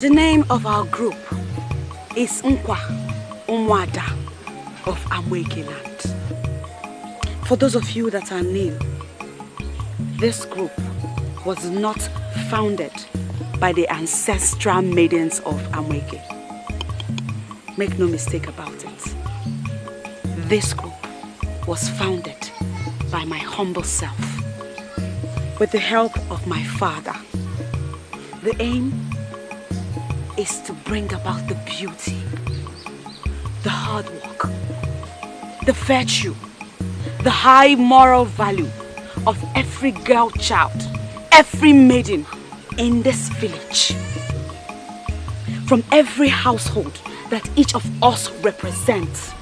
The name of our group is Nkwa Umwada of Amweke land. For those of you that are new, this group was not founded by the ancestral maidens of Amweke. Make no mistake about it. This group was founded by my humble self with the help of my father. The aim is to bring about the beauty, the hard work, the virtue, the high moral value of every girl child, every maiden in this village. From every household that each of us represents.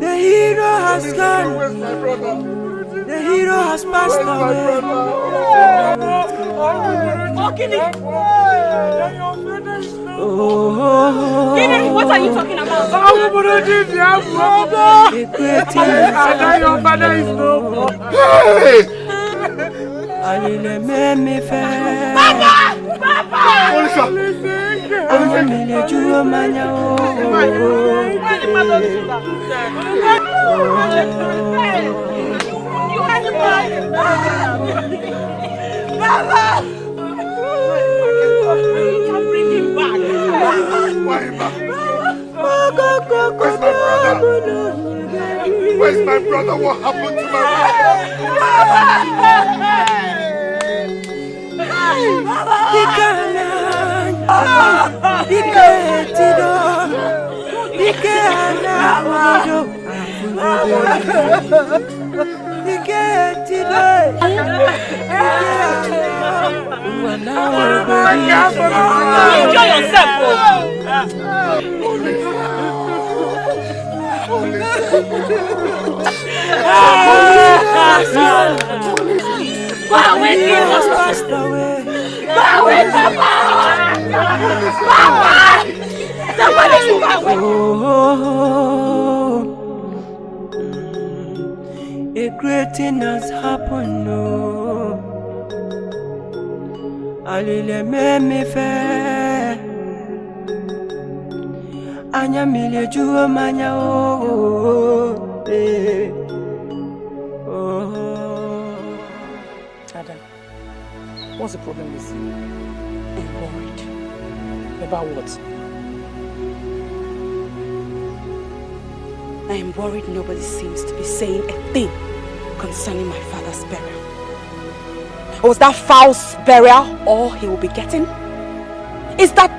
The hero has gone. The hero has passed away. What are you talking about? Your father is no. Bring him back. Where's my brother? What happened to my Enjoy yourself. A great thing has happened, no. Alile me fe anya mile juo manya oh eh oh. Adam, what's the problem with you? I'm worried. About what? I am worried nobody seems to be saying a thing concerning my father's burial. Was that foul burial all he will be getting? Is that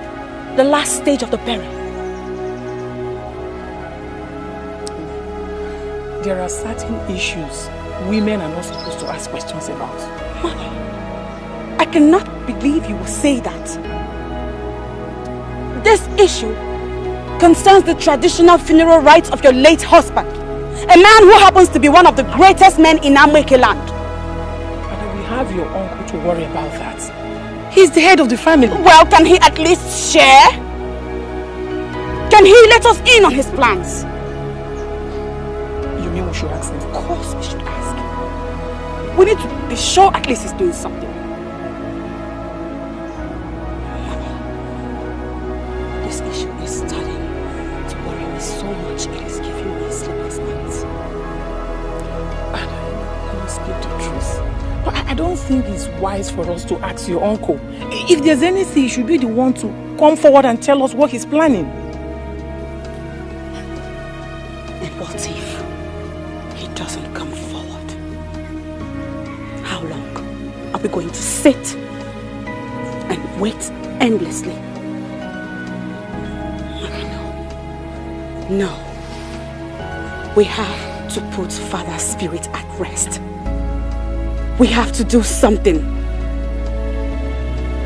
the last stage of the burial? There are certain issues women are not supposed to ask questions about. Mother, I cannot believe you will say that. This issue concerns the traditional funeral rites of your late husband. A man who happens to be one of the greatest men in Amuka land. But we have your uncle to worry about that. He's the head of the family. Well, can he at least share? Can he let us in on his plans? You mean we should ask him? Of course we should ask him. We need to be sure at least he's doing something. This issue is starting to worry me so much. It is giving me sleepless nights. I will speak the truth. But I don't think it's wise for us to ask your uncle. If there's anything, he should be the one to come forward and tell us what he's planning. And what if he doesn't come forward? How long are we going to sit and wait endlessly? No. We have to put Father's spirit at rest. We have to do something.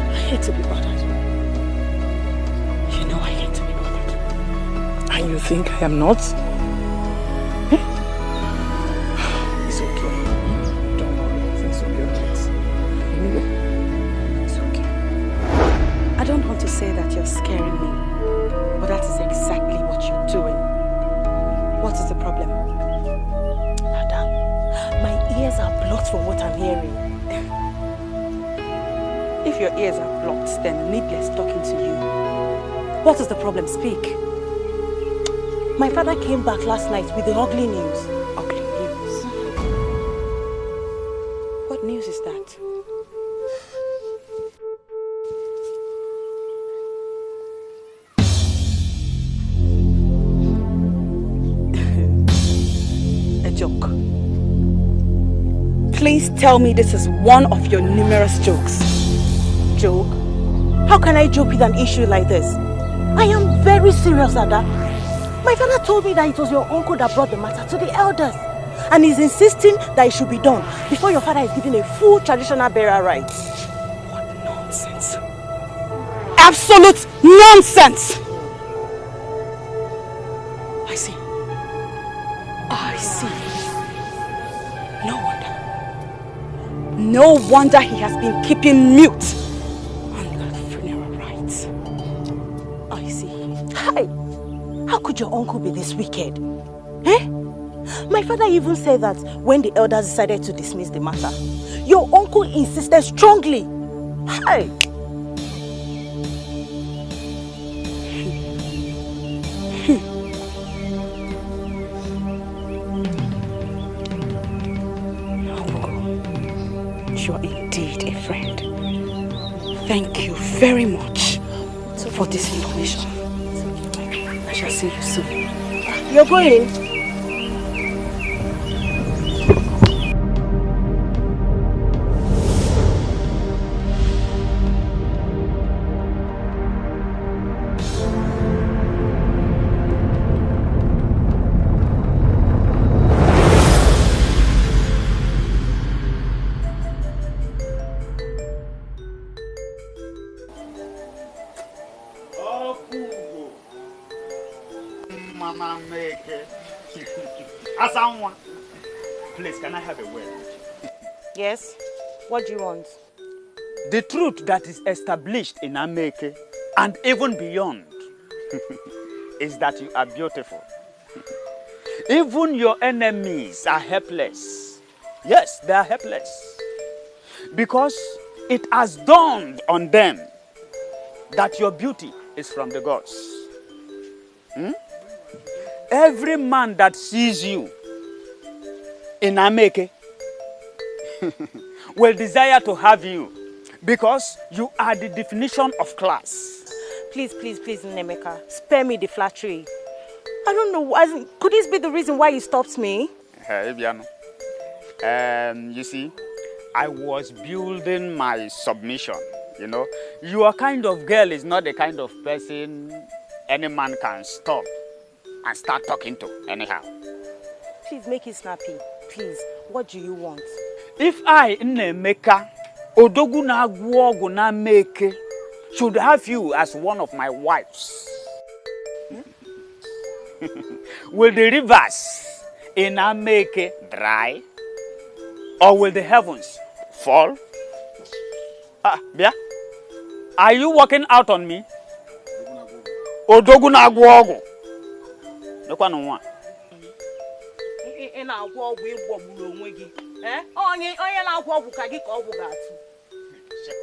I hate to be bothered. You know I hate to be bothered. And you think I am not? It's okay. Don't worry. Things will be alright. It's okay. I don't want to say that you're scaring me, but that is exactly what you're doing. What is the problem? Madam, my ears are blocked from what I'm hearing. If your ears are blocked, then needless talking to you. What is the problem? Speak. My father came back last night with the ugly news. Ugly news? What news is that? A joke. Please tell me this is one of your numerous jokes. Joke? How can I joke with an issue like this? I am very serious, Ada. My father told me that it was your uncle that brought the matter to the elders. And he's insisting that it should be done before your father is given a full traditional burial rites. What nonsense. Absolute nonsense! I see. I see. No wonder. No wonder he has been keeping mute on the funeral rites. I see. Hi! How could your uncle be this wicked? Eh? My father even said that when the elders decided to dismiss the matter, your uncle insisted strongly. Hi! You're indeed a friend. Thank you very much for this information. I shall see you soon. You're going? Please, can I have a word? Yes? What do you want? The truth that is established in Ameke and even beyond is that you are beautiful. Even your enemies are helpless. Yes, they are helpless. Because it has dawned on them that your beauty is from the gods. Every man that sees you in Ameke will desire to have you because you are the definition of class. Please, please, please, Emeka, spare me the flattery. I don't know, could this be the reason why you stopped me? You see, I was building my submission, you know. Your kind of girl is not the kind of person any man can stop and start talking to anyhow. Please make it snappy. Please, what do you want? If I, Emeka, Odogu na Agwogu na Meke, should have you as one of my wives, will the rivers in Ameke dry? Or will the heavens fall? Bia, are you working out on me? Odogu na Agwogu. No one want.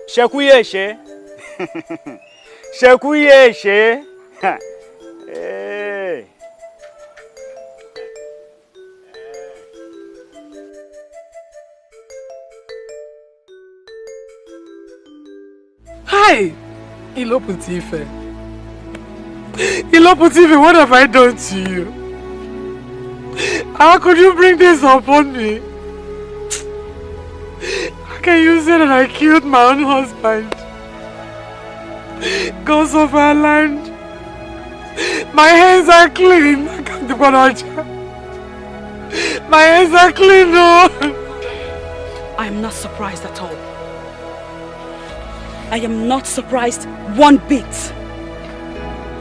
Shekuye she. Shekuye she. Hey. Hi, Iloputife. Iloputife, what have I done to you? How could you bring this upon me? How can you say that I killed my own husband? Gods of our land, my hands are clean. My hands are clean, no. I am not surprised at all. I am not surprised one bit.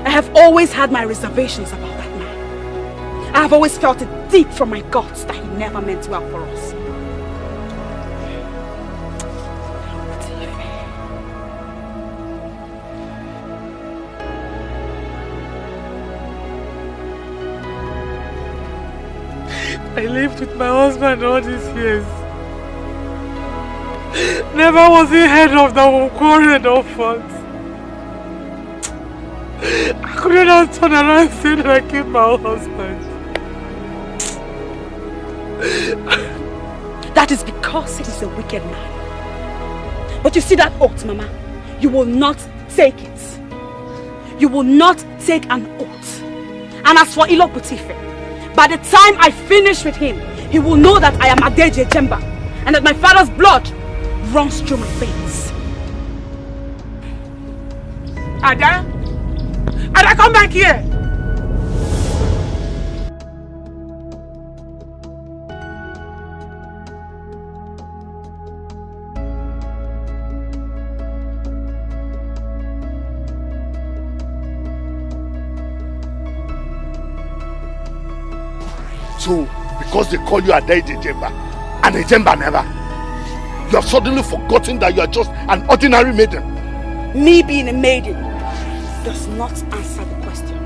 I have always had my reservations about that man. I have always felt it deep from my guts that he never meant well for us. I lived with my husband all these years. Never was he head of the Nwokoye and orphans. I couldn't have turned around and say that I killed my own husband. That is because he is a wicked man. But you see that oath, Mama? You will not take it. You will not take an oath. And as for Iloputife, by the time I finish with him, he will know that I am Adeje Jemba and that my father's blood runs through my veins. Ada? Ada, come back here! So, because they call you Adeje Jemba and a Jemba never, you have suddenly forgotten that you are just an ordinary maiden. Me being a maiden does not answer the question.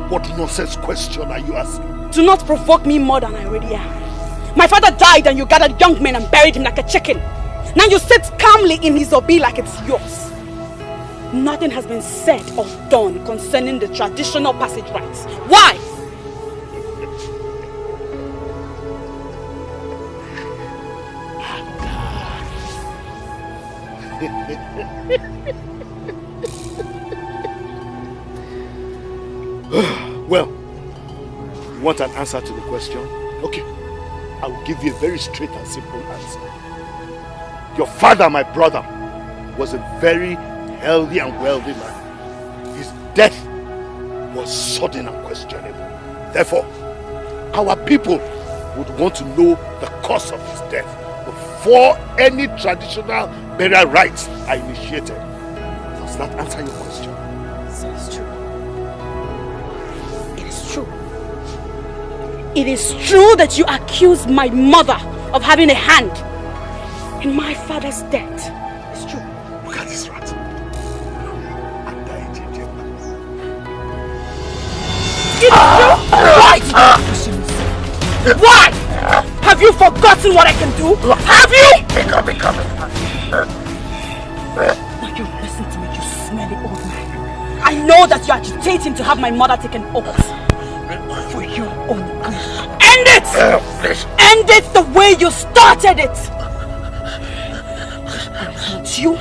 What nonsense question are you asking? Do not provoke me more than I already am. My father died and you gathered young men and buried him like a chicken. Now you sit calmly in his obi like it's yours. Nothing has been said or done concerning the traditional passage rites. Why? Well, you want an answer to the question? Okay, I will give you a very straight and simple answer. Your father, my brother, was a very healthy and wealthy man. His death was sudden and questionable. Therefore, our people would want to know the cause of his death before any traditional burial rites are initiated. Does that answer your question? So it's true. It is true. It is true that you accuse my mother of having a hand in my father's death. It's true. Look at this rat. It's true. Why? Have you forgotten what I can do? Have you? Now you listen to me, you smelly old man. I know that you're agitating to have my mother take an oath. For your own good. End it! End it the way you started it! I want you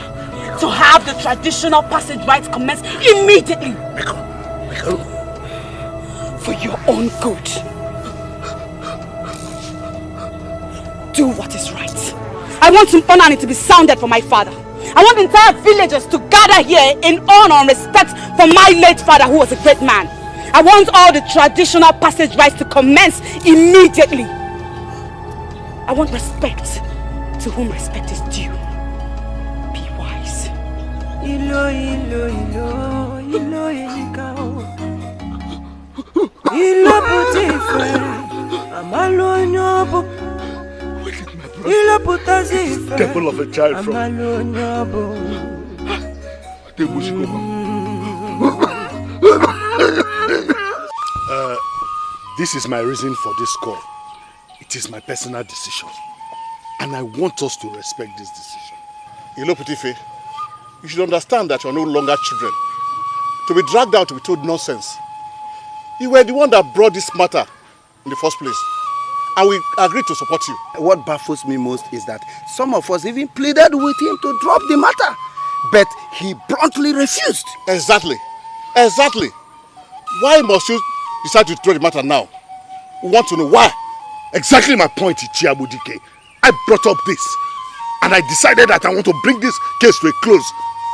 to have the traditional passage rites commence immediately. For your own good. Do what is right. I want Mponani to be sounded for my father. I want entire villagers to gather here in honor and respect for my late father who was a great man. I want all the traditional passage rites to commence immediately. I want respect to whom respect is due. Be wise. Ilo, ilo, ilo, ilo, ilikao. Ilo putife, amalo nyobo. Ilo putazife, devil of a child from amalo nyobo. This is my reason for this call. It is my personal decision. And I want us to respect this decision. Iloputife, you should understand that you are no longer children. To be dragged out to be told nonsense. You were the one that brought this matter in the first place. And we agreed to support you. What baffles me most is that some of us even pleaded with him to drop the matter. But he bluntly refused. Exactly. Exactly. Why must you decide to throw the matter now? We want to know why. Exactly my point, Ichiabudike. I brought up this. And I decided that I want to bring this case to a close.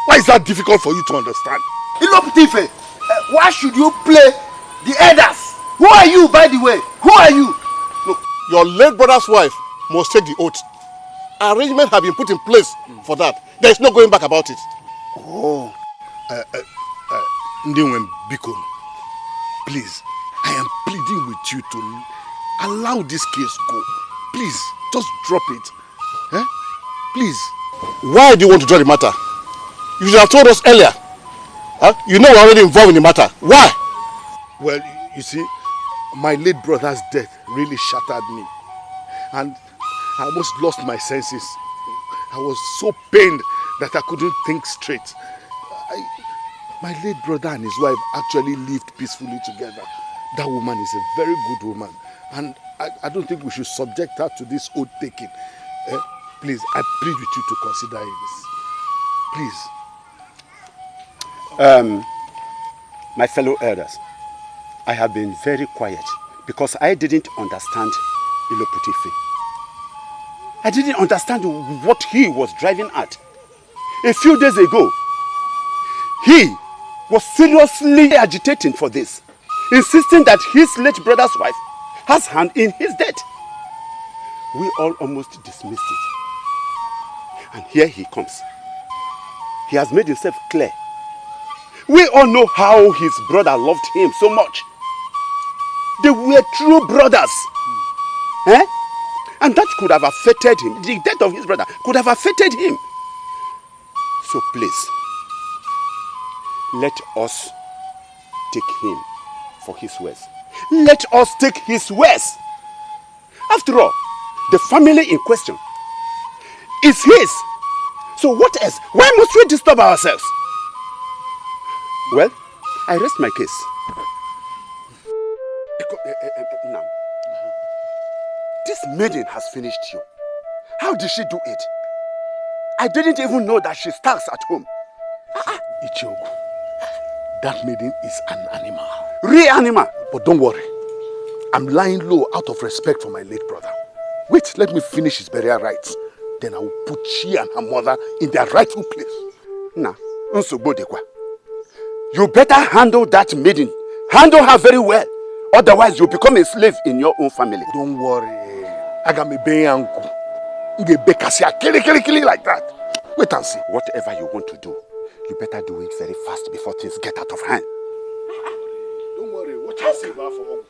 Why is that difficult for you to understand? Iloputife, why should you play the elders? Who are you, by the way? Who are you? Look, your late brother's wife must take the oath. Arrangements have been put in place for that. There is no going back about it. Oh. Ndiwen Bikon, please, I am pleading with you to allow this case go. Please, just drop it. Eh? Please. Why do you want to draw the matter? You should have told us earlier. Huh? You know we're already involved in the matter. Why? Well, you see, my late brother's death really shattered me. And I almost lost my senses. I was so pained that I couldn't think straight. My late brother and his wife actually lived peacefully together. That woman is a very good woman. And I don't think we should subject her to this oath taking. Please, I plead with you to consider this. Please. My fellow elders, I have been very quiet because I didn't understand Iloputife. I didn't understand what he was driving at. A few days ago, he was seriously agitating for this, insisting that his late brother's wife has hand in his death. We all almost dismissed it. And here he comes. He has made himself clear. We all know how his brother loved him so much. They were true brothers. Eh? And that could have affected him. The death of his brother could have affected him. So please, let us take him for his words. Let us take his words. After all, the family in question is his. So what else? Why must we disturb ourselves? Well, I rest my case. Now, this maiden has finished you. How did she do it? I didn't even know that she starts at home. Ichiogu, that maiden is an animal. Real animal. But don't worry. I'm lying low out of respect for my late brother. Wait, let me finish his burial rites. Then I will put she and her mother in their rightful place. Now, you better handle that maiden. Handle her very well. Otherwise, you'll become a slave in your own family. Don't worry. I got me being uncle. Kill like that. Wait and see. Whatever you want to do, you better do it very fast before things get out of hand. Don't worry. What you see for uncle?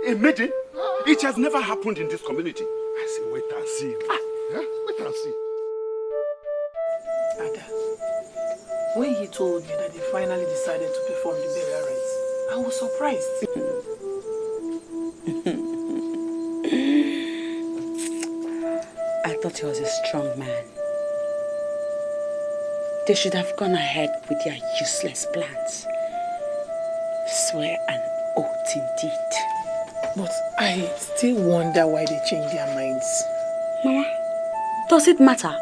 A maiden? It has never happened in this community. I say wait and see. Wait and see. Ada, when he told me that they finally decided to perform the burial rites, I was surprised. I thought he was a strong man. They should have gone ahead with their useless plans. Swear an oath indeed. But I still wonder why they changed their minds. Mama, does it matter?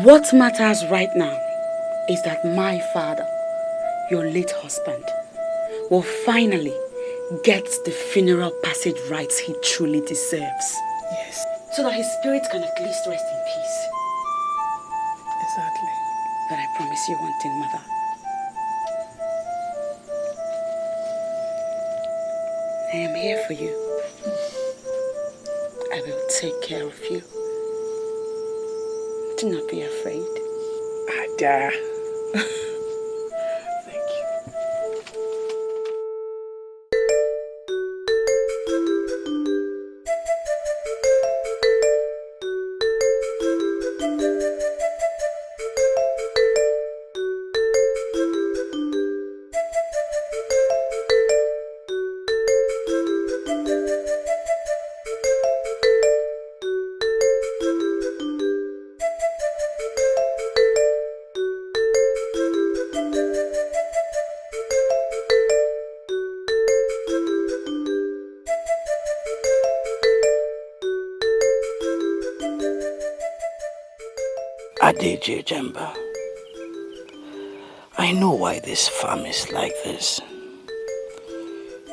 What matters right now is that my father, your late husband, will finally get the funeral passage rites he truly deserves. Yes. So that his spirit can at least rest in peace. Exactly. But I promise you one thing, Mother. I am here for you. I will take care of you. Do not be afraid. Ada. Thank you. Jemba, I know why this farm is like this.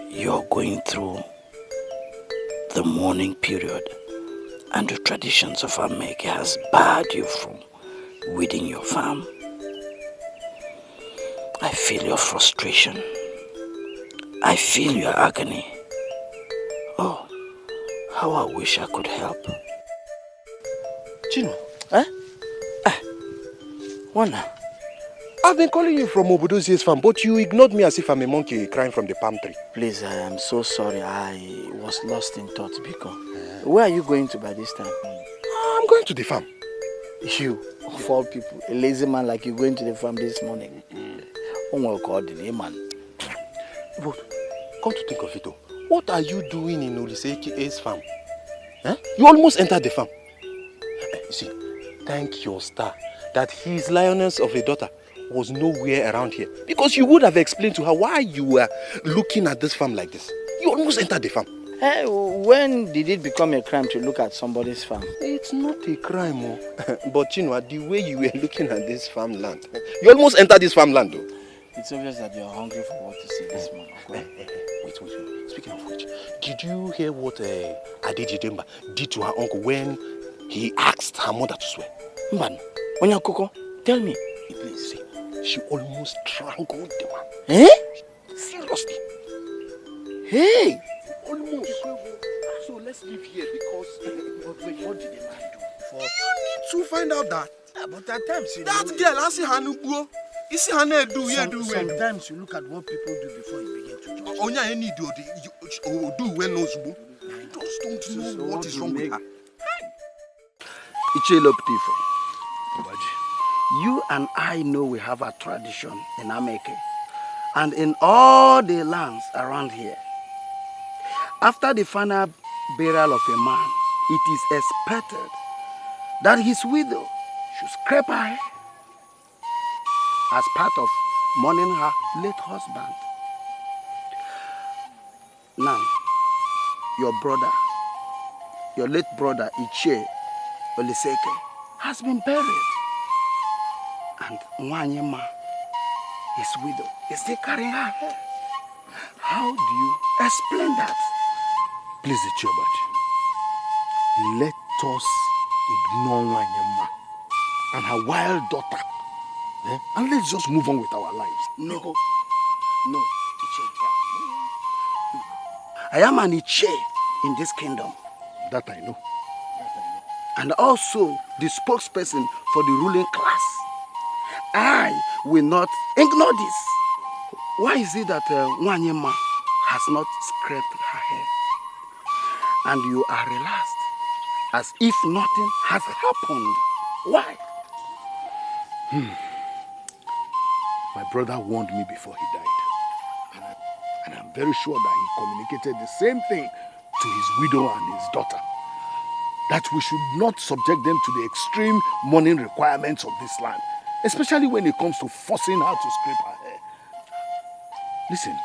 You're going through the mourning period, and the traditions of Ameke has barred you from weeding your farm. I feel your frustration. I feel your agony. Oh, how I wish I could help. Chino. Eh? Wana. I've been calling you from Obodozie's farm, but you ignored me as if I'm a monkey crying from the palm tree. Please, I am so sorry. I was lost in thought, Biko. Where are you going to by this time? I'm going to the farm. You, of all people, a lazy man like you going to the farm this morning. But come to think of it, what are you doing in Oliseke's farm? Huh? You almost entered the farm. You see, thank your star that his lioness of a daughter was nowhere around here, because you would have explained to her why you were looking at this farm like this. You almost entered the farm. Hey, when did it become a crime to look at somebody's farm? It's not a crime, but Chinua, the way you were looking at this farmland, you almost entered this farmland though. It's obvious that you're hungry for what to see this morning. Wait. Speaking of which, did you hear what Adejidemba did to her uncle when he asked her mother to swear? Man, Onyakoko, tell me. Please, see, she almost strangled the man. Eh? Seriously. Hey! Almost. So let's leave here because what did the man do? You need to find out that. Yeah, but at times you that girl, I see her nubuo. You see her do sometimes you look at what people do before you begin to judge. Onya any do when knows you just don't know what is wrong with her. You and I know we have a tradition in Ameke and in all the lands around here. After the final burial of a man, it is expected that his widow should scrape her hair as part of mourning her late husband. Now, your late brother Ichie Oliseke has been buried, and Nwanyema, his widow, is still carrying her hair. How do you explain that? Please, Chiobachi, let us ignore Nwanyema and her wild daughter, and let's just move on with our lives. No, Ichie. I am an Ichie in this kingdom. That I know. And also the spokesperson for the ruling class. I will not ignore this. Why is it that Nwanyema has not scraped her hair? And you are relaxed, as if nothing has happened. Why? My brother warned me before he died. And I'm very sure that he communicated the same thing to his widow and his daughter. That we should not subject them to the extreme mourning requirements of this land, especially when it comes to forcing her to scrape her hair. Listen,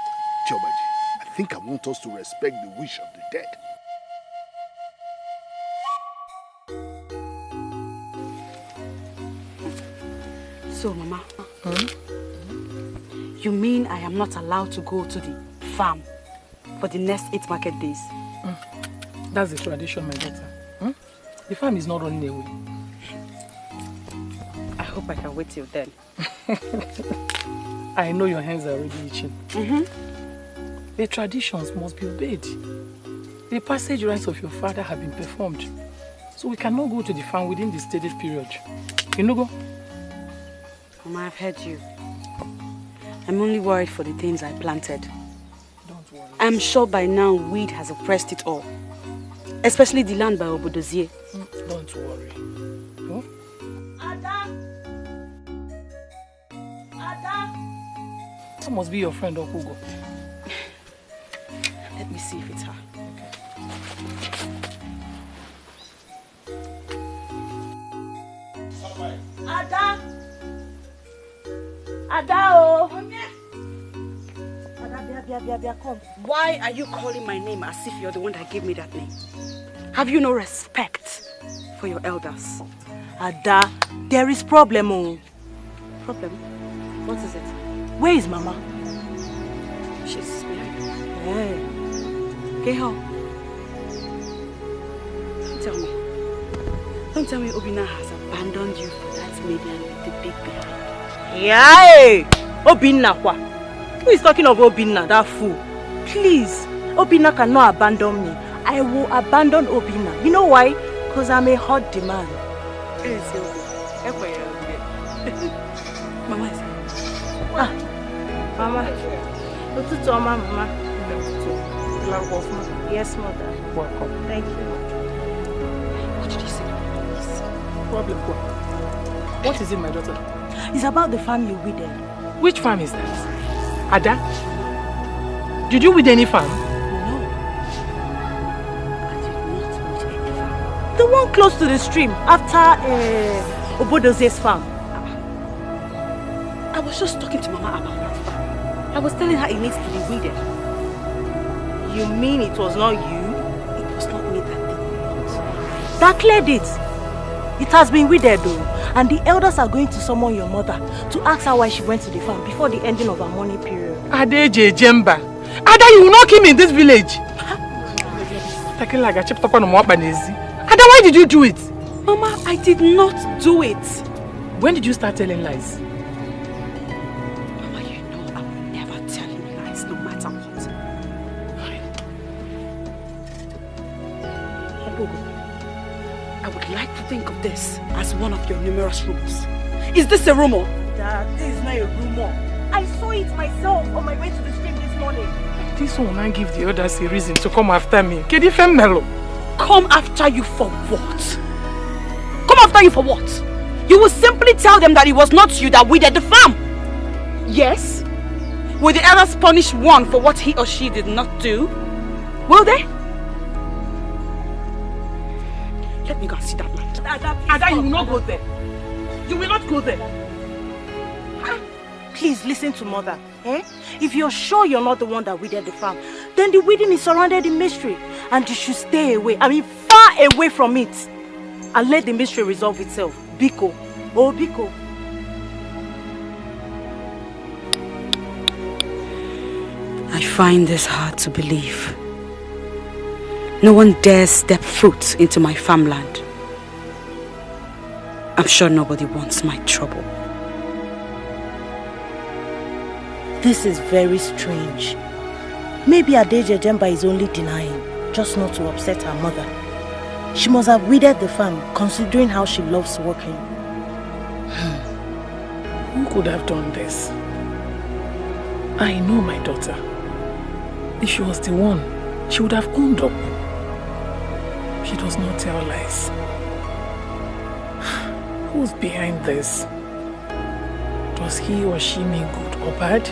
Chiobaji, I think I want us to respect the wish of the dead. So, Mama, you mean I am not allowed to go to the farm for the next 8 market days? That's the tradition, my daughter. The farm is not running away. I hope I can wait till then. I know your hands are already itching. The traditions must be obeyed. The passage rites of your father have been performed. So we cannot go to the farm within the stated period. You know, go? Mama, I've heard you. I'm only worried for the things I planted. Don't worry. I'm sure by now weed has oppressed it all. Especially the land by Obodozie. Don't worry. Huh? Ada! Ada! That must be your friend, Okugo. Let me see if it's her. Ada! Ada, oh! Ada, come. Why are you calling my name as if you're the one that gave me that name? Have you no respect for your elders? Ada, there is problem, oh. Problem? What is it? Where is Mama? She's behind. Hey. Okay, how? Don't tell me Obina has abandoned you for that maiden with the big behind. Yay! Obinna, what? Who is talking of Obinna, that fool? Please, Obinna cannot abandon me. I will abandon Obinna. You know why? Because I'm a hot demand. Mama is here. Ah, Mama. Mama. Yes, mother. Welcome. Thank you. What did you say? Problem. What is it, my daughter? It's about the farm you weeded. Which farm is that? Ada? Did you weed any farm? No. I did not weed any farm. The one close to the stream, after Obodoze's farm. I was just talking to Mama about that farm. I was telling her it needs to be weeded. You mean it was not you? It was not me that did it. That cleared it. It has been weeded though. And the elders are going to summon your mother to ask her why she went to the farm before the ending of her mourning period. Adeje Jemba. Ada, you will not kill me in this village. Ada, why did you do it? Mama, I did not do it. When did you start telling lies? Mama, you know I will never tell you lies, no matter what. I would like to think of this as one of your numerous rumors. Is this a rumor? Dad, this is not a rumor. I saw it myself on my way to the stream this morning. This one will not give the others a reason to come after me. Melo. Come after you for what? Come after you for what? You will simply tell them that it was not you that weeded the farm. Yes? Will the elders punish one for what he or she did not do? Will they? Let me go and see that land. Ada, you will not go there. You will not go there. Please listen to mother. Eh? If you're sure you're not the one that weeded the farm, then the weeding is surrounded in mystery. And you should stay away. I mean, far away from it. And let the mystery resolve itself. Biko. Oh, Biko. I find this hard to believe. No one dares step foot into my farmland. I'm sure nobody wants my trouble. This is very strange. Maybe Adeje Jemba is only denying, just not to upset her mother. She must have weeded the farm, considering how she loves working. Who could have done this? I know my daughter. If she was the one, she would have owned up. She does not tell lies. Who's behind this? Does he or she mean good or bad?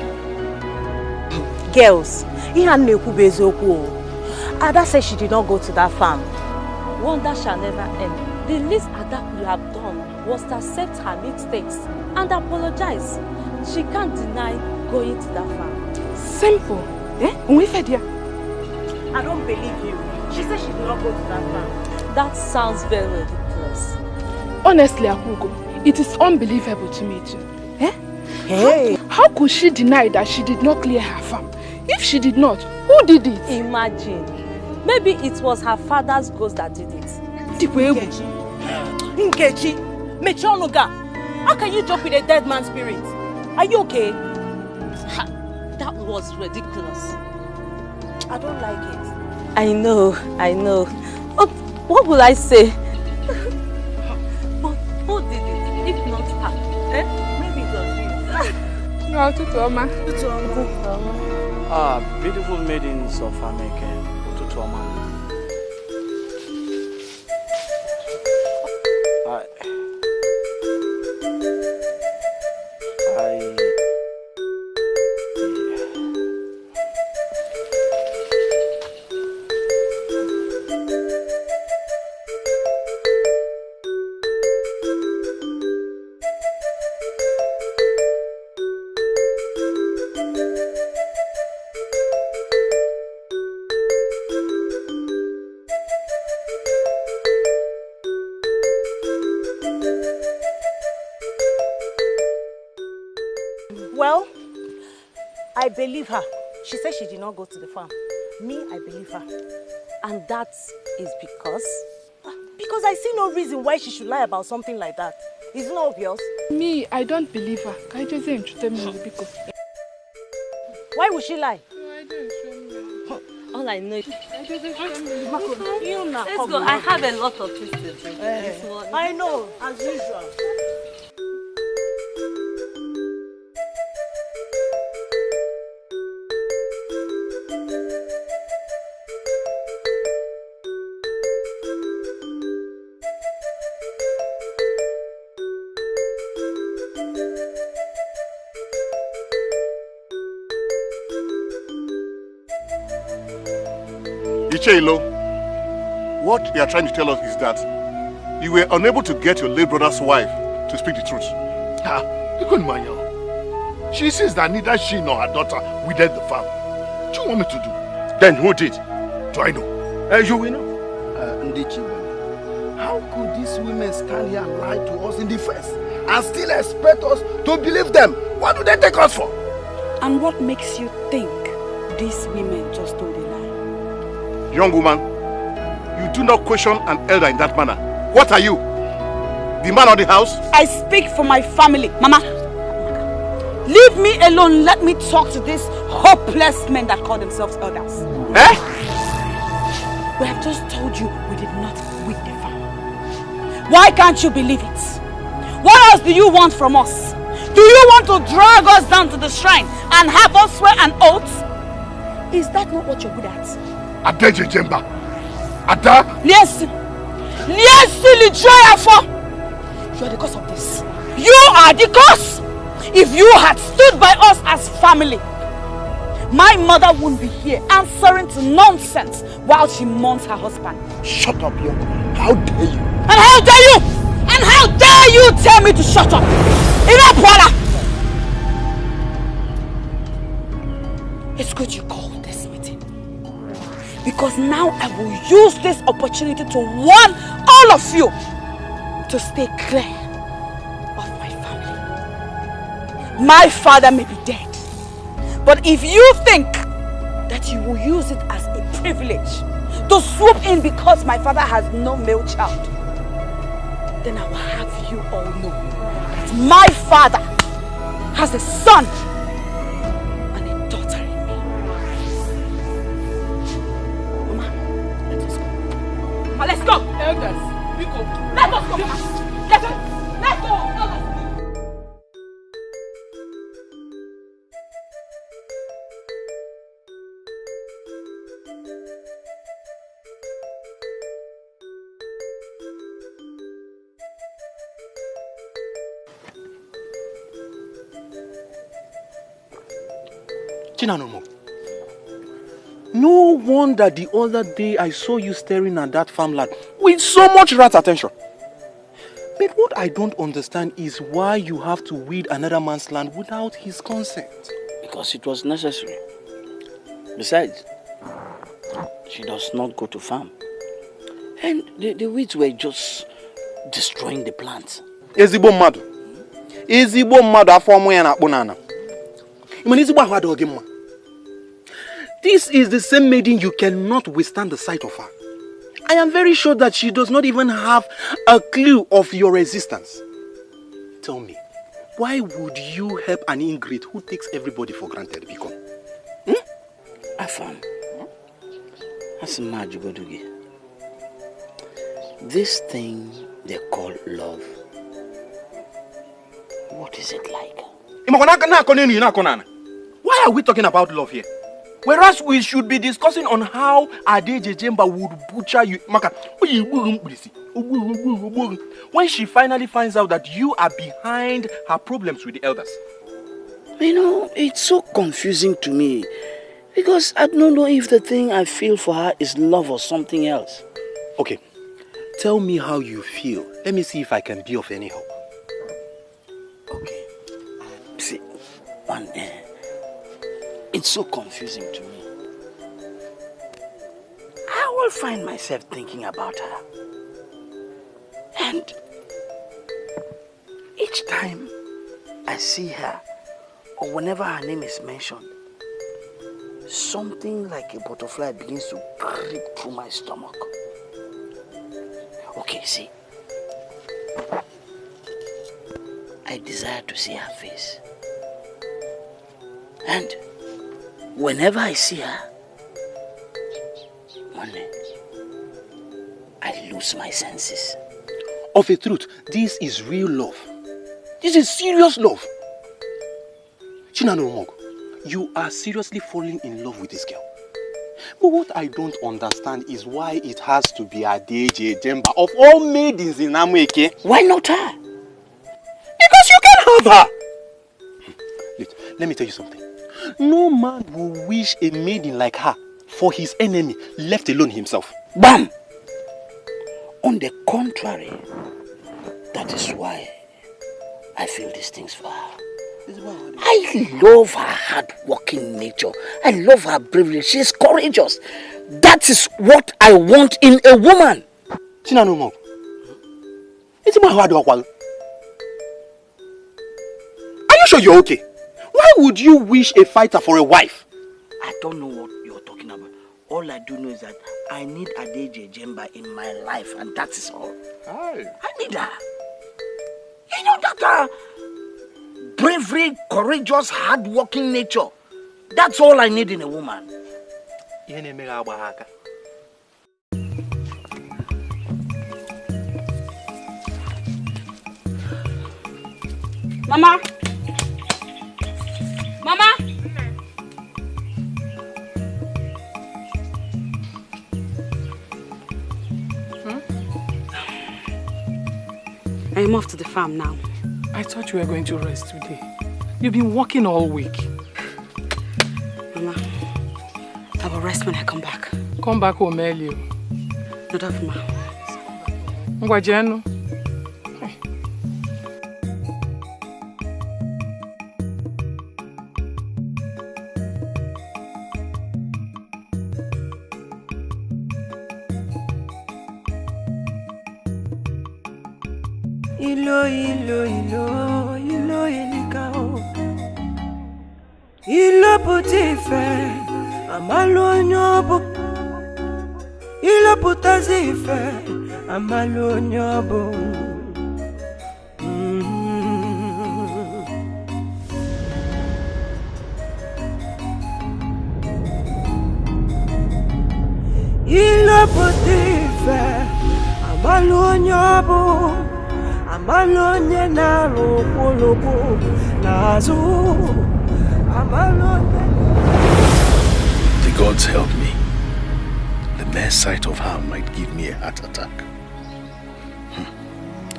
Girls, Ekubo. Ada said she did not go to that farm. Wonder shall never end. The least Ada could have done was to accept her mistakes and apologize. She can't deny going to that farm. Simple. I don't believe you. She said she did not go to that farm. That sounds very ridiculous. Honestly, Akugo, it is unbelievable to me too. Hey. How could she deny that she did not clear her farm? If she did not, who did it? Imagine. Maybe it was her father's ghost that did it. Nkechi, Mechonuga, how can you joke with a dead man's spirit? Are you okay? That was ridiculous. I don't like it. I know. But what will I say? But who did it? If not her? Maybe it was you. No, Tutuoma. Beautiful maidens of Ameke. Tutuoma. Well, I believe her. She said she did not go to the farm. Me, I believe her. And that is because? Because I see no reason why she should lie about something like that. Isn't it obvious? Me, I don't believe her. Why would she lie? All I know is... Let's go. I have a lot of things to drink. I know, as usual. What you are trying to tell us is that you were unable to get your late brother's wife to speak the truth. She says that neither she nor her daughter weeded the farm. What do you want me to do? Then who did? Do I know? You will know. How could these women stand here and lie to us in the face and still expect us to believe them? What do they take us for? And what makes you think these women just told a lie? Young woman, you do not question an elder in that manner. What are you? The man of the house? I speak for my family. Mama, leave me alone. Let me talk to these hopeless men that call themselves elders. We have just told you we did not weed the farm. Why can't you believe it? What else do you want from us? Do you want to drag us down to the shrine and have us swear an oath? Is that not what you're good at? Adeje Jemba. Ada? Yes. Yes, Ejiofor. You are the cause of this. You are the cause. If you had stood by us as family, my mother wouldn't be here answering to nonsense while she mourns her husband. Shut up, young woman. How dare you? And how dare you? And how dare you tell me to shut up? Enough, Wala! It's good you called this meeting. Because now I will use this opportunity to warn all of you to stay clear of my family. My father may be dead, but if you think that you will use it as a privilege to swoop in because my father has no male child, then I will have you all know that my father has a son and a daughter in me. Mama, let us go. Mama, let's go! Elders, we go. Let us go, Mama. Let's go, elders. Chinanomo, no wonder the other day I saw you staring at that farmland with so much rapt attention. But what I don't understand is why you have to weed another man's land without his consent. Because it was necessary. Besides, she does not go to farm. And the weeds were just destroying the plants. Ezigbo mmadụ. Ezigbo mmadụ afọ ọmụ ya na-akpụ n'ana. This is the same maiden you cannot withstand the sight of her. I am very sure that she does not even have a clue of your existence. Tell me, why would you help an ingrate who takes everybody for granted, Biko? Afam, That's Majugodugi. This thing they call love, what is it like? Why are we talking about love here? Whereas we should be discussing on how Adeje Jemba would butcher you. When she finally finds out that you are behind her problems with the elders. You know, it's so confusing to me. Because I don't know if the thing I feel for her is love or something else. Okay, tell me how you feel. Let me see if I can be of any help. Okay. See, it's so confusing to me. I will find myself thinking about her. And each time I see her, or whenever her name is mentioned, something like a butterfly begins to creep through my stomach. Okay, see. I desire to see her face. And whenever I see her, I lose my senses. Of a truth, this is real love. This is serious love. Chinanu, you are seriously falling in love with this girl. But what I don't understand is why it has to be Adeje Jemba of all maidens in Amuke. Why not her? Because you can have her. Let me tell you something. No man will wish a maiden like her for his enemy, left alone himself. Bam! On the contrary, that is why I feel these things for her. I love her hard-working nature. I love her bravery. She is courageous. That is what I want in a woman. Chinanu, it's my hard work. Are you sure you're okay? Why would you wish a fighter for a wife? I don't know what you're talking about. All I do know is that I need Adeje Jemba in my life, and that is all. Hi. I need her. You know that bravery, courageous, hard-working nature. That's all I need in a woman. Mama! Mama! I am off to the farm now. I thought you were going to rest today. You've been working all week. Mama, I will rest when I come back. Come back home early. Not of ma. Ngwajeno. Ilo elikao. Ilo putife, amalo nyobo. Ilo putazife, amalo nyobo. Ilo putife, amalo nyobo. Amalonye na lopo nazo. The gods help me. The mere sight of her might give me a heart attack.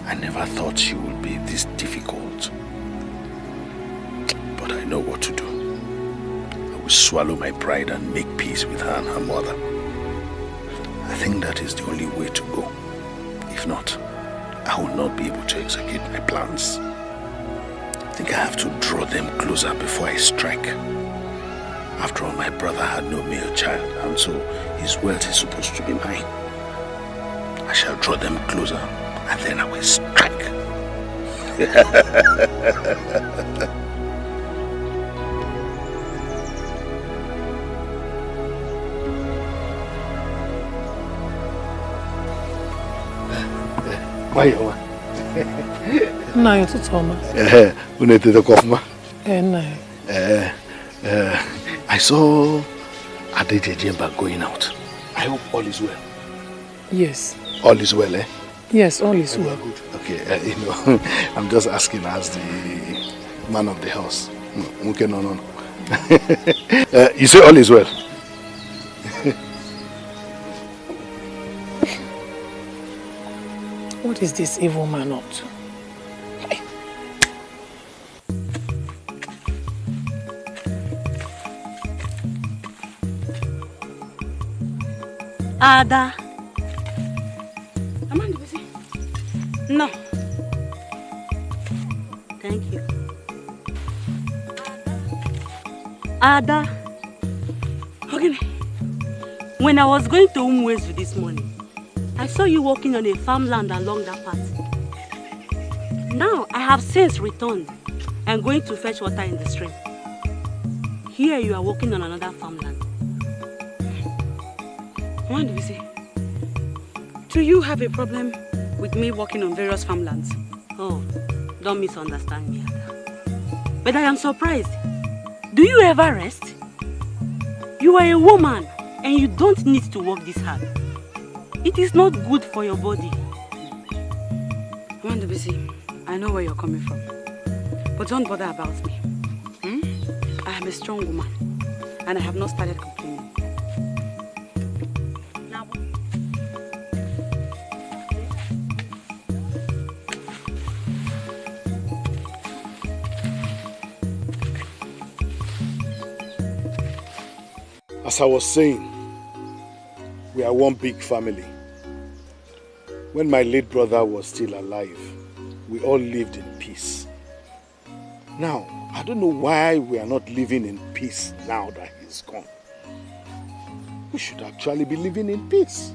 I never thought she would be this difficult. But I know what to do. I will swallow my pride and make peace with her and her mother. I think that is the only way to go. If not, I will not be able to execute my plans. I think I have to draw them closer before I strike. After all, my brother had no male child, and so his wealth is supposed to be mine. I shall draw them closer, and then I will strike. Why you? No, it's Thomas. I saw Adeje Jemba going out. I hope all is well. Yes. All is well, eh? Yes, all is well. Good. Okay, I'm just asking as the man of the house. Okay, no. You say all is well? What is this evil man up to? Ada. Am I busy? No. Thank you. Ada. Okay. When I was going to Ugezu this morning, I saw you walking on a farmland along that path. Now I have since returned and going to fetch water in the stream. Here you are walking on another farmland. What do we say? Do you have a problem with me walking on various farmlands? Oh, don't misunderstand me, Ada. But I am surprised. Do you ever rest? You are a woman and you don't need to work this hard. It is not good for your body. Wandubisi, I know where you're coming from. But don't bother about me. I am a strong woman and I have not started complaining. As I was saying, we are one big family. When my late brother was still alive, we all lived in peace. Now, I don't know why we are not living in peace now that he's gone. We should actually be living in peace.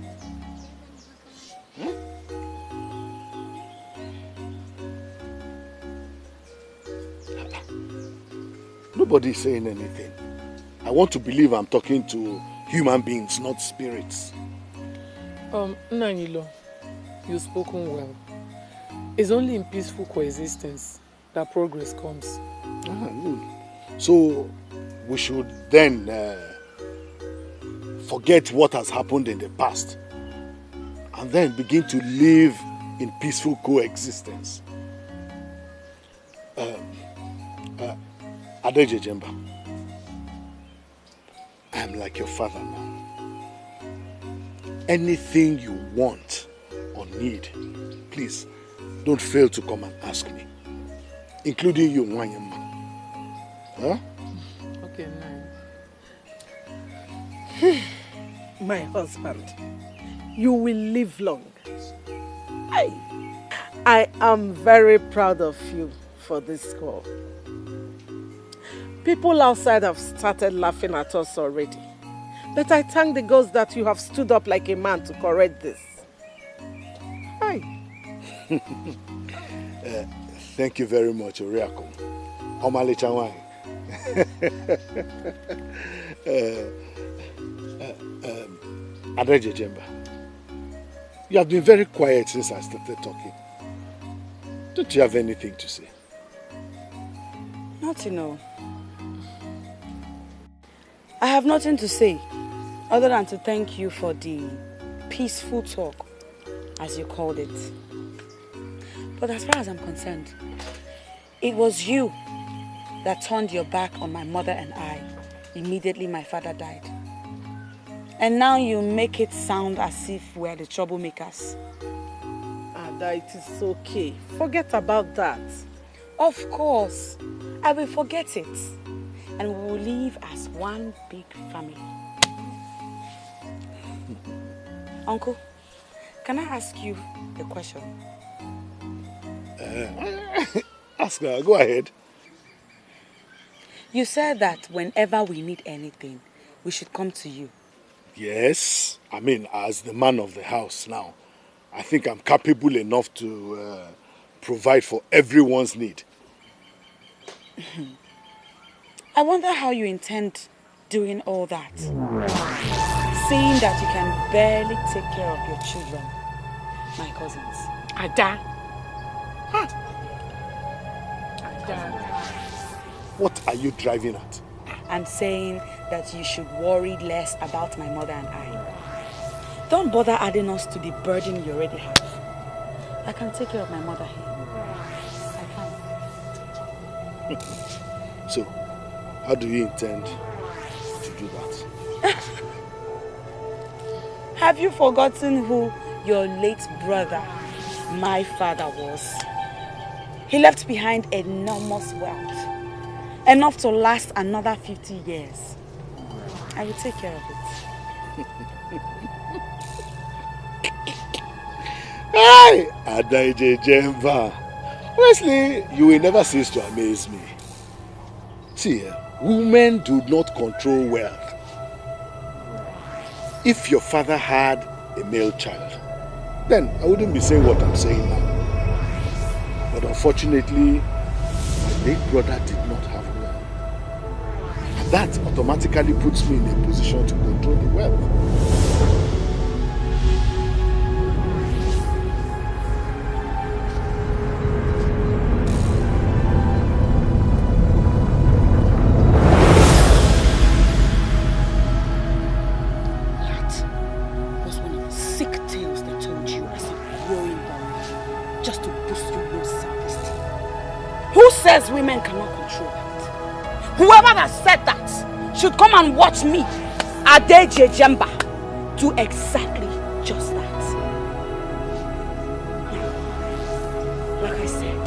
Nobody is saying anything. I want to believe I'm talking to human beings, not spirits. Nanilo, you've spoken well. It's only in peaceful coexistence that progress comes. Good. So we should then forget what has happened in the past and then begin to live in peaceful coexistence. Adejejemba, I'm like your father now. Anything you want or need, please don't fail to come and ask me, including you, Nwanyama. Huh? Okay, nice. My husband, you will live long. I am very proud of you for this call. People outside have started laughing at us already. But I thank the gods that you have stood up like a man to correct this. Thank you very much, Oriako. Omale Chawai. Adejejemba, you have been very quiet since I started talking. Don't you have anything to say? Not, I have nothing to say other than to thank you for the peaceful talk, as you called it. But as far as I'm concerned, it was you that turned your back on my mother and I immediately my father died. And now you make it sound as if we're the troublemakers. Ada, it is okay. Forget about that. Of course, I will forget it. And we will live as one big family. Uncle, can I ask you a question? Ask her, go ahead. You said that whenever we need anything, we should come to you. Yes, I mean, as the man of the house now, I think I'm capable enough to provide for everyone's need. I wonder how you intend doing all that. Seeing that you can barely take care of your children, my cousins. Ada. Ada. What are you driving at? I'm saying that you should worry less about my mother and I. Don't bother adding us to the burden you already have. I can take care of my mother here. I can. So, how do you intend to do that? Have you forgotten who your late brother, my father, was? He left behind enormous wealth. Enough to last another 50 years. I will take care of it. Hey, Adaije Jemba. Honestly, you will never cease to amaze me. See, women do not control wealth. If your father had a male child, then I wouldn't be saying what I'm saying now. But unfortunately, my late brother did not have wealth. And that automatically puts me in a position to control the wealth. Says women cannot control that. Whoever that said that should come and watch me, Adeje Jemba, do exactly just that. Now, like I said,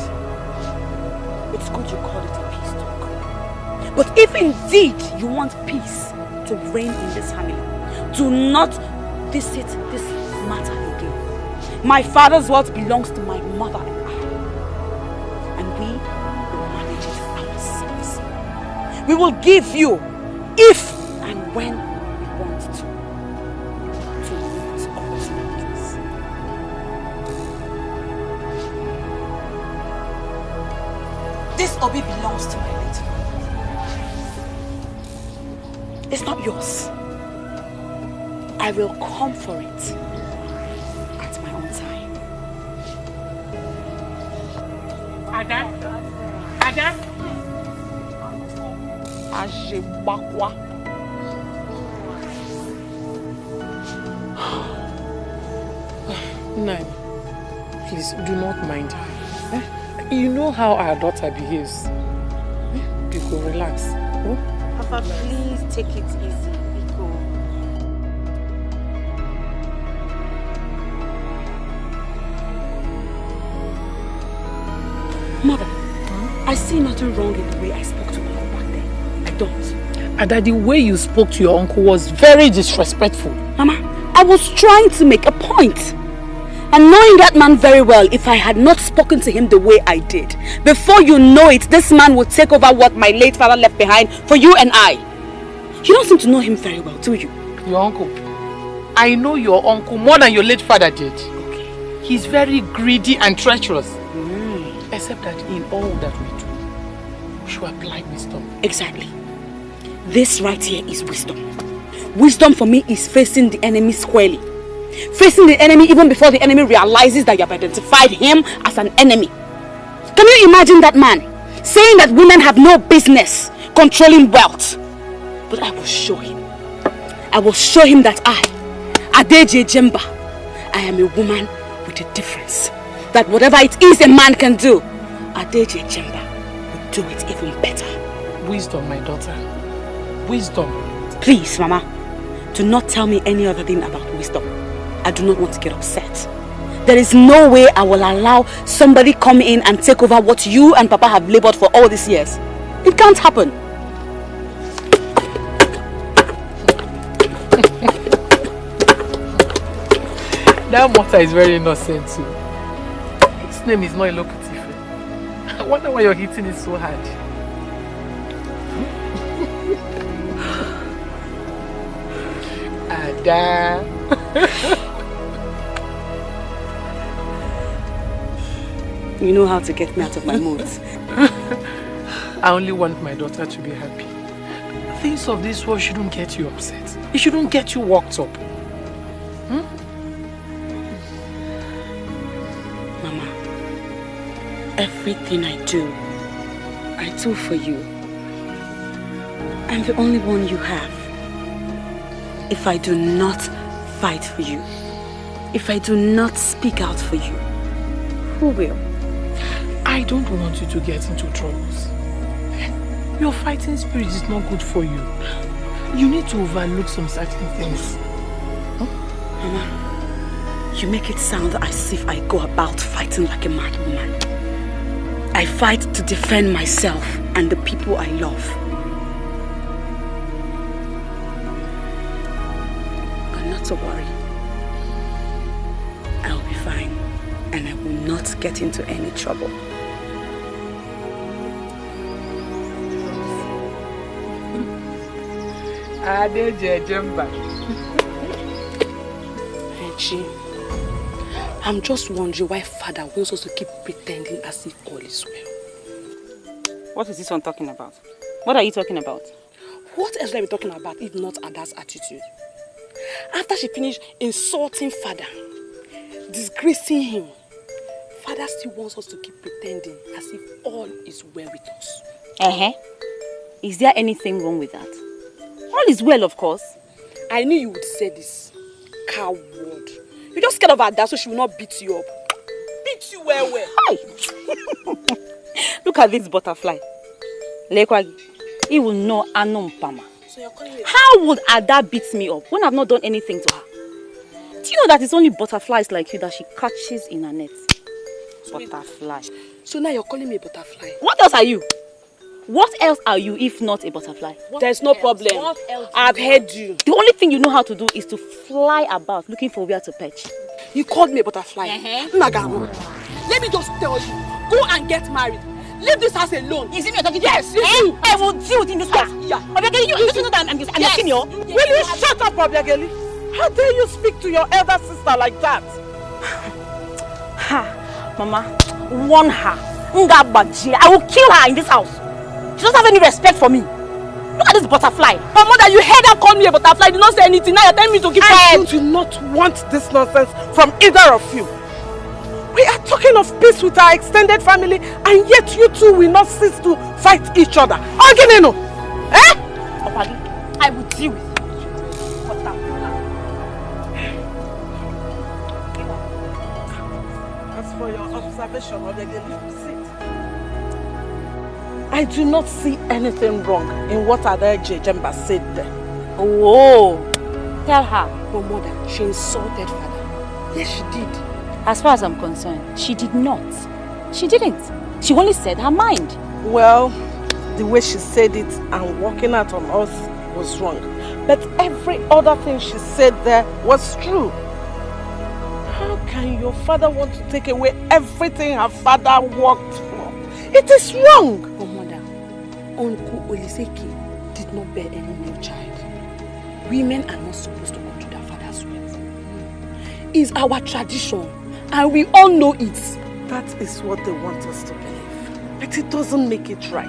it's good you call it a peace talk. But if indeed you want peace to reign in this family, do not visit this matter again. My father's wealth belongs to my mother and I. And we we will give you, if and when we want to not cross boundaries. This Obi belongs to my late father. It's not yours. I will come for it at my own time. Ada? Ada? Nani, please do not mind her. You know how our daughter behaves. Biko, relax. Papa, please take it easy. Biko. Mother, I see nothing wrong in the way I spoke to her. Don't. Ada, the way you spoke to your uncle was very disrespectful. Mama, I was trying to make a point. And knowing that man very well, if I had not spoken to him the way I did, before you know it, this man would take over what my late father left behind for you and I. You don't seem to know him very well, do you? Your uncle? I know your uncle more than your late father did. Okay. He's very greedy and treacherous. Except that in all that we do, we should apply wisdom. Exactly. This right here is wisdom. Wisdom for me is facing the enemy squarely. Facing the enemy even before the enemy realizes that you have identified him as an enemy. Can you imagine that man saying that women have no business controlling wealth? But I will show him. I will show him that I, Adeje Jemba, I am a woman with a difference. That whatever it is a man can do, Adeje Jemba will do it even better. Wisdom, my daughter. Wisdom. Please, Mama, do not tell me any other thing about wisdom. I do not want to get upset. There is no way I will allow somebody come in and take over what you and Papa have labored for all these years. It can't happen. That mother is very innocent too. His name is not Elokutif. I wonder why you're hitting it so hard. Ada. You know how to get me out of my moods. I only want my daughter to be happy. Things of this world shouldn't get you upset. It shouldn't get you worked up. Mama, everything I do for you. I'm the only one you have. If I do not fight for you, if I do not speak out for you, who will? I don't want you to get into troubles. Your fighting spirit is not good for you. You need to overlook some certain things. Huh? Mama, you make it sound as if I go about fighting like a mad woman. I fight to defend myself and the people I love. But not to worry. I'll be fine and I will not get into any trouble. Echi, I'm just wondering why Father wants us to keep pretending as if all is well. What is this one talking about? What are you talking about? What else are we talking about if not Ada's attitude? After she finished insulting Father, disgracing him, Father still wants us to keep pretending as if all is well with us. Is there anything wrong with that? All is well, of course. I knew you would say this. Coward. You're just scared of Ada so she will not beat you up. Beat you well. Hi. Look at this butterfly. Lekwagi. He will know Anumpama. So you're calling me? How would Ada beat me up when I've not done anything to her? Do you know that it's only butterflies like you that she catches in her net? So butterfly. So now you're calling me a butterfly? What else are you? What else are you if not a butterfly? There's no problem. I've heard you. The only thing you know how to do is to fly about looking for where to perch. You called me a butterfly. Nagaru. Let me just tell you. Go and get married. Leave this house alone. Is it me you're talking to? Yes, you. I will deal with in this house. Yeah. Obiageli, you know that I'm your senior. Will you shut up, Obiageli? How dare you speak to your elder sister like that? Ha, Mama, warn her. I will kill her in this house. She doesn't have any respect for me. Look at this butterfly. But mother, you heard her call me a butterfly. You did not say anything. Now you're telling me to keep quiet. I do not want this nonsense from either of you. We are talking of peace with our extended family, and yet you two will not cease to fight each other. Ogineno! Eh? Opagi, I will deal with you. As for your observation, Obiageli, sit. I do not see anything wrong in what Adaje Jemba said there. Oh, tell her. Oh, mother, she insulted Father. Yes, she did. As far as I'm concerned, she did not. She didn't. She only said her mind. Well, the way she said it and walking out on us was wrong. But every other thing she said there was true. How can your father want to take away everything her father worked for? It is wrong. Oh, mother, Uncle Oliseki did not bear any male child. Women are not supposed to go to their father's wealth. It's our tradition. And we all know it. That is what they want us to believe. But it doesn't make it right.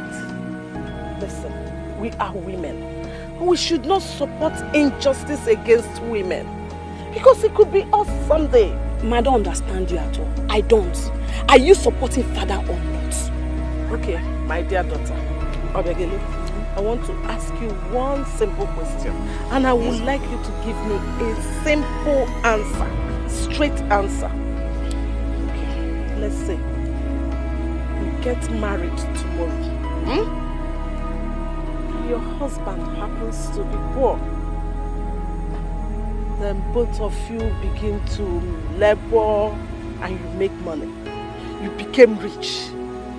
Listen, we are women. We should not support injustice against women. Because it could be us someday. I don't understand you at all. I don't. Are you supporting Father or not? Okay, my dear daughter. Obiageli, I want to ask you one simple question. And I would like you to give me a simple answer. Straight answer. Let's say you get married tomorrow. Your husband happens to be poor. Then both of you begin to labor and you make money. You became rich,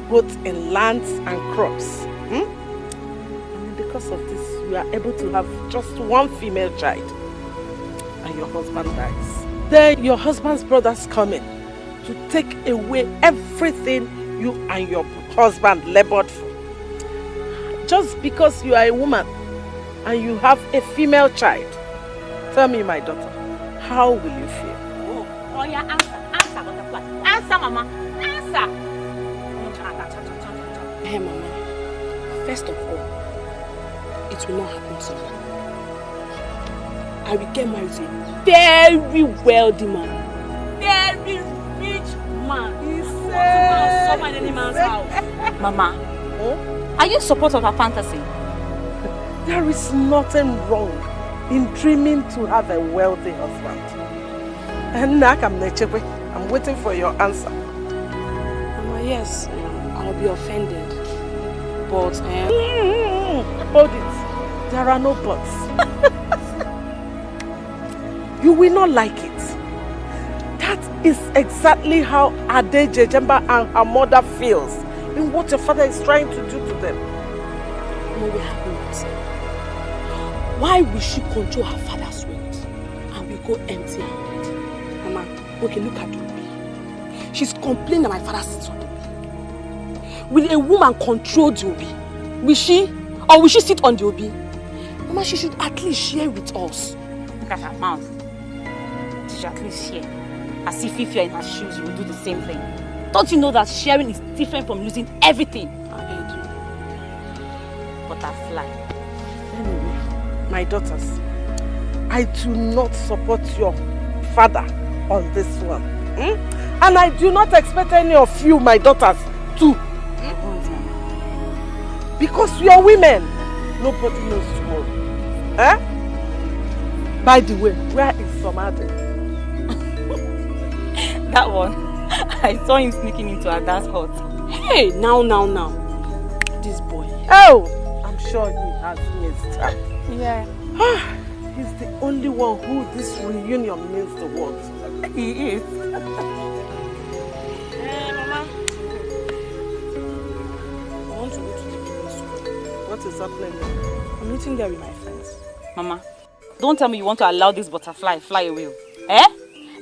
both in lands and crops. And because of this, you are able to have just one female child. And your husband dies. Then your husband's brothers come in to take away everything you and your husband labored for. Just because you are a woman and you have a female child. Tell me, my daughter, how will you feel? Oh yeah, answer, butterfly. Answer, Mama, answer. Hey, Mama, first of all, it will not happen to me. I will get married to a very wealthy man. Very rich man. Suffer in any man's house. Mama, are you in support of her fantasy? There is nothing wrong in dreaming to have a wealthy husband. And now I'm waiting for your answer. Mama, yes, I'll be offended. But hold it. There are no buts. You will not like it. That is exactly how Ade Jejemba and her mother feels in what your father is trying to do to them. No, we haven't. Why will she control her father's wealth and we go empty-handed? Mama, okay, look at Obi. She's complaining that my father sits on the Obi. Will a woman control the Obi? Will she? Or will she sit on the Obi? Mama, she should at least share with us. Look at her mouth. She should at least share. As if you're in her shoes, you will do the same thing. Don't you know that sharing is different from losing everything? I heard you. Butterfly. Anyway, my daughters, I do not support your father on this one. And I do not expect any of you, my daughters, to. Because we are women. Nobody knows tomorrow. By the way, where is Somadi? That one. I saw him sneaking into Ada's hut. Hey, now. This boy. Oh, I'm sure he has missed her. Yeah. He's the only one who this reunion means the world. He is. Mama. I want to go to the business school. What is happening? I'm meeting there with my friends. Mama, don't tell me you want to allow this butterfly fly away. Eh?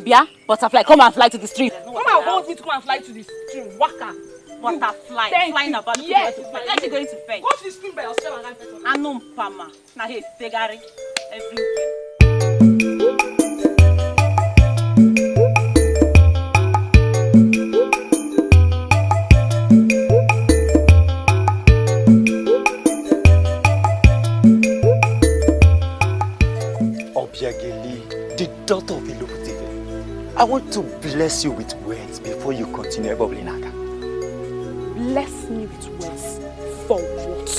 Bia, butterfly, come and fly to the street. Come and hold me to come and fly to the stream. Waka. Butterfly, flying about. Yes. Where you going to fly? Go to the stream by yourself and fetch. Anum Pama. Now he's Segari. Everywhere. Obiageli, the daughter of Iloputive, I want to bless you with words before you continue bubbling Naga. Bless me with words for what?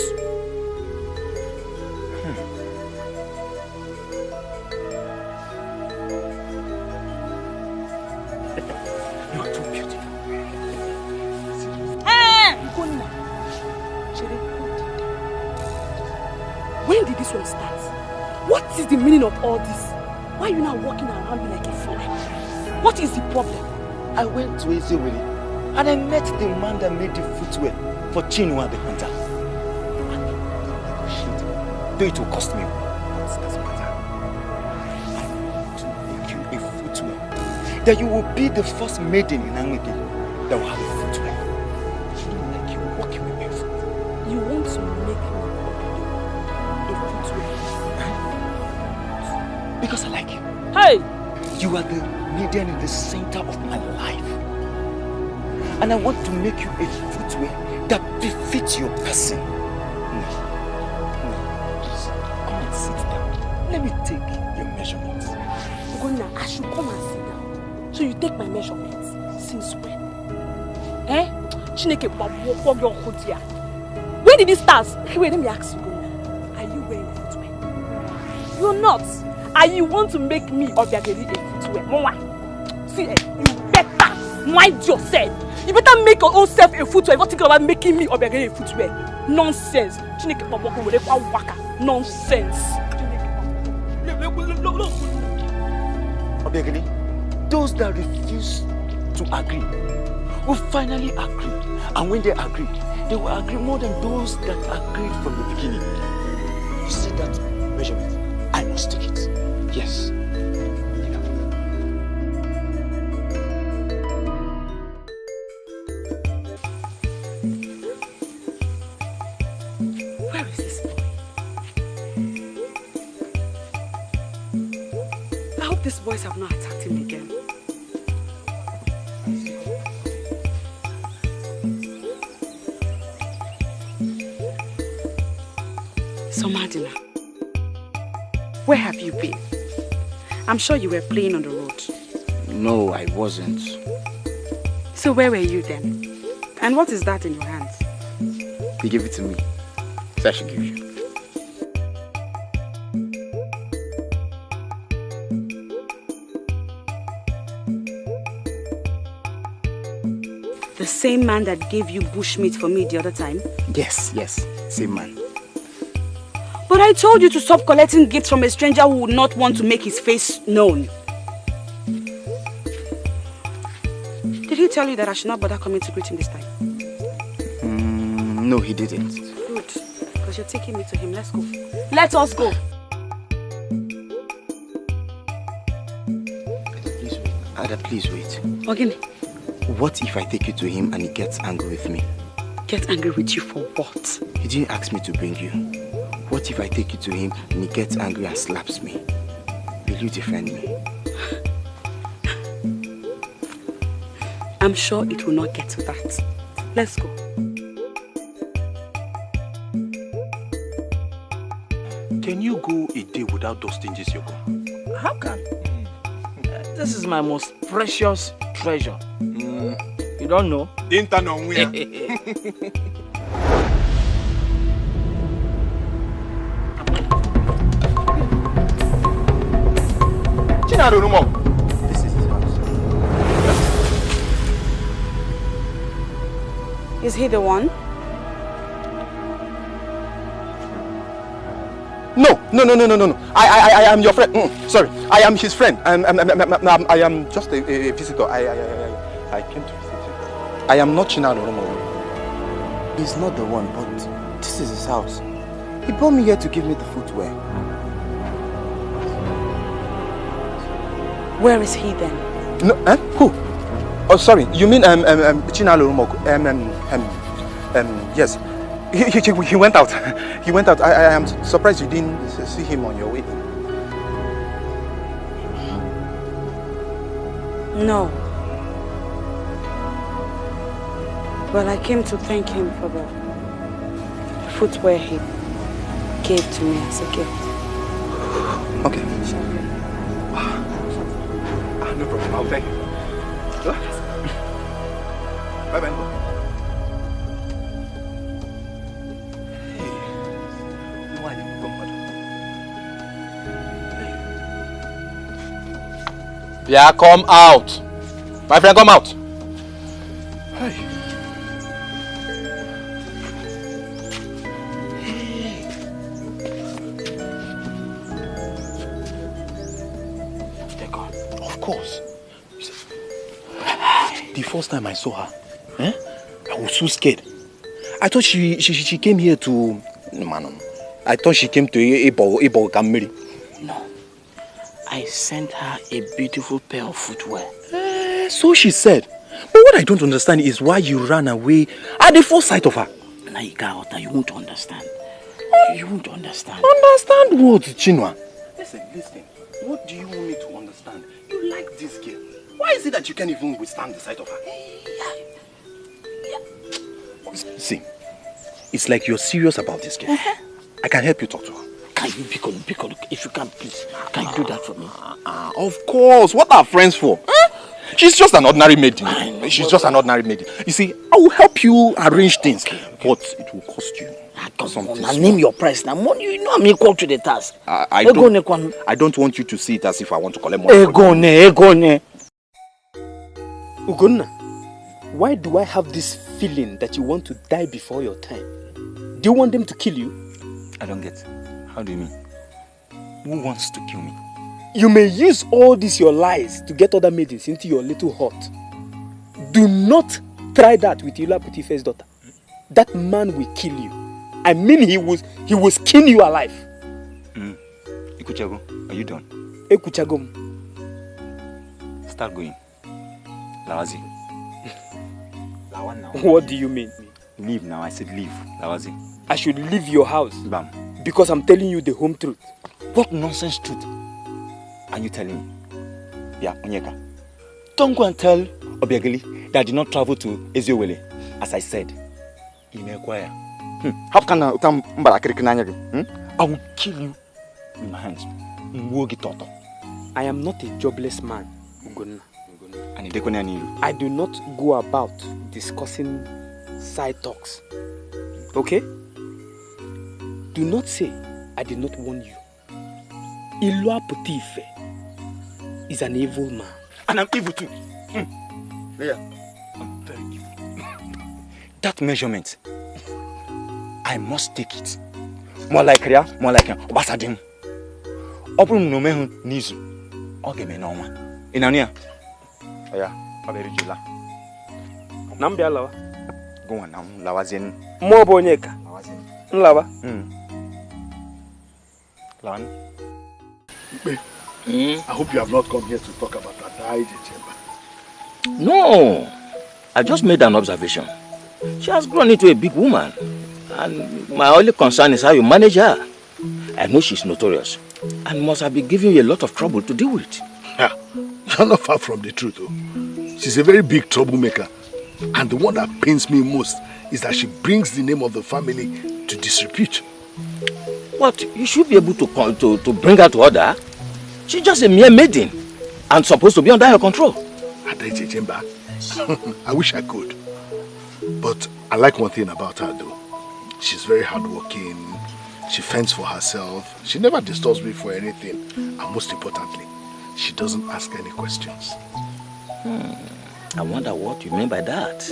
You are too beautiful. When did this one start? What is the meaning of all this? Why are you now walking around me like a fly? What is the problem? I went to Ezuruonye and I met the man that made the footwear for Nouah the hunter. Though it will cost me, but it doesn't matter. I want to make you a footwear. That you will be the first maiden in Amuka that will have a footwear. You don't like you walking with me foot. You want to make me a footwear? Because I like you. Hey! You are the maiden in the center of my life. And I want to make you a footwear that befits your person. Please, come and sit down. Let me take your measurements. Ogonna, I should come and sit down. So you take my measurements. Since when? Eh? Chineke babu for your hodia. When did it start? Wait, let me ask you, Ogonna. Are you wearing a footwear? You're not. And you want to make me Obiageli a footwear? Mama, see, you better mind yourself. You better make your own self a footwear. You're thinking about making me Obiageli a footwear. Nonsense. Nonsense. Obiageli, those that refuse to agree will finally agree. And when they agree, they will agree more than those that agreed from the beginning. You see that measurement? I must take it. Yes. Where is this boy? I hope these boys have not attacked him again. So Madina, where have you been? I'm sure you were playing on the road. No, I wasn't. So where were you then? And what is that in your hands? He gave it to me. So I should give you. The same man that gave you bushmeat for me the other time? Yes, same man. But I told you to stop collecting gifts from a stranger who would not want to make his face known. Did he tell you that I should not bother coming to greet him this time? No, he didn't. Good, because you're taking me to him. Let's go. Let us go. Ada, please wait. Again. What if I take you to him and he gets angry with me? Get angry with you for what? He didn't ask me to bring you. What if I take you to him and he gets angry and slaps me? Will you defend me? I'm sure it will not get to that. Let's go. Can you go a day without dusting this your gun? How can? This is my most precious treasure. You don't know? Didn't I know where? Chinedu no more. This is his house. Is he the one? No. I am your friend. Sorry, I am his friend. I am just a visitor. I came to visit you. I am not Chinedu no more. He's not the one, but this is his house. He brought me here to give me the footwear. Where is he then? No, who? Oh, sorry. You mean Chinedu no more? Yes. He went out. He went out. I am surprised you didn't see him on your way. No. Well, I came to thank him for the footwear he gave to me as a gift. Okay. No problem. I'll thank you. Bye-bye. Yeah, come out. My friend, come out. Hey. They're gone. Of course. The first time I saw her, I was so scared. I thought she came here to... I thought she came to Ebo Gamiri. No. I sent her a beautiful pair of footwear. So she said. But what I don't understand is why you ran away at the first sight of her. Naika, you won't understand. You won't understand. Understand what, Chinua? Listen. What do you want me to understand? You like this girl. Why is it that you can't even withstand the sight of her? See, it's like you're serious about this girl. I can help you talk to her. Can you, pick on, if you can, please, can you do that for me? Of course. What are friends for? She's just an ordinary maiden. She's just an ordinary maiden. You see, I will help you arrange things, but it will cost you something. Now name your price. Now, money, you know I'm equal to the task. I don't want you to see it as if I want to collect money. Egone. Ugonna, why do I have this feeling that you want to die before your time? Do you want them to kill you? I don't get. How do you mean? Who wants to kill me? You may use all these your lies to get other maidens into your little hut. Do not try that with Ula Putife's daughter. That man will kill you. I mean he will skin you alive. Ikuchago, are you done? Ekuchagom. Start going. Lawazi. What do you mean? Leave now. I said leave. Lawazi. I should leave your house? Bam. Because I'm telling you the home truth. What nonsense truth are you telling me? Yeah, Onyeka. Don't go and tell Obiageli that I did not travel to Ezuruonye, as I said. How can I will kill you in my hands. I am not a jobless man, Ugonna. I do not go about discussing side talks. Okay? Do not say I did not warn you. Ilua Putife is an evil man. And I'm evil too. Yeah. I'm very evil. That measurement, I must take it. More like Ria, more like Obasadim. Open no mehu nizu. Okay, me no man. Inania. Oya, Aberijula. Nambia lawa. Go on now, Lawazin. More bonyeka. Nlawa. Lan. I hope you have not come here to talk about that died chamber. No, I just made an observation. She has grown into a big woman, and my only concern is how you manage her. I know she's notorious, and must have been giving you a lot of trouble to deal with. Yeah, you're not far from the truth, though. She's a very big troublemaker, and the one that pains me most is that she brings the name of the family to disrepute. But you should be able to bring her to order. She's just a mere maiden and supposed to be under your control. I wish I could. But I like one thing about her though. She's very hardworking. She fends for herself. She never disturbs me for anything. And most importantly, she doesn't ask any questions. I wonder what you mean by that.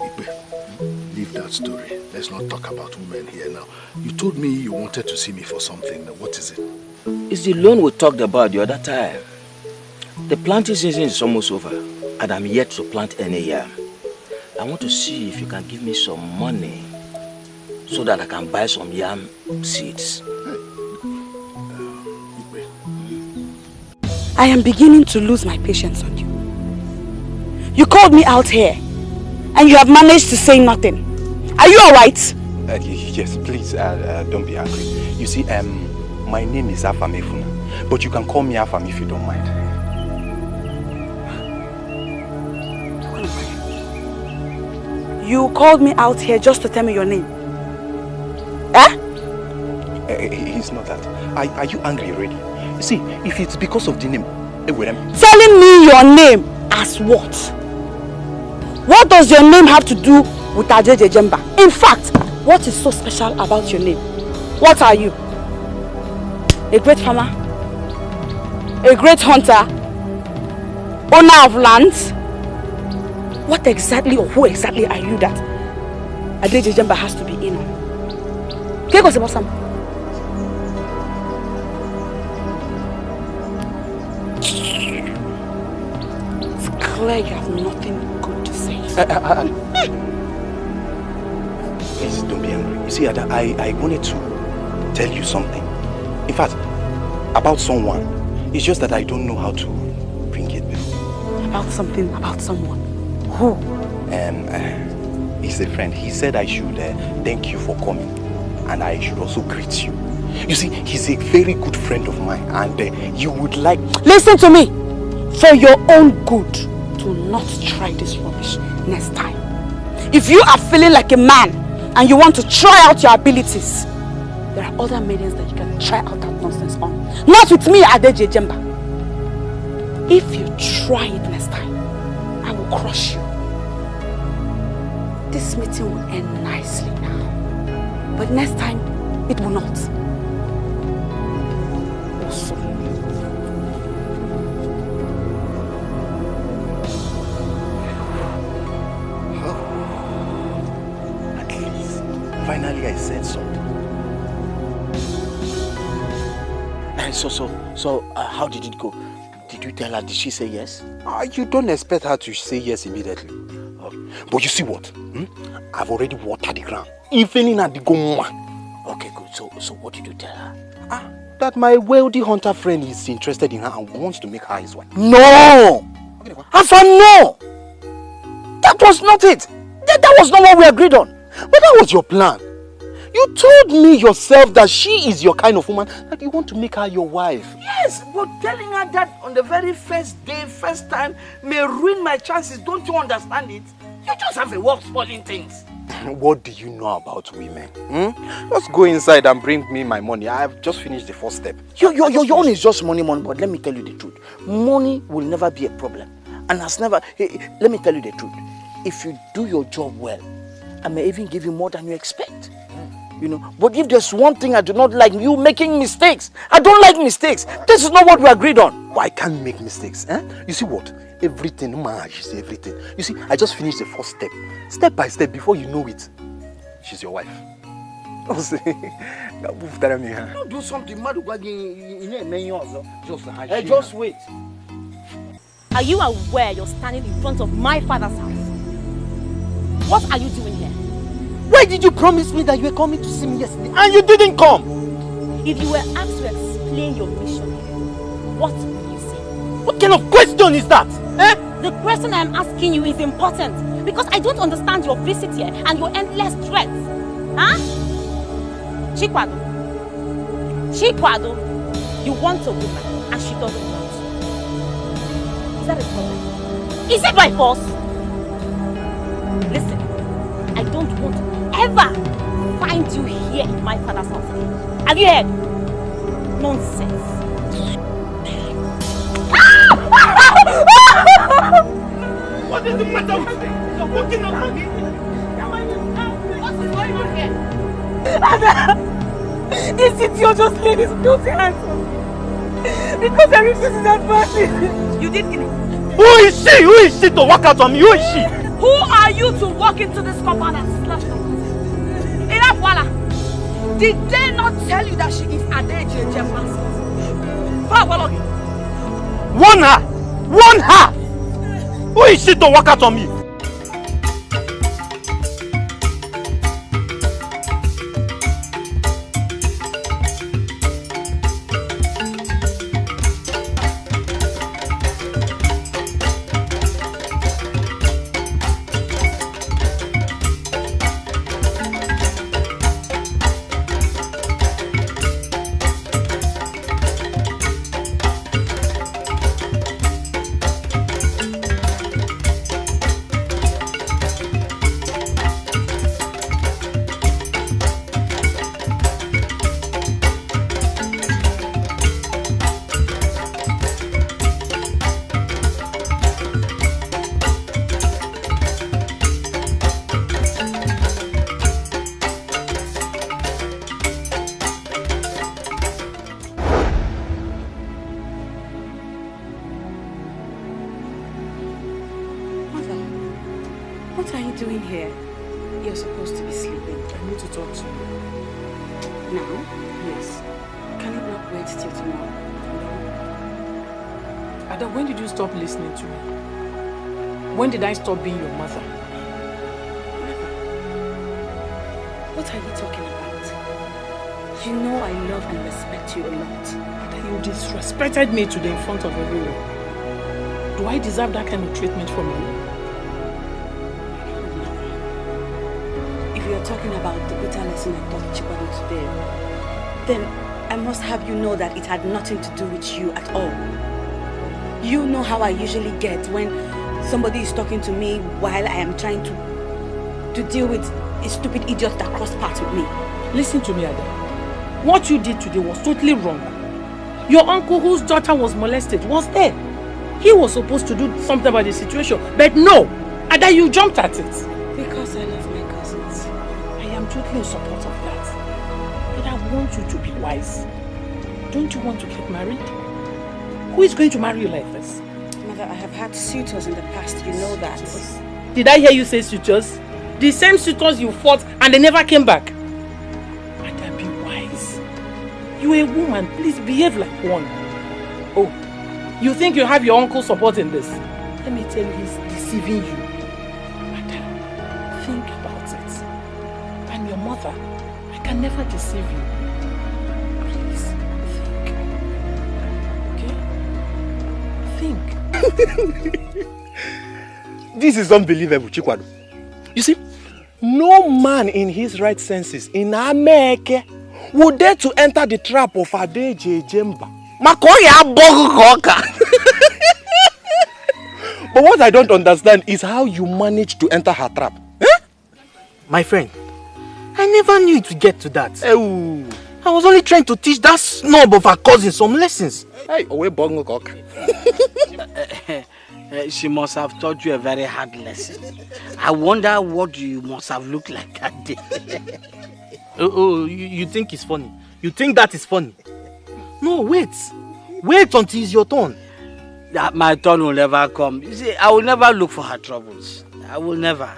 Ikpe, leave that story. Let's not talk about women here now. You told me you wanted to see me for something. What is it? It's the loan we talked about the other time. The planting season is almost over, and I'm yet to plant any yam. I want to see if you can give me some money so that I can buy some yam seeds. I am beginning to lose my patience on you. You called me out here, and you have managed to say nothing. Are you alright? Yes, please, don't be angry. You see, my name is Afam Efuna, but you can call me Afam if you don't mind. You called me out here just to tell me your name. Eh? It's not that. Are you angry already? You see, if it's because of the name, telling me your name as what? What does your name have to do with Ajeje Jemba? In fact, what is so special about your name? What are you? A great farmer? A great hunter? Owner of lands? What exactly or who exactly are you that Ajeje Jemba has to be in on? Can you go say some? It's clear you have nothing good to say. Please don't be angry. You see, Ada, I wanted to tell you something. In fact, about someone. It's just that I don't know how to bring it back. About something, about someone. Who? He's a friend. He said I should thank you for coming, and I should also greet you. You see, he's a very good friend of mine, and you would like... Listen to me! For your own good, do not try this rubbish next time. If you are feeling like a man, and you want to try out your abilities, there are other maidens that you can try out that nonsense on. Not with me, Ajeje Jemba. If you try it next time, I will crush you. This meeting will end nicely now. But next time, it will not. Also. At least, finally I said something. So, how did it go? Did you tell her? Did she say yes? You don't expect her to say yes immediately. But you see what? I've already watered the ground. Even at the goma. Okay, good. So what did you tell her? That my wealthy hunter friend is interested in her and wants to make her his wife. No! Afam, no! That was not it. That was not what we agreed on. But that was your plan. You told me yourself that she is your kind of woman, that you want to make her your wife. Yes, but telling her that on the very first day, first time, may ruin my chances. Don't you understand it? You just have a way of spoiling things. What do you know about women? Just go inside and bring me my money. I have just finished the first step. Your own is just money, but let me tell you the truth. Money will never be a problem. And has never... let me tell you the truth. If you do your job well, I may even give you more than you expect. You know, but if there's one thing I do not like, you making mistakes. I don't like mistakes. This is not what we agreed on. I can't make mistakes. Eh? You see what? Everything, man, she's everything. You see, I just finished the first step. Step by step, before you know it, she's your wife. Don't do something mad. Just wait. Are you aware you're standing in front of my father's house? What are you doing here? Why did you promise me that you were coming to see me yesterday and you didn't come? If you were asked to explain your mission here, what will you say? What kind of question is that? Eh? The question I'm asking you is important because I don't understand your visit here and your endless threats. Huh? Chikwado, you want a woman and she doesn't want you. Is that a problem? Is it by force? Listen, I don't want to ever find you here in my father's house again. Have you heard? Nonsense. What is the matter with you? You're walking up on me. What is going on here? Ada, this idiot just laid his filthy hands on me. Because I refused his advice. You did kill him. Who is she? Who is she to walk out on me? Who is she? Who are you to walk into this compound and slash them? Enough, Wala. Did they not tell you that she is Edochie master? Warn her! Warn her! Who is she to walk out on me? When did I stop being your mother? What are you talking about? You know I love and respect you a lot. But you disrespected me today in front of everyone. Do I deserve that kind of treatment from you? If you are talking about the bitter lesson I taught Chiwetel today, then I must have you know that it had nothing to do with you at all. You know how I usually get when somebody is talking to me while I am trying to deal with a stupid idiot that crossed paths with me. Listen to me, Ada. What you did today was totally wrong. Your uncle whose daughter was molested was there. He was supposed to do something about the situation, but no! Ada, you jumped at it. Because I love my cousins. I am totally in support of that. But I want you to be wise. Don't you want to get married? Who is going to marry you like this? Mother, I have had suitors in the past, you know that. Did I hear you say suitors? The same suitors you fought and they never came back. Ada, be wise. You're a woman, please behave like one. Oh, you think you have your uncle's support in this? Let me tell you, he's deceiving you. Ada, think about it. I'm your mother. I can never deceive you. Please, think. Okay? Think. This is unbelievable, Chikwado. You see, no man in his right senses in Ameke would dare to enter the trap of Edochie Jemba. But what I don't understand is how you managed to enter her trap. Eh? My friend, I never knew it would get to that. I was only trying to teach that snob of her cousin some lessons. Hey, away bongo cock. She must have taught you a very hard lesson. I wonder what you must have looked like that day. You think it's funny? You think that is funny? No, wait. Wait until it's your turn. That my turn will never come. You see, I will never look for her troubles. I will never.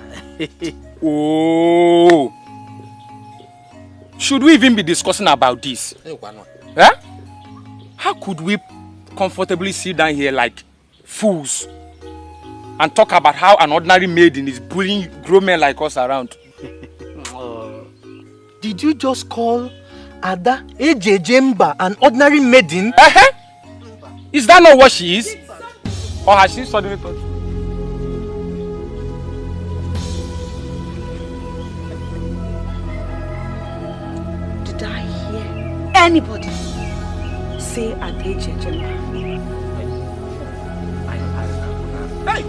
Oh. Should we even be discussing about this? Eh? How could we comfortably sit down here like fools and talk about how an ordinary maiden is bullying grown men like us around? Did you just call Ada Ejejemba an ordinary maiden? Is that not what she is? Or has she suddenly thought? Did I hear anybody say Ada Ejejemba? Hey!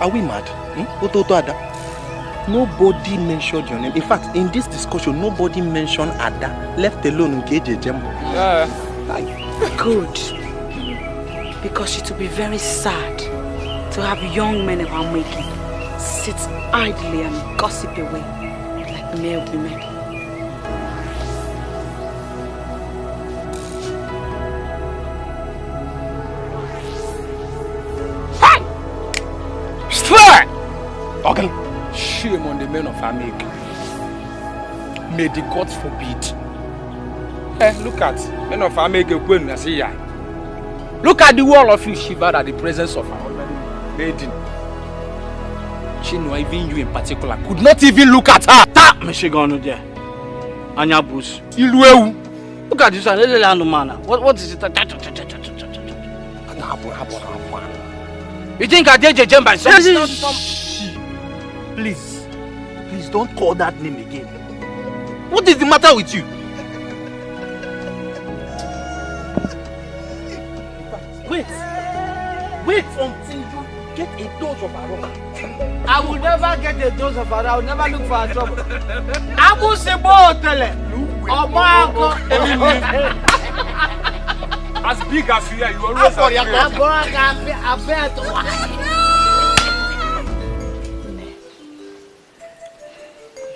Are we mad? Ada? Nobody mentioned your name. In fact, in this discussion, nobody mentioned Ada, left alone Ukeje Jembo. Good. Because it will be very sad to have young men of our making sit idly and gossip away like mere women. Swear! Okay. Shame on the men of Ameke. May the gods forbid. Look at men of Ameke when I see ya. Look at the wall of you shivered at the presence of our maiden. Chinua, even you in particular, could not even look at her. Ta Meshigano there. Anya Bush. Iluewu. Look at this one, little man. What is it? You think I did Jemba? Please don't call that name again. What is the matter with you? Wait until you get a dose of aroma. I will never get a dose of aroma. I will never look for a trouble. Abu Sebo Tele. As big as you are, you always are.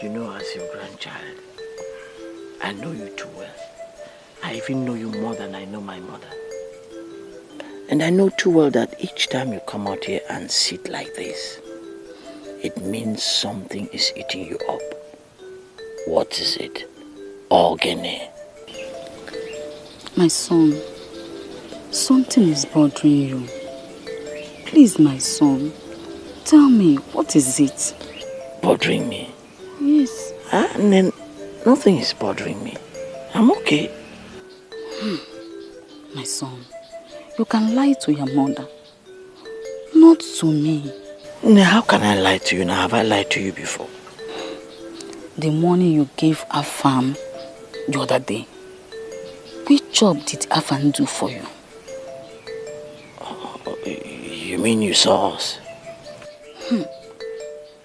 You know, as your grandchild, I know you too well. I even know you more than I know my mother. And I know too well that each time you come out here and sit like this, it means something is eating you up. What is it? Ogene. My son, something is bothering you. Please, my son, tell me, what is it? Bothering me? Yes. And then nothing is bothering me. I'm okay. My son, you can lie to your mother, not to me. Now, how can I lie to you now? Have I lied to you before? The money you gave Afam the other day, which job did Afam do for you? Oh, you mean you saw us?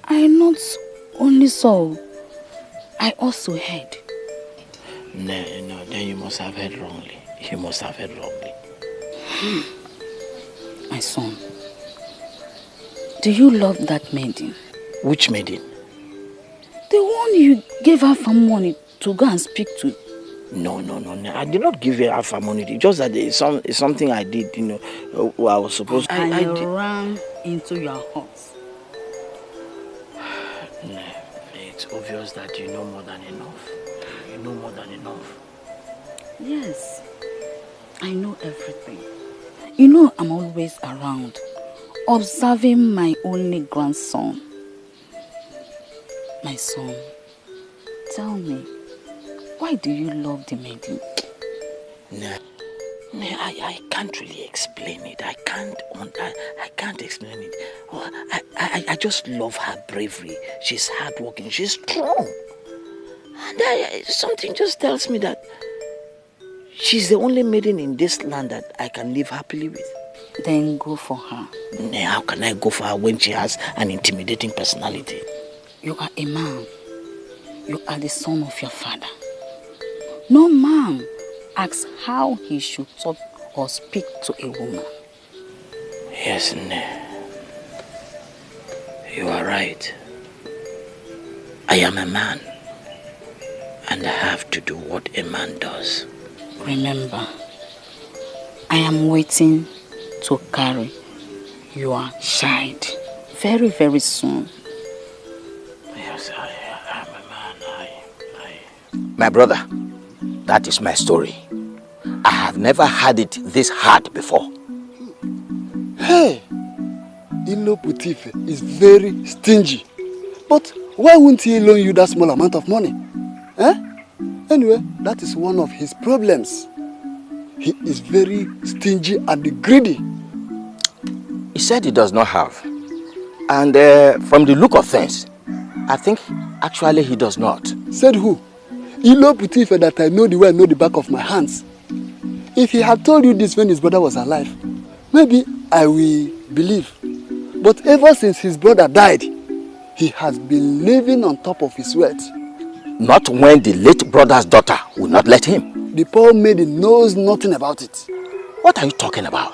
I not only saw, I also heard. No, then you must have heard wrongly. You must have heard wrongly. My son, do you love that maiden? Which maiden? The one you gave her for money to go and speak to. No. I did not give her for money. It's just that it's something I did, you know, I was supposed to. And I ran into your house. No, it's obvious that you know more than enough. You know more than enough. Yes, I know everything. You know I'm always around, observing my only grandson. My son, tell me, why do you love the maiden? No, I can't really explain it. I can't explain it. Oh, I just love her bravery. She's hardworking. She's strong. And something just tells me that she's the only maiden in this land that I can live happily with. Then go for her. No, how can I go for her when she has an intimidating personality? You are a man. You are the son of your father. No man asks how he should talk or speak to a woman. Yes, no. You are right. I am a man. And I have to do what a man does. Remember, I am waiting to carry your child very, very soon. Yes, I am a man. My brother, that is my story. I have never had it this hard before. Hey, Iloputife is very stingy. But why wouldn't he loan you that small amount of money? Eh? Anyway, that is one of his problems. He is very stingy and greedy. He said he does not have. And from the look of things, I think actually he does not. Said who? Iloputife that I know the way I know the back of my hands. If he had told you this when his brother was alive, maybe I will believe. But ever since his brother died, he has been living on top of his wealth. Not when the late brother's daughter would not let him. The poor maiden knows nothing about it. What are you talking about?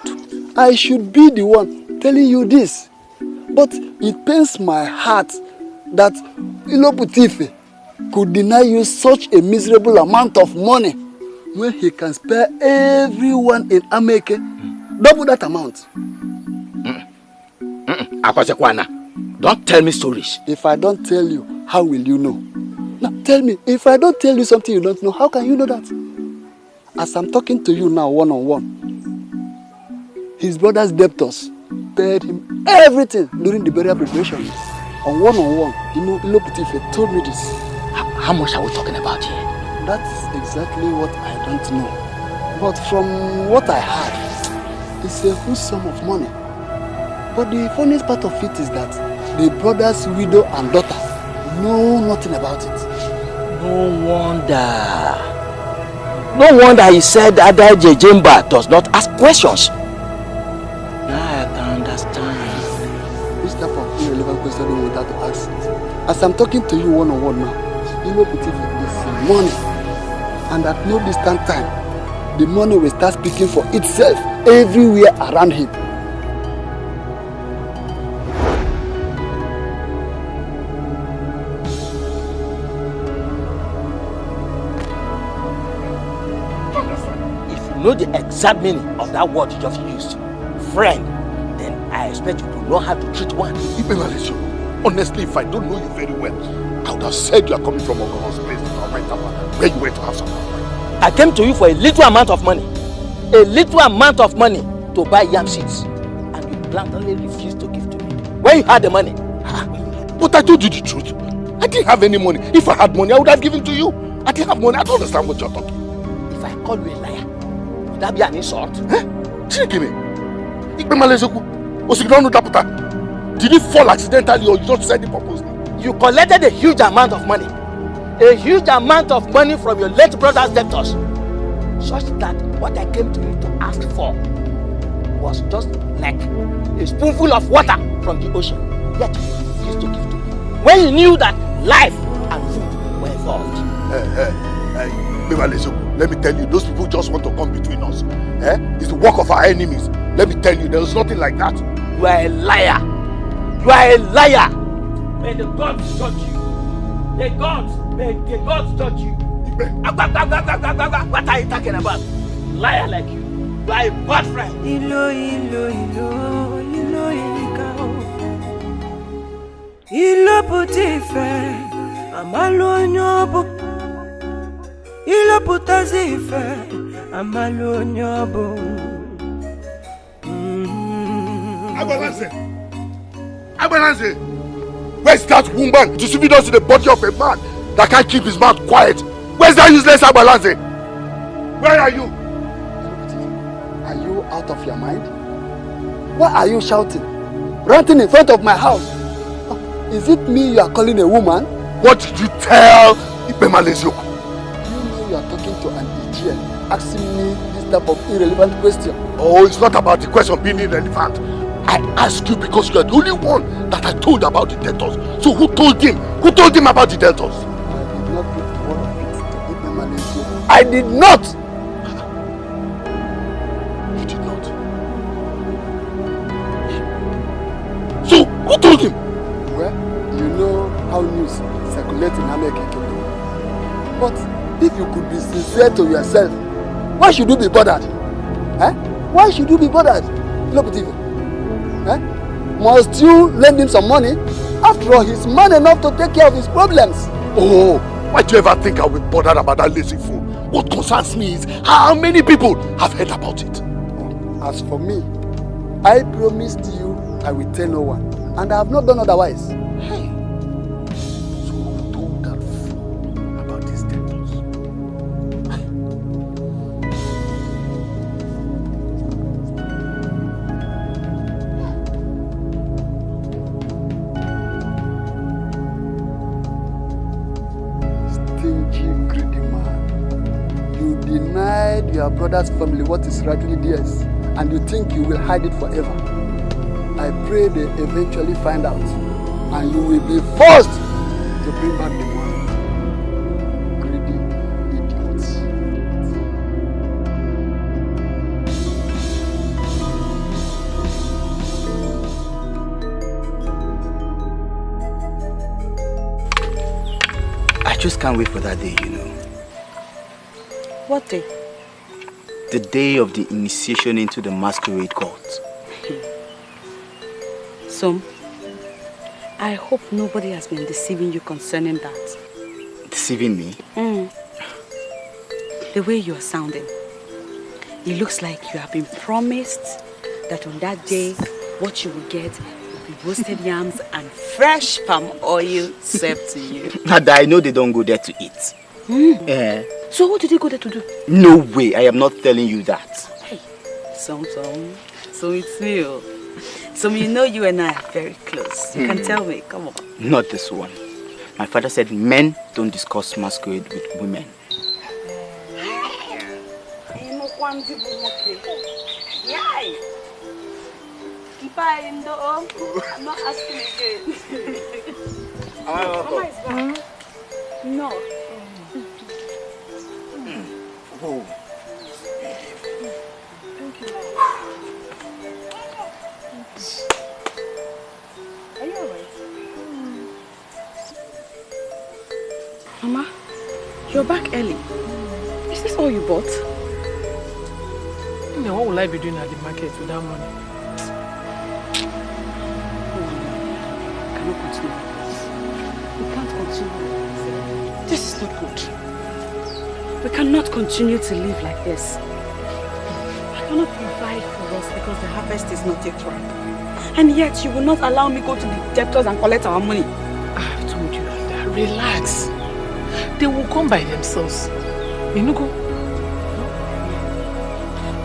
I should be the one telling you this. But it pains my heart that Iloputife could deny you such a miserable amount of money when he can spare everyone in Ameke double that amount. Akwasekwana, don't tell me stories. If I don't tell you, how will you know? Now tell me, if I don't tell you something you don't know, how can you know that? As I'm talking to you now one-on-one, his brother's debtors paid him everything during the burial preparations. On one-on-one, Iloputife told me this. How much are we talking about here? That's exactly what I don't know. But from what I heard, it's a huge sum of money. But the funniest part of it is that the brother's widow and daughter know nothing about it. No wonder he said Adaje Jemba does not ask questions. Now I can understand. Which type of irrelevant question do you want to ask? As I'm talking to you one-on-one now, Iloputife is money. And at no distant time, the money will start speaking for itself everywhere around him. If you know the exact meaning of that word you just used, friend, then I expect you to know how to treat one. Honestly, if I don't know you very well, I would have said you are coming from Ogono's place where you went to have some money. I came to you for a little amount of money. A little amount of money to buy yam seeds. And you blatantly refused to give to me. Where you had the money? But I told you the truth. I didn't have any money. If I had money, I would have given to you. I didn't have money. I don't understand what you're talking. If I call you a liar, would that be an insult? Did it fall accidentally or you just said it purposely? You collected a huge amount of money. A huge amount of money from your late brother's debtors. Such that what I came to you to ask for was just like a spoonful of water from the ocean. Yet you refused to give to me. When you knew that life and food were involved. Let me tell you, those people just want to come between us. It's the work of our enemies. Let me tell you, there's nothing like that. You are a liar. You are a liar. May the gods judge you. May the gods judge you. What are you talking about? Liar like you. You are a bad friend. Iloputife, amalo nyobo. Iloputazife, amalo nyobo. Agbalanze! Where's that woman distribute us in the body of a man that can't keep his mouth quiet? Where's that useless Agbalanze? Where are you? Are you out of your mind? Why are you shouting? Ranting in front of my house? Is it me you are calling a woman? What did you tell Ipemalezioko? You know you are talking to an idiot, asking me this type of irrelevant question. Oh, it's not about the question being irrelevant. I asked you because you are the only one that I told about the debtors. So who told him? Who told him about the debtors? I did not put one of it to Ipemalezioko. I did not. You did not. So who told him? Well, you know how news circulates in Ameke. But if you could be sincere to yourself, why should you be bothered? Why should you be bothered? Eh? Must you lend him some money? After all, he's man enough to take care of his problems. Oh, why do you ever think I'll be bothered about that lazy fool? What concerns me is how many people have heard about it. As for me, I promised you I will tell no one, and I have not done otherwise. Hey, so who told that fool about these temples? Stingy, greedy man. You denied your brother's family what is rightly theirs, and you think you will hide it forever. I pray they eventually find out, and you will be forced to bring back the money. Greedy idiots. I just can't wait for that day, you know. What day? The day of the initiation into the masquerade court. So, I hope nobody has been deceiving you concerning that. Deceiving me? The way you are sounding, it looks like you have been promised that on that day, what you will get will be roasted yams and fresh palm oil served to you. I know they don't go there to eat. So what did they go there to do? No way, I am not telling you that. Hey, so it's me. So you know you and I are very close. You can tell me, come on. Not this one. My father said men don't discuss masquerade with women. I'm not asking again. Mama is back. No. Oh. Thank you. Are you alright? Mama, you're back early. Is this all you bought? Now, what will I be doing at the market without money? I cannot continue like this. We can't continue like this. This is not good. We cannot continue to live like this. I cannot provide for us because the harvest is not yet ripe. And yet you will not allow me go to the debtors and collect our money. I've told you that. Relax. They will come by themselves. Inugo.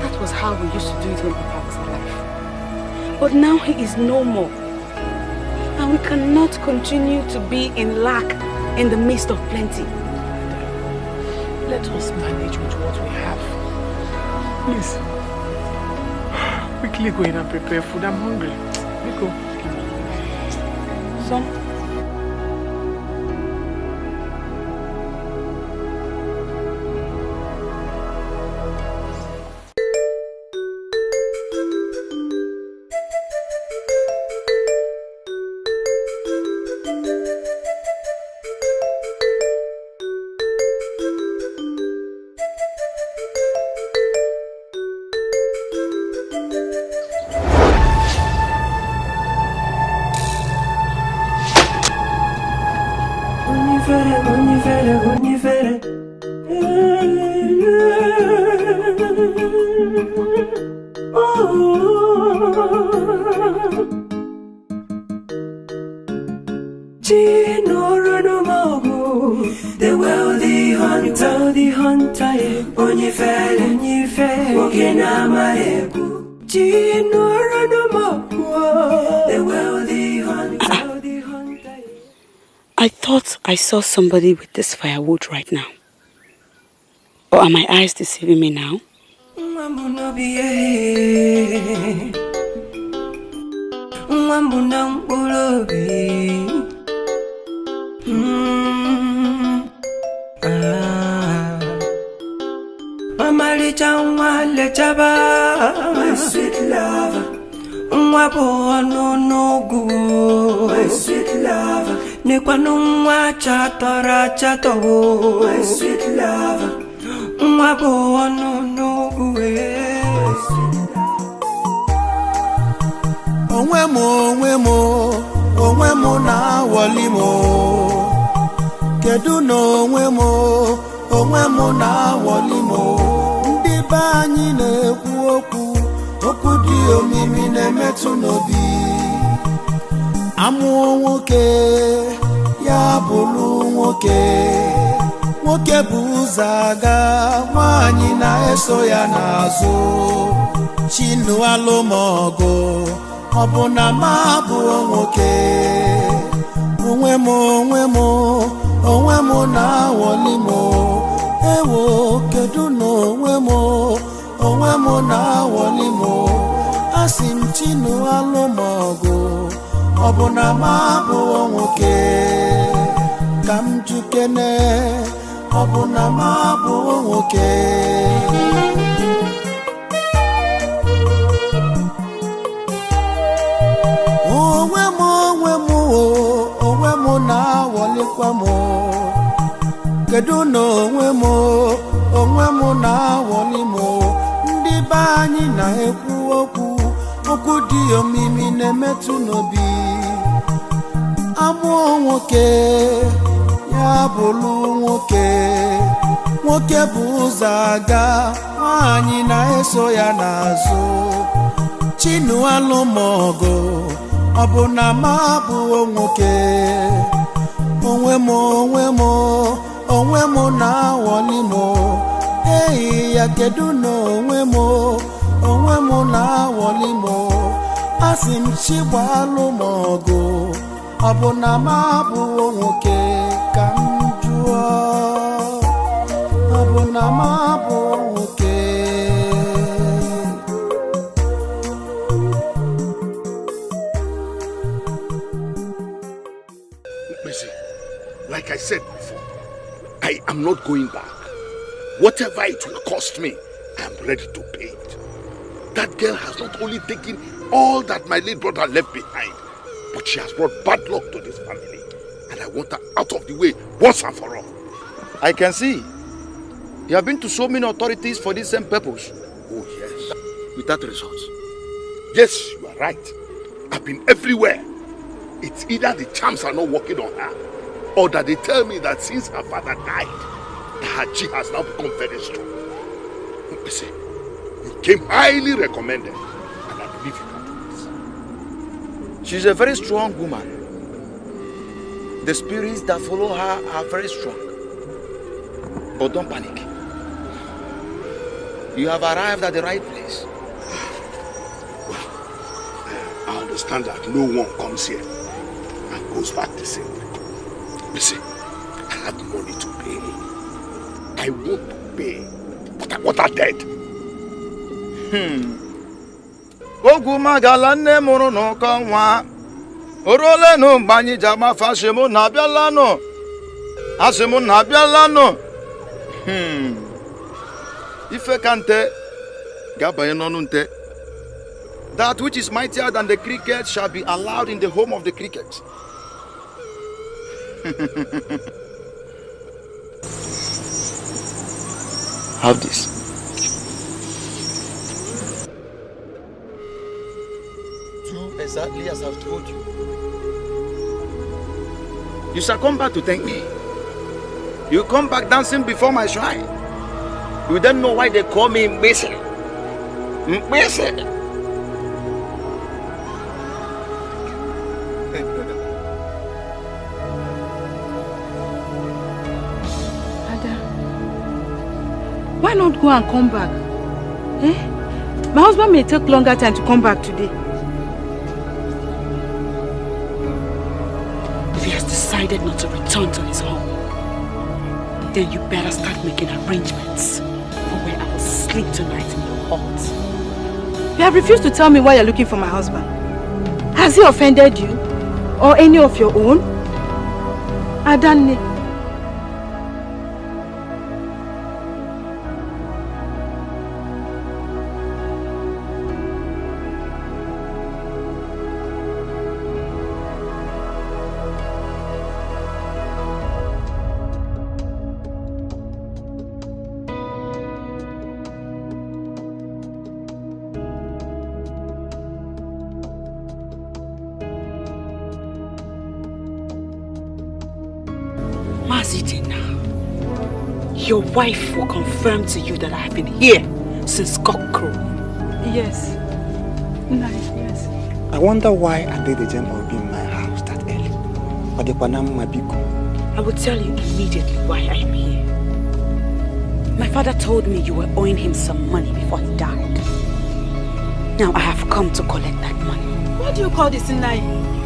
That was how we used to do it when Papa was alive. But now he is no more. And we cannot continue to be in lack in the midst of plenty. Let us manage with what we have. Please. Quickly go in and prepare food. I'm hungry. We go. Son. The wealthy hunter, the hunter, I thought I saw somebody with this firewood right now. Or are my eyes deceiving me now? My sweet lover, my sweet lover, my sweet lover, my sweet lover. onwe m na-awọli m. Kedu na onwe m na-awọli m. Ndị be anyị na-ekwu okwu dị omimi na-emetụ n'obi. Amụọ nwoke ya bụrụ nwoke, nwoke bụ ụzọ aga, nwaanyị na-eso ya n'azụ. Chinu alụmọgụ ọ bụ na ma bụ nwoke. Onwe m na-awọli m. Ewo, kedu na onwe m na-awọli m. Asị m Chinu alụmọgụ ọ bụ na ma bụ nwoke. Ka m jukene ọ bụ na ma bụ nwoke. Onwe m na-awọlikwa m. Kedu na onwe m na-awọli m. Ndị be anyị na-ekwu okwu dị omimi na-emetụ n'obi. Amụọ nwoke ya bụrụ nwoke, nwoke bụ ụzọ aga, nwaanyị na-eso ya n'azụ. Chinu alụmọgụ ọ bụ na ma bụ nwoke. Onwe m na-awọli m. Eyi ya, kedu na onwe m na-awọli m. Asị m Chigba alụmọgụ ọ bụ na ma bụ nwoke. Ka m jụọ ọ bụ na ma bụ nwoke. Like I said before, I am not going back. Whatever it will cost me, I am ready to pay it. That girl has not only taken all that my late brother left behind, but she has brought bad luck to this family. And I want her out of the way once and for all. I can see. You have been to so many authorities for this same purpose. Oh, yes. Without result. Yes, you are right. I've been everywhere. It's either the charms are not working on her, or that they tell me that since her father died, her chi has now become very strong. Listen, you came highly recommended, and I believe you can do this. She's a very strong woman. The spirits that follow her are very strong. But don't panic. You have arrived at the right place. Well, I understand that no one comes here and goes back the same way. Listen, I have money to pay. I want to pay, but I want her dead. Oguma galane moro no kanwa. Orole no banyi jama fashemo na bialano. Asemo na bialano. Ife kante gabaye nonunte. That which is mightier than the cricket shall be allowed in the home of the cricket. Have this. Do exactly as I've told you. You shall come back to thank me. You come back dancing before my shrine. You don't know why they call me Mbese. Mbese. Why not go and come back? Eh? My husband may take longer time to come back today. If he has decided not to return to his home, then you better start making arrangements for where I will sleep tonight in your hut. You have refused to tell me why you're looking for my husband. Has he offended you? Or any of your own? Adanne. Mazidina, your wife will confirm to you that I have been here since cockcrow. Yes. Yes. I wonder why Ikedieze will be in my house that early. I will tell you immediately why I am here. My father told me you were owing him some money before he died. Now I have come to collect that money. What do you call this, Nai?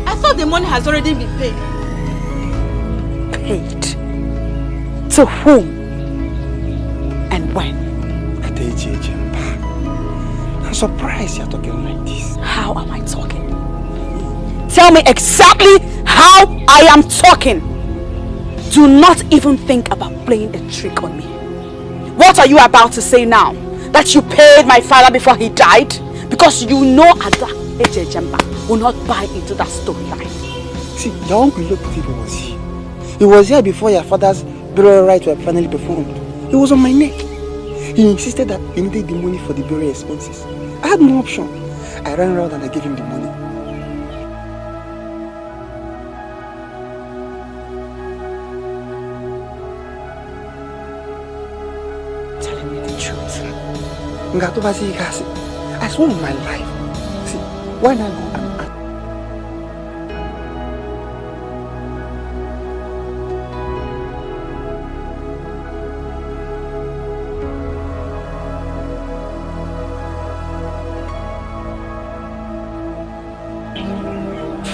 I thought the money has already been paid. Paid? To whom? And when? I'm surprised you're talking like this. How am I talking? Tell me exactly how I am talking. Do not even think about playing a trick on me. What are you about to say now? That you paid my father before he died? Because you know Ada Ejejemba will not buy into that storyline. See, your uncle Ekubo was here. He was here before your father's burial rites were finally performed. He was on my neck. He insisted that he needed the money for the burial expenses. I had no option. I ran around and I gave him the money. Telling me the truth. I swear on my life. See, why not go and ask?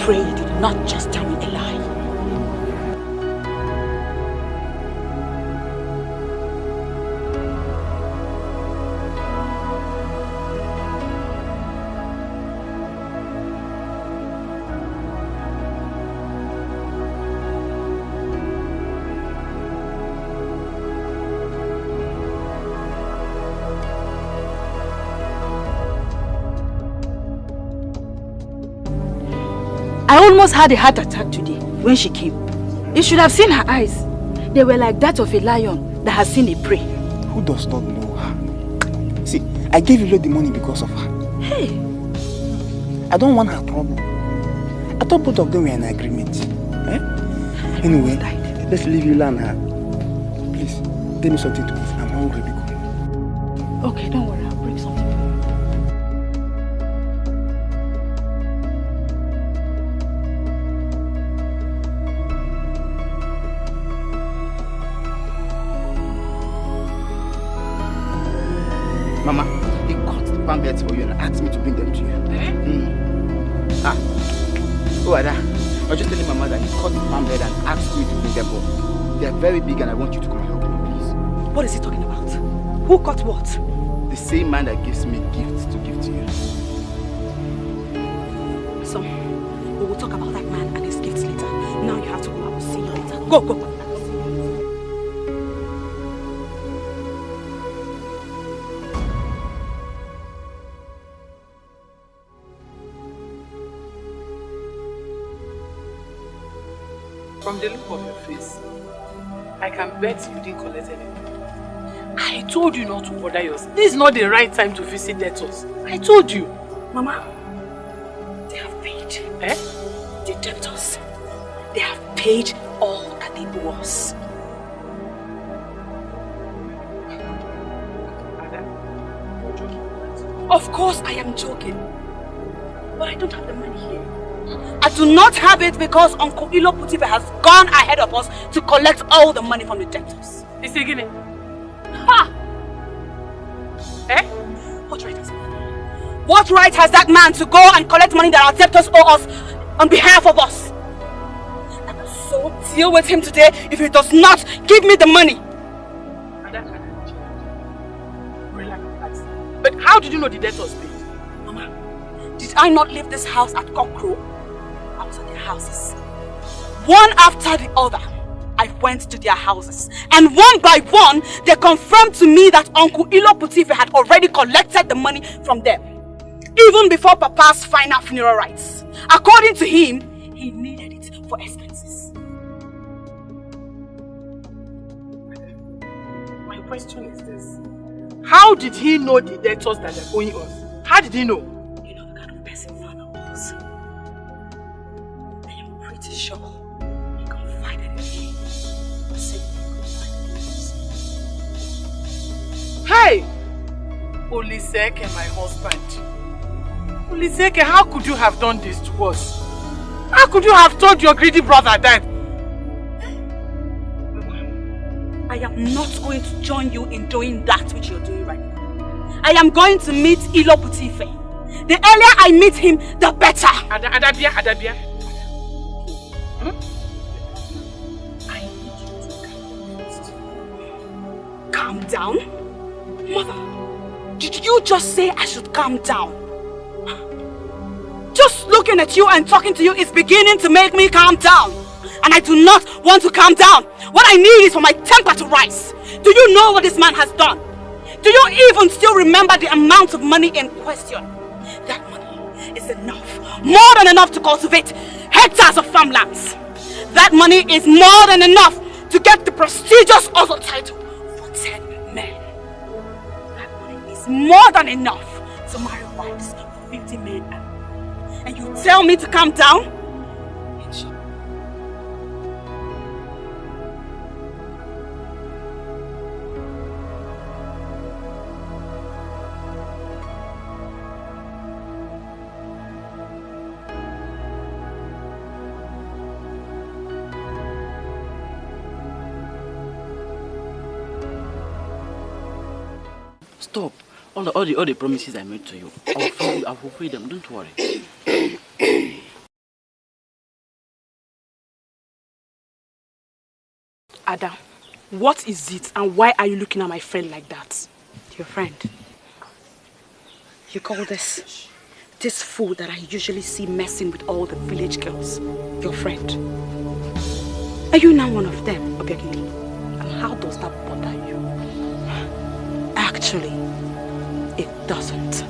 Pray you did not just tell me a lie. I almost had a heart attack today when she came. You should have seen her eyes. They were like that of a lion that has seen a prey. Who does not know her? See, I gave you the money because of her. Hey! I don't want her problem. I thought both of them were in agreement. Eh? Anyway, let's leave you and her. Please, tell me something to eat. I'm hungry. Okay, don't worry. I'll bring something. Mama, he cut the palm beds for you and asked me to bring them to you. Oh, Ada, I was just telling Mama that he cut the palm bed and asked me to bring them home. They are very big and I want you to come and help me, please. What is he talking about? Who cut what? The same man that gives me gifts to give to you. So, we will talk about that man and his gifts later. Now you have to go. I will see you later. Go, go, go. From the look of your face, I can bet you didn't collect anything. I told you not to bother yourself. This is not the right time to visit debtors. I told you. Mama, they have paid. Eh? The debtors. They have paid all that they owe us. Of course I am joking. But I don't have the money here. I do not have it because Uncle Iloputive has gone ahead of us to collect all the money from the debtors. Is he getting? Ha! Eh? What right has he? What right has that man to go and collect money that our debtors owe us on behalf of us? I will so deal with him today if he does not give me the money. Relax. But how did you know the debtors paid? Mama, did I not leave this house at cockcrow? I was at their houses. One after the other, I went to their houses. And one by one, they confirmed to me that Uncle Iloputive had already collected the money from them. Even before Papa's final funeral rites. According to him, he needed it for expenses. My question is this. How did he know the debtors that they're owing us? How did he know? You know the kind of person Father was. I am pretty sure he confided in me. Hey! Oliseke, my husband. Oliseke, how could you have done this to us? How could you have told your greedy brother that? I am not going to join you in doing that which you're doing right now. I am going to meet Iloputife. The earlier I meet him, the better. Adabia. I need you to calm down. Mother, did you just say I should calm down? Just looking at you and talking to you is beginning to make me calm down. And I do not want to calm down. What I need is for my temper to rise. Do you know what this man has done? Do you even still remember the amount of money in question? That money is enough, more than enough to cultivate hectares of farmlands. That money is more than enough to get the prestigious Ozo title for 10 men. That money is more than enough to marry wives for 50 men. And you tell me to calm down? Stop. All the promises I made to you. I'll fulfill them. Don't worry. Ada, what is it and why are you looking at my friend like that? Your friend? You call this fool that I usually see messing with all the village girls your friend? Are you now one of them, Obiagili? And how does that bother you? Actually, it doesn't.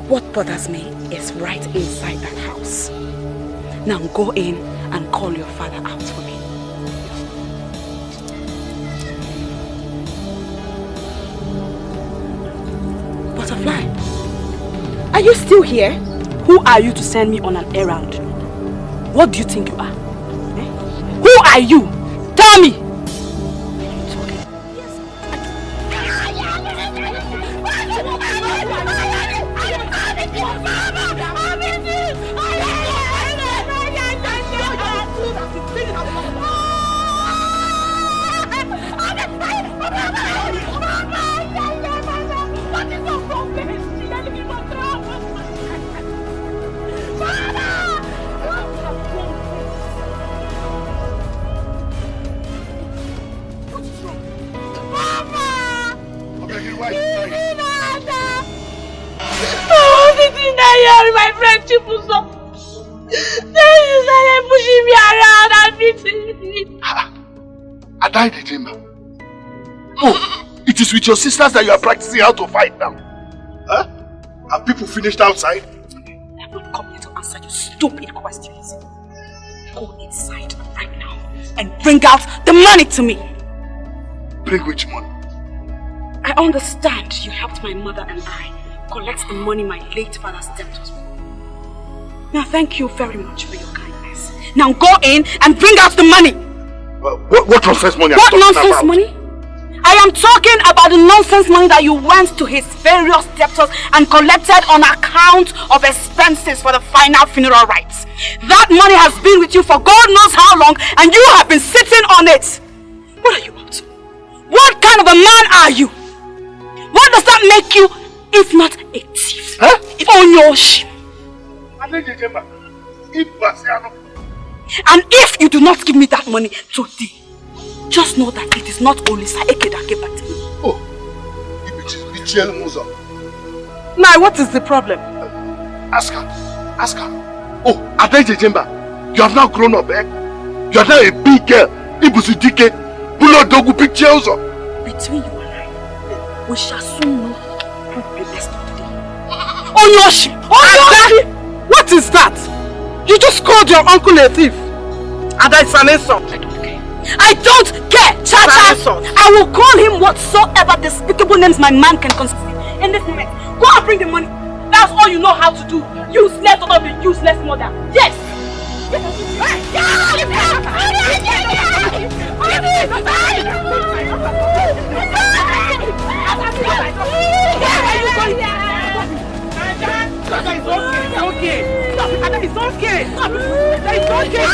What bothers me is right inside that house. Now go in and call your father out for me. Butterfly, are you still here? Who are you to send me on an errand? What do you think you are? Eh? Who are you? Tell me! My friend Chibuzo. Then you started pushing me around and beating me. I died in chamber. Oh, it is with your sisters that you are practicing how to fight now. Huh? Have people finished outside? I'm not coming here to answer your stupid questions. Go inside right now and bring out the money to me. Bring which money? I understand you helped my mother and I collect the money my late father's debtors. Now thank you very much for your kindness. Now go in and bring out the money. What nonsense money? What nonsense money? I am talking about the nonsense money that you went to his various debtors and collected on account of expenses for the final funeral rites. That money has been with you for God knows how long and you have been sitting on it. What are you up to? What kind of a man are you? What does that make you if not a thief? Huh? Onyoshi. And if you do not give me that money today, just know that it is not only Iyke that gave that to me. Oh, now what is the problem? Ask her. Oh, Adaije Jemba, you have now grown up, eh? You are now a big girl. Ibusudike, Bulo Dogu picture also. Between you and I, we shall soon know who will be best of the day. Onyoshi! Onyoshi! What is that? You just called your uncle a thief. And that is an insult. I don't care, Chacha! I will call him whatsoever despicable names my man can conceive in this moment. Go and bring the money. That's all you know how to do. Useless or the useless mother. Yes! It's okay. It's okay. It's okay.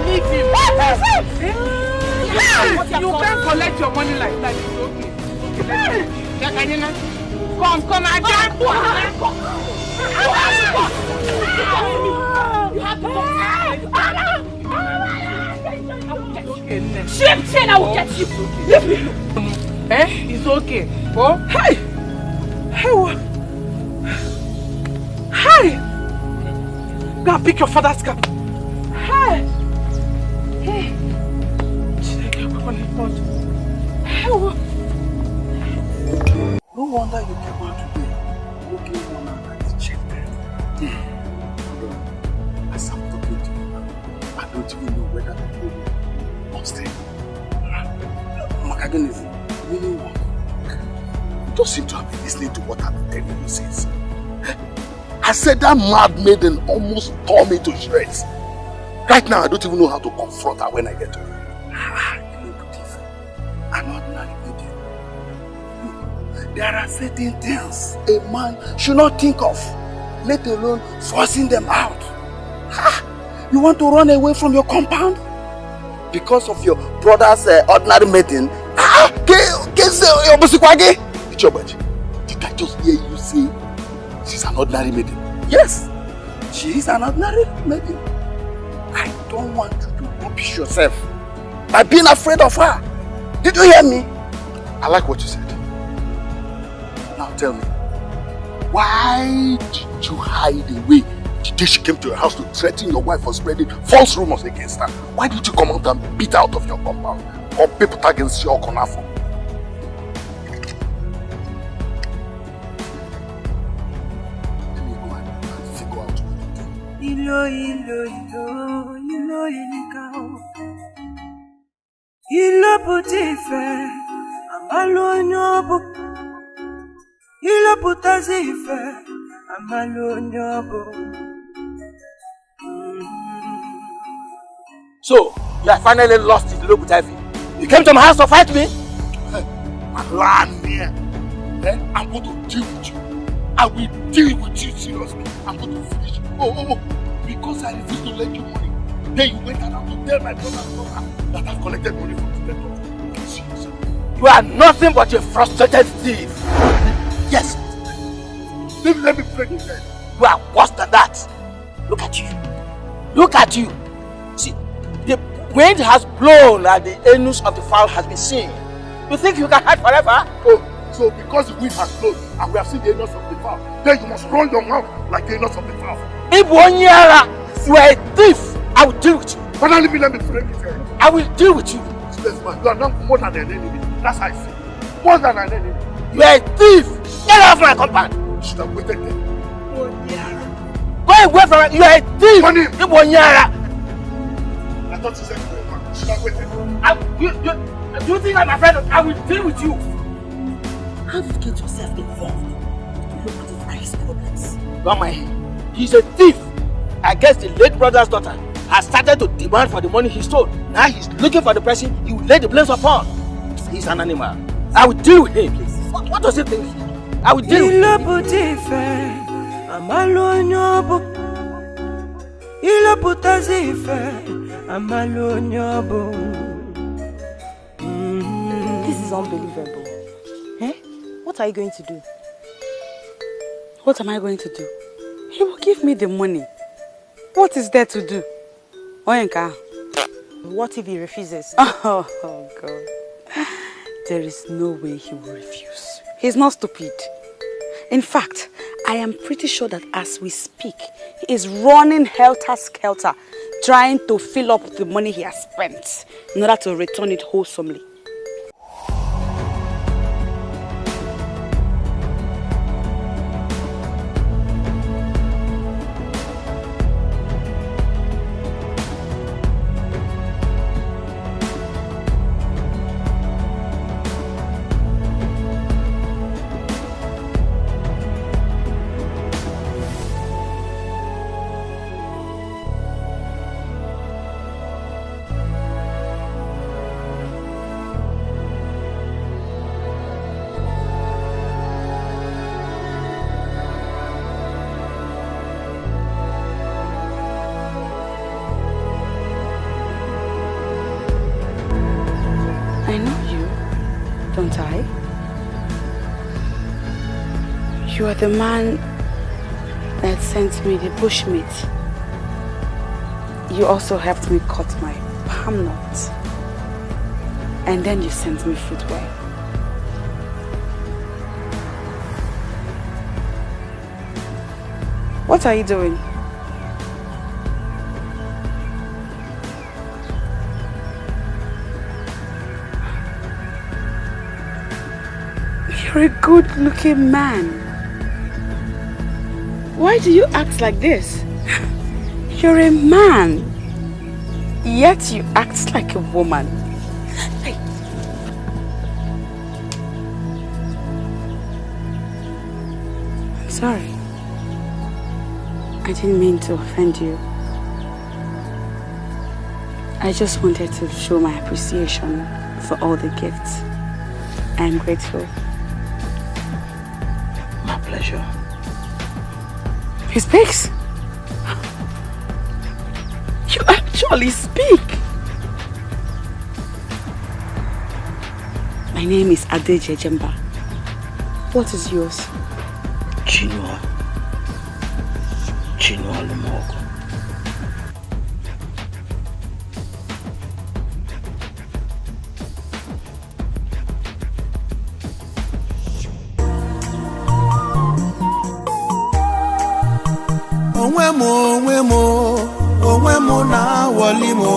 Leave him. You can't collect your money like that. It's okay. Come, I can't. Shame, I will get you. It's okay. Oh, hey. Go and pick your father's car. Hey. No wonder you came out today looking on at Chiwetel. As I'm talking to you, I don't even know whether the people upstairs. Makagan is meaning what? You don't seem to have been listening to what I've been telling you since. I said that mad maiden almost tore me to shreds. Right now, I don't even know how to confront her when I get to her. An ordinary maiden. There are certain things a man should not think of, let alone forcing them out. You want to run away from your compound? Because of your brother's ordinary maiden? Did I just hear you say she's an ordinary maiden? Yes, she is an ordinary maiden. I don't want you to rubbish yourself by being afraid of her. Did you hear me? I like what you said. Now tell me, why did you hide away the day she came to your house to threaten your wife for spreading false rumors against her? Why did you come out and beat out of your compound or people against your konafo? Ilo putife, amalo nyobo. Ilo putazife, amalo nyobo. So, you have finally lost it, Ilo putazife. You came to my house to fight me? I'm going to deal with you. I will deal with you seriously. I'm going to finish you. Oh, because I refused to lend you money. Then you went around to tell my brother that I've collected money from the debtor. You are nothing but a frustrated thief. Yes. Let me break it then. You are worse than that. Look at you. Look at you. See, the wind has blown and the anus of the fowl has been seen. You think you can hide forever? Oh, so because the wind has blown and we have seen the anus of the fowl, then you must run your mouth like the anus of the fowl. Ibonyara, you are a thief. I will deal with you. Finally, let me break it here. I will deal with you. Yes, man, you are not more than an enemy. That's how I feel. More than an enemy. You are a thief. Get off my compound. You should have waited there. Go away from it. You are a thief. Ibonyara. I thought you said you should have waited. Do you think I'm afraid of? I will deal with you. How did you get yourself involved? Look at the various problems. Don't mind him. He's a thief. I guess the late brother's daughter has started to demand for the money he stole. Now he's looking for the person he will lay the blames upon. He's an animal. I will deal with him. What does he think? I will deal with him. This is unbelievable. Eh? What are you going to do? What am I going to do? He will give me the money. What is there to do? Oyenka. What if he refuses? Oh God. There is no way he will refuse. He's not stupid. In fact, I am pretty sure that as we speak, he is running helter-skelter, trying to fill up the money he has spent in order to return it wholesomely. Don't I? You are the man that sent me the bushmeat. You also helped me cut my palm nut. And then you sent me footwear. What are you doing? You're a good-looking man. Why do you act like this? You're a man, yet you act like a woman. Hey. I'm sorry. I didn't mean to offend you. I just wanted to show my appreciation for all the gifts. I'm grateful. My pleasure. He speaks? You actually speak? My name is Adejejemba. What is yours? Chinua Lumogo. onwe mo na woli mo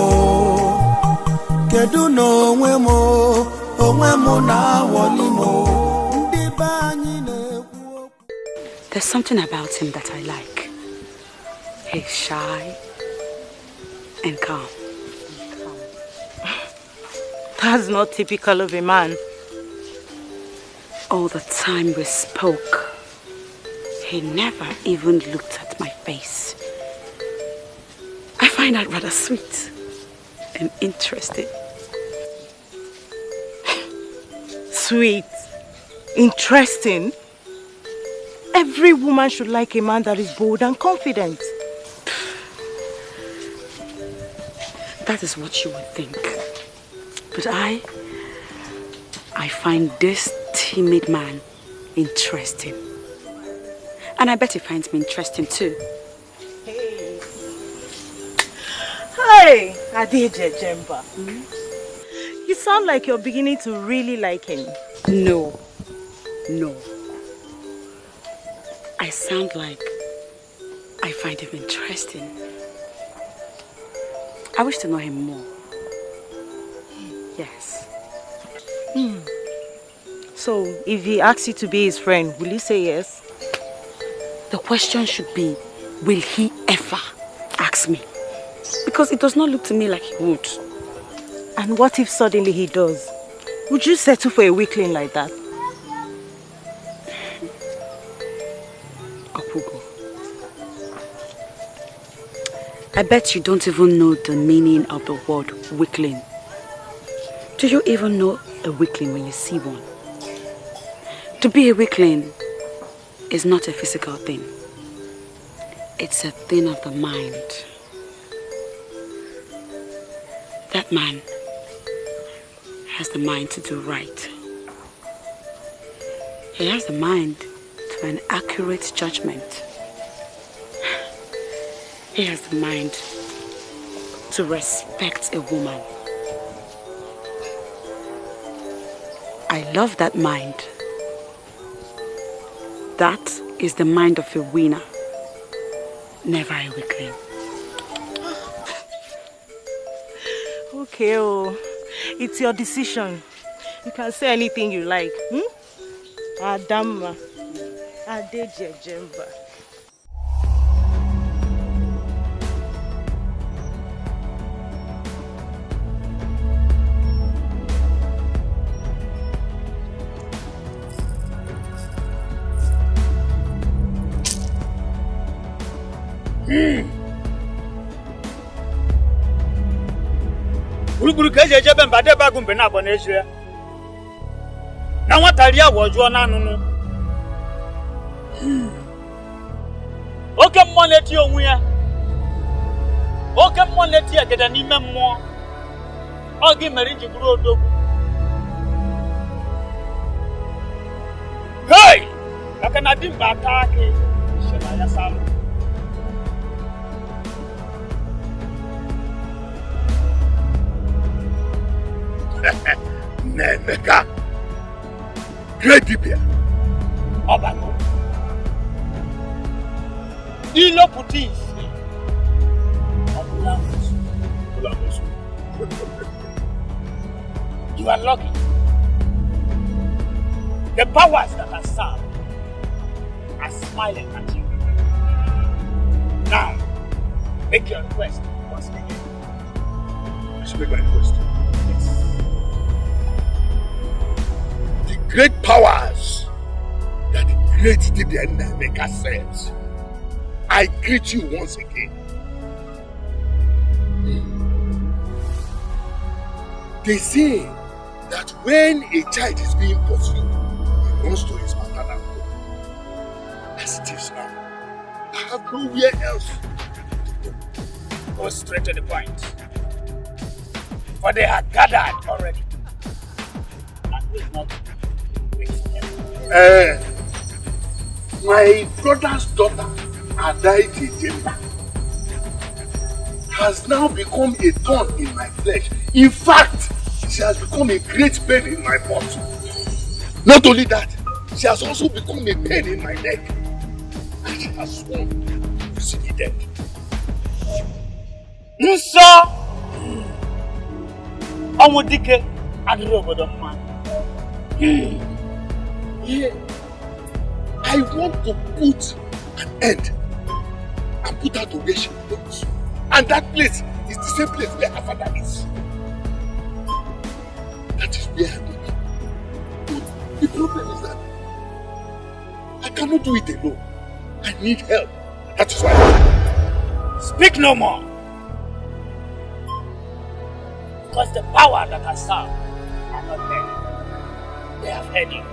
kedu no onwe mo na woli mo ndi ba anyi na-ekwu. There's something about him that I like. He's shy and calm. That's not typical of a man. All the time we spoke, he never even looked at my face. I find that rather sweet and interesting. Sweet, interesting. Every woman should like a man that is bold and confident. That is what you would think. But I find this timid man interesting. And I bet he finds me interesting too. Hey, Adejejemba. You sound like you're beginning to really like him. No. I sound like I find him interesting. I wish to know him more. Yes. So, if he asks you to be his friend, will you say yes? The question should be, will he ever ask me? Because it does not look to me like he would. And what if suddenly he does? Would you settle for a weakling like that? Opugo, I bet you don't even know the meaning of the word weakling. Do you even know a weakling when you see one? To be a weakling is not a physical thing. It's a thing of the mind. That man has the mind to do right. He has the mind to an accurate judgment. He has the mind to respect a woman. I love that mind. That is the mind of a winner, never a weakling. Okay, it's your decision. You can say anything you like. Adama, Adejejemba. Ukeje be mbade bagu mbe na abona ejire. Na nwatari awoju na anunu. Oke mmọ leti onwu ya. Oke mmọ leti ageda n'ime mmụọ. Ogi mere ji buru odogwu. Emeka, great Dibia. Obago. Ilo putis. You are lucky. The powers that are served are smiling at you. Now, make your request once again. I should make my request. Yes. The great powers that the great Dibia Emeka serves, I greet you once again. They say that when a child is being pursued, he runs to his maternal home. As it is now, I have nowhere else to go. Go straight to the point. For they are gathered already. And will not wait for them. My brother's daughter, Ejiofor, has now become a thorn in my flesh. In fact, she has become a great pain in my butt. Not only that, she has also become a pain in my neck. And she has sworn to see me dead. Nso! Omodike Adrobodo man. Yeah. I want to put an end and put her to where she belongs. And that place is the same place where her father is. That is where I go. But the problem is that I cannot do it alone. I need help. That is why. Speak no more. Because the power that has served are not there. They have heard you.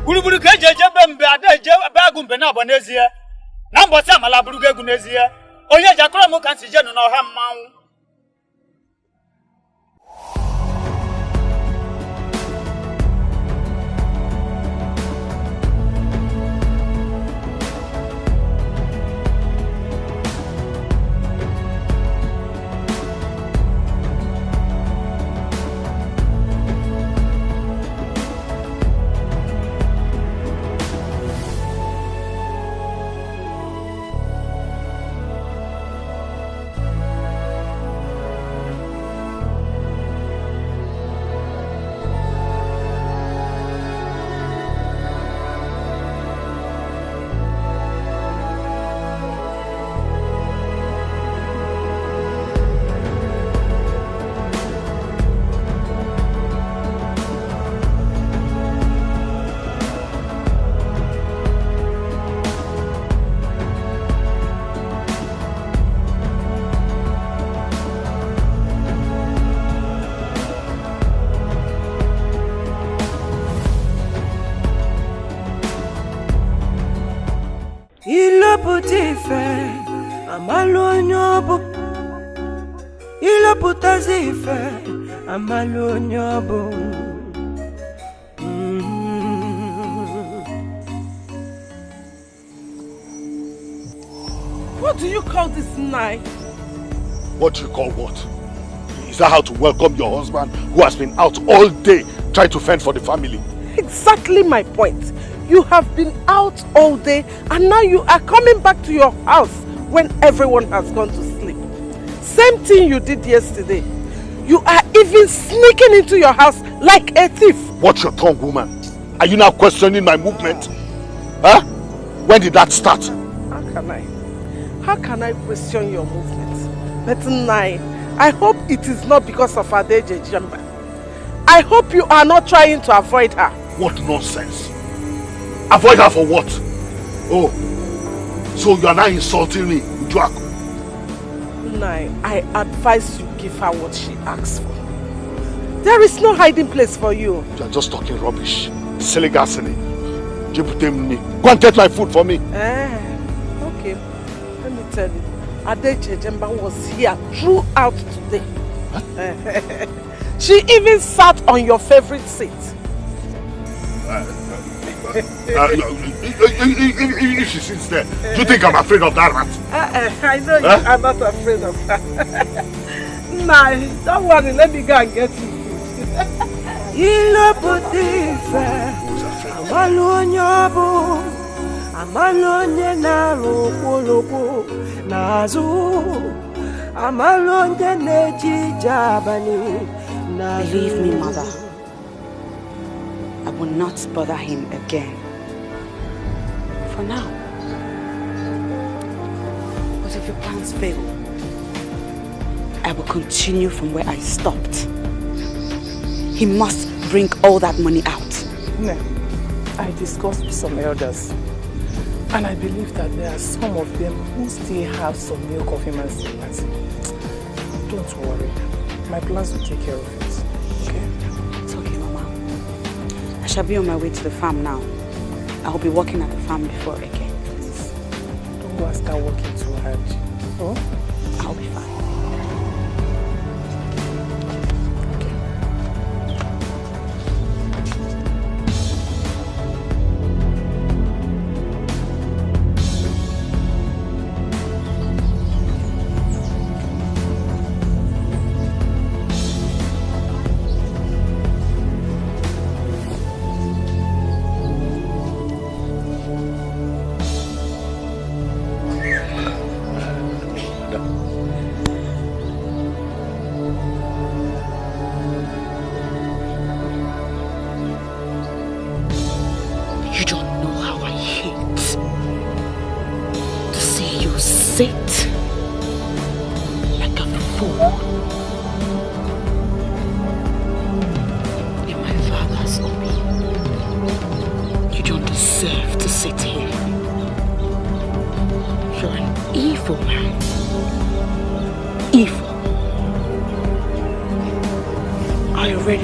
Buruburu kejeje bembe adeje bagumbe na abonezie. Na mbosi amala burugu egunezie. Onye jakoro mu kan sije no na oha mmanwu. What do you call this night? What do you call what? Is that how to welcome your husband who has been out all day trying to fend for the family? Exactly my point. You have been out all day and now you are coming back to your house when everyone has gone to sleep. Same thing you did yesterday. You are even sneaking into your house like a thief. Watch your tongue, woman. Are you now questioning my movement? Huh? When did that start? How can I question your movement? But I hope it is not because of Adeje Jamba. I hope you are not trying to avoid her. What nonsense. Avoid her for what? Oh, so you are now insulting me, Ujuaku. I advise you give her what she asks for. There is no hiding place for you. You are just talking rubbish. Silly gasini. Go and get my food for me. Okay. Let me tell you. Adeje Jemba was here throughout today. Huh? She even sat on your favorite seat. If she sits there, do you think I'm afraid of that rat? I know you are not afraid of her. Nah, don't worry, let me go and get you. Believe me, mother, I will not bother him again. For now. But if your plans fail, I will continue from where I stopped. He must bring all that money out. No. I discussed with some elders, and I believe that there are some of them who still have some milk of human sympathy. Don't worry. My plans will take care of it. Okay? It's okay, Mama. I shall be on my way to the farm now. I will be working at the farm before Iyke. Don't go and start working too hard. Oh? I'll be fine.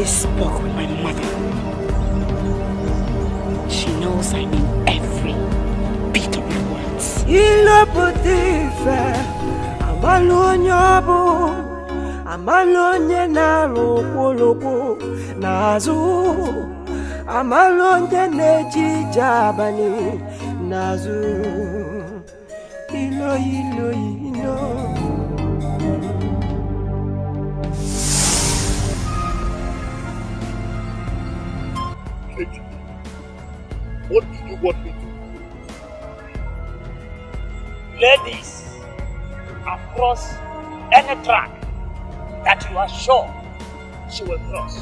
Spoke with my mother. She knows I mean every bit of my words. What do you want me to do? Ladies, across any track that you are sure she will cross.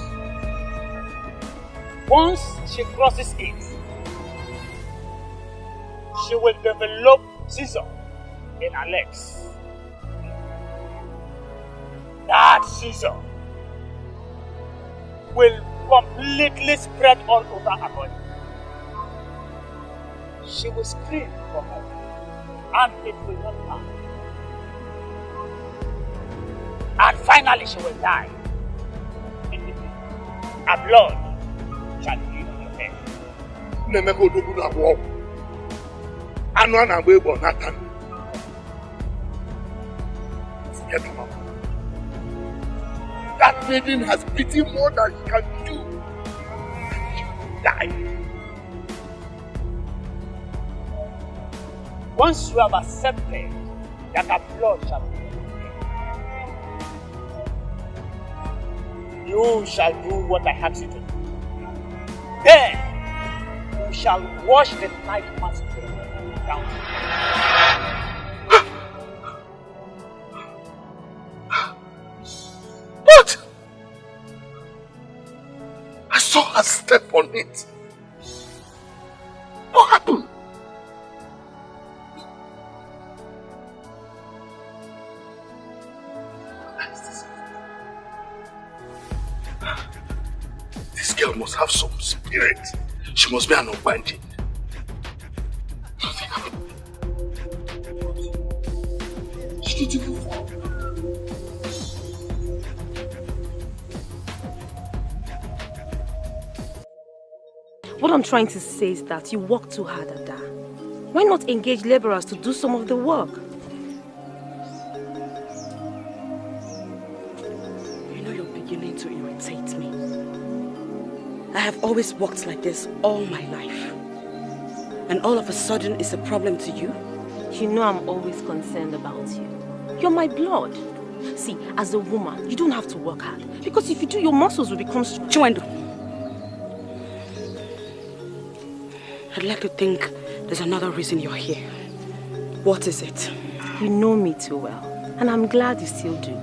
Once she crosses it, she will develop scissor in her legs. That scissor will completely spread all over her body. She will scream for help, and it will not come. And finally she will die. Her blood shall be on your head. That maiden has pity more than she can do. She will die. Once you have accepted that her blood shall be on your head, you shall do what I ask you to do. Then you shall wash the night mask down. What? I saw her step on it. What happened? This girl must have some spirit. She must be an Ogbanje. Nothing happened. She didn't even fall. What I'm trying to say is that you work too hard at that. Why not engage laborers to do some of the work? You know you're beginning trying to irritate me. I have always walked like this all my life. And all of a sudden it's a problem to you? You know I'm always concerned about you. You're my blood. See, as a woman, you don't have to work hard. Because if you do, your muscles will become strong. Chinedu, I'd like to think there's another reason you're here. What is it? You know me too well. And I'm glad you still do.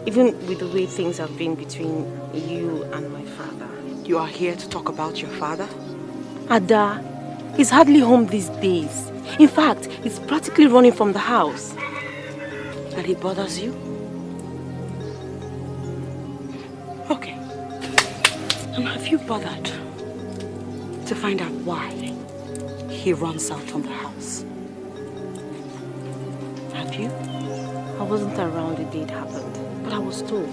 Even with the way things have been between you and my father. You are here to talk about your father? Ada, he's hardly home these days. In fact, he's practically running from the house. And he bothers you? Okay. And have you bothered to find out why he runs out from the house? Have you? I wasn't around the day it happened, but I was told.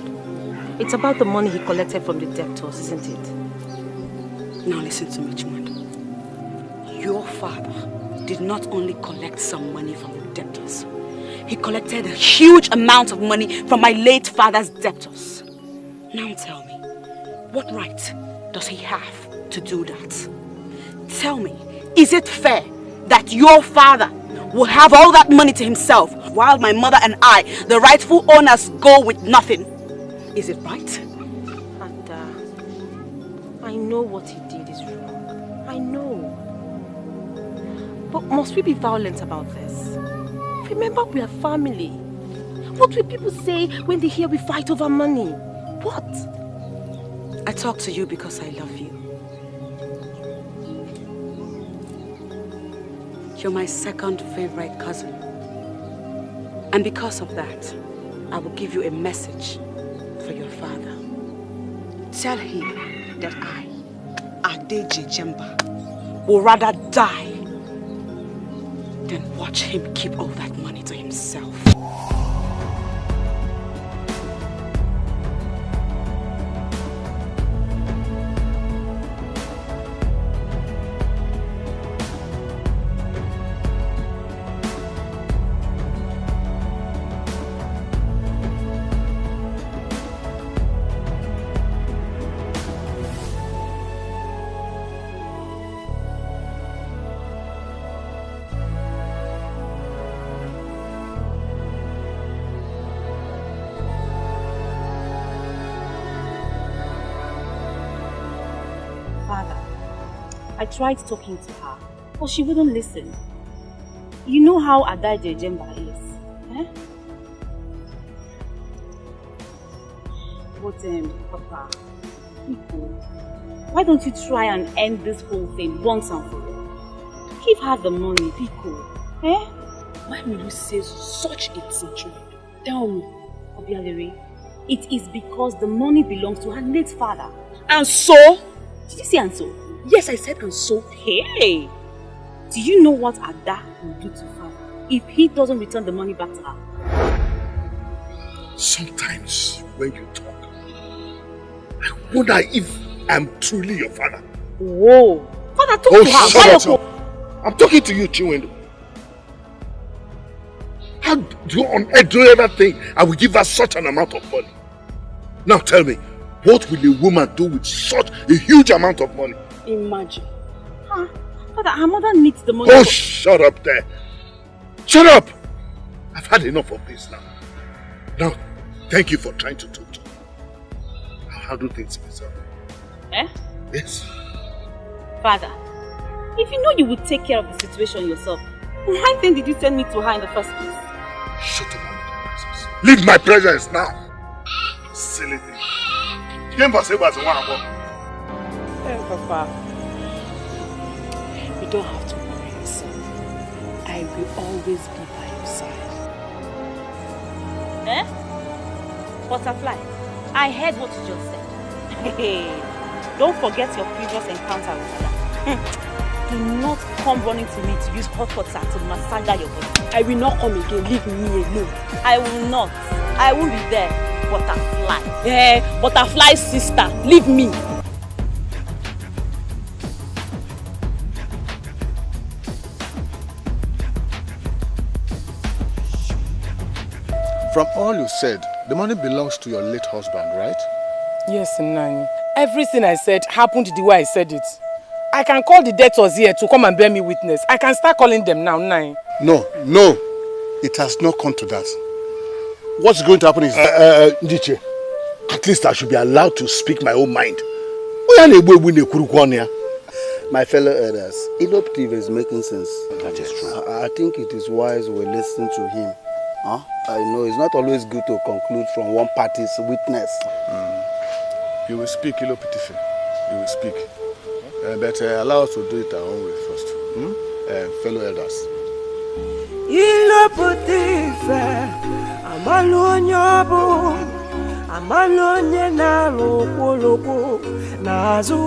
It's about the money he collected from the debtors, isn't it? Now listen to me, Chinedu. Your father did not only collect some money from the debtors. He collected a huge amount of money from my late father's debtors. Now tell me, what right does he have to do that? Tell me, is it fair that your father will have all that money to himself while my mother and I, the rightful owners, go with nothing? Is it right? And I know what he did is wrong. I know. But must we be violent about this? Remember, we are family. What will people say when they hear we fight over money? What? I talk to you because I love you. You're my second favorite cousin. And because of that, I will give you a message for your father. Tell him that I, Adeje Jemba, will rather die than watch him keep all that money to himself. I tried talking to her, but she wouldn't listen. You know how Adeje Jemba is, eh? But Papa, people, why don't you try and end this whole thing once and for all? Give her the money, Pico, eh? Why will you say such a thing? Tell me. Obialere, it is because the money belongs to her late father. And so? Did you say and so? Yes, I said and so. Hey! Do you know what Ada will do to father if he doesn't return the money back to her? Sometimes when you talk, I wonder if I'm truly your father. Whoa! Father, talk to her. Shut up. I'm talking to you, Chinedu. How do you on earth do you ever think I will give her such an amount of money? Now tell me, what will a woman do with such a huge amount of money? Imagine. Huh? Father, her mother needs the money. Oh, shut up there. Shut up! I've had enough of this now. Now, thank you for trying to talk to me. I'll handle things myself. Eh? Yes. Father, if you know you would take care of the situation yourself, why then did you send me to her in the first place? Shut up, Amuka-Bird. Leave my presence now. Silly thing. Hey, Papa. You don't have to worry yourself. I will always be by your side. Eh? Butterfly, I heard what you just said. Hey, don't forget your previous encounter with her. Do not come running to me to use hot water to massage your body. I will not come again. Leave me alone. I will not. I won't be there. Butterfly. Eh, butterfly sister. Leave me. From all you said, the money belongs to your late husband, right? Yes, Nani. Everything I said happened the way I said it. I can call the debtors here to come and bear me witness. I can start calling them now, Nani. No. It has not come to that. What's going to happen is... Ndiche, at least I should be allowed to speak my own mind. My fellow elders, Edochie is making sense. That is true. I think it is wise we listen to him. Huh? I know it's not always good to conclude from one party's witness. You will speak, Edochie. You will speak. But allow us to do it our own way first. Fellow elders. Edochie, amalonyobo, amalonye na loko nazu,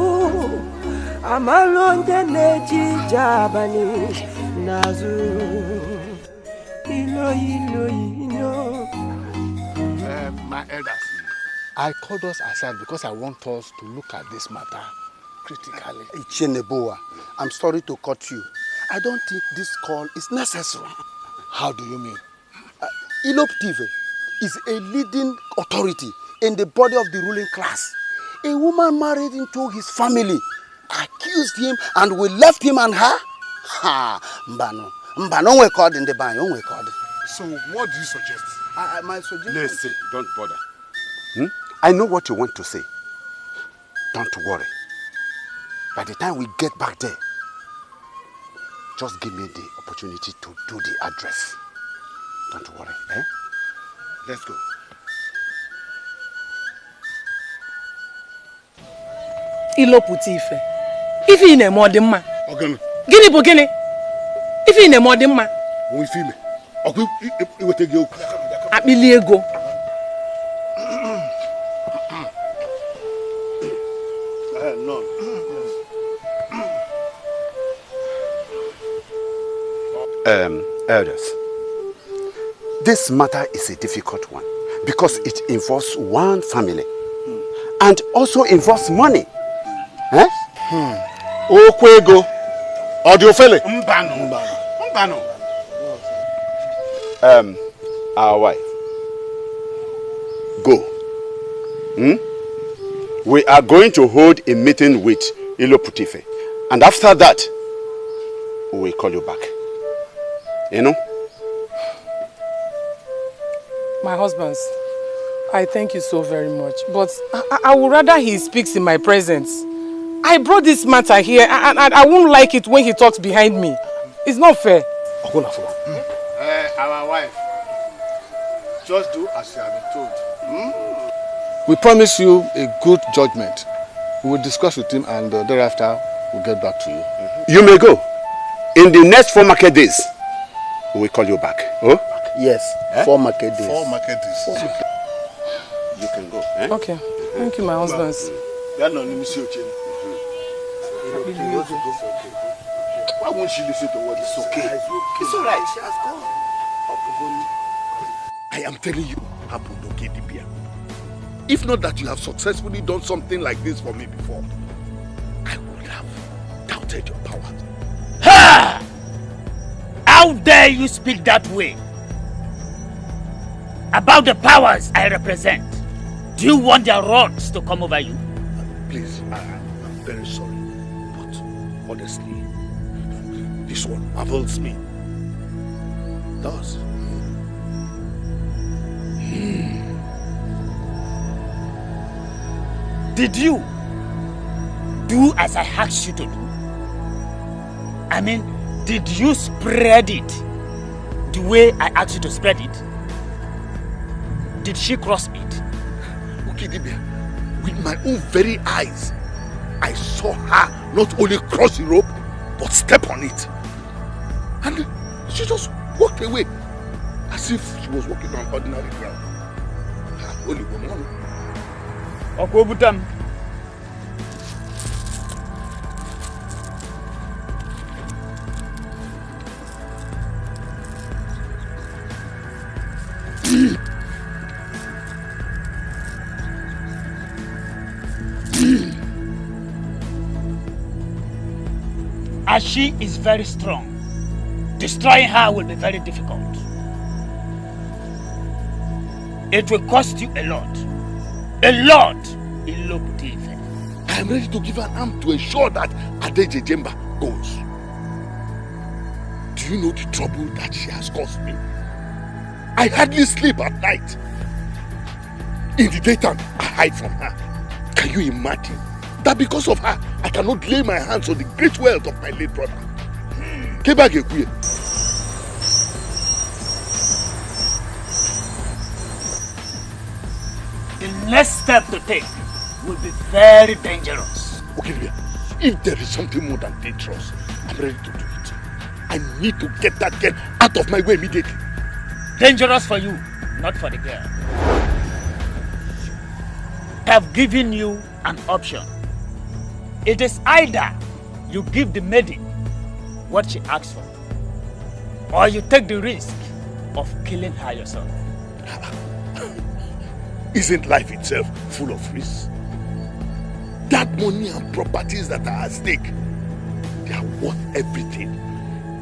amalonye neji jabani nazu. Ilo. My elders, I called us aside because I want us to look at this matter critically. Icheneboa, I'm sorry to cut you. I don't think this call is necessary. How do you mean? Edochie is a leading authority in the body of the ruling class. A woman married into his family accused him and we left him and her? Ha! Mbano we called in the bank. So what do you suggest? My suggestion... Listen, don't bother. I know what you want to say. Don't worry. By the time we get back there, just give me the opportunity to do the address. Don't worry, eh? Let's go. Iloputi ife. Ife ine mo di mma. Ogene. Gini bụ gini? Ife ine mo di mma. Wo ife ime. Oku iwete gi oku. Akpili ego. No. Elders, this matter is a difficult one because it involves one family and also involves money. Eh? Okwego. Odiofele. Mbano. Our wife. Go. We are going to hold a meeting with Edochie, and after that, we will call you back. You know? My husband, I thank you so very much, but I would rather he speaks in my presence. I brought this matter here, and I won't like it when he talks behind me. It's not fair. Our wife, just do as you have been told. We promise you a good judgment. We will discuss with him and thereafter we'll get back to you. You may go. In the next 4 market days, we will call you back. Oh? Yes, 4 market days. 4 market days. You can go. Eh? Okay. Thank you, my husband. Why won't she listen to what is okay? It's all right. She has gone. I am telling you, Amuka-Bird. If not that you have successfully done something like this for me before, I would have doubted your power. Ha! How dare you speak that way about the powers I represent? Do you want their wrongs to come over you? Please, I'm very sorry, but honestly, this one marvels me. It does. Did you do as I asked you to do? I mean, did you spread it the way I asked you to spread it? Did she cross it? Ukedibia, with my own very eyes, I saw her not only cross the rope, but step on it. And she just walked away as if she was walking on ordinary ground. Only woman. Okobutam. As she is very strong, destroying her will be very difficult. It will cost you a lot. A lot I am ready to give an arm to ensure that Adeje Jemba goes. Do you know the trouble that she has caused me? I hardly sleep at night. In the daytime, I hide from her. Can you imagine that because of her, I cannot lay my hands on the great wealth of my late brother? The next step to take will be very dangerous. Okay, if there is something more than dangerous, I'm ready to do it. I need to get that girl out of my way immediately. Dangerous for you, not for the girl. I have given you an option. It is either you give the maiden what she asks for, or you take the risk of killing her yourself. Isn't life itself full of risks? That money and properties that are at stake, they are worth everything.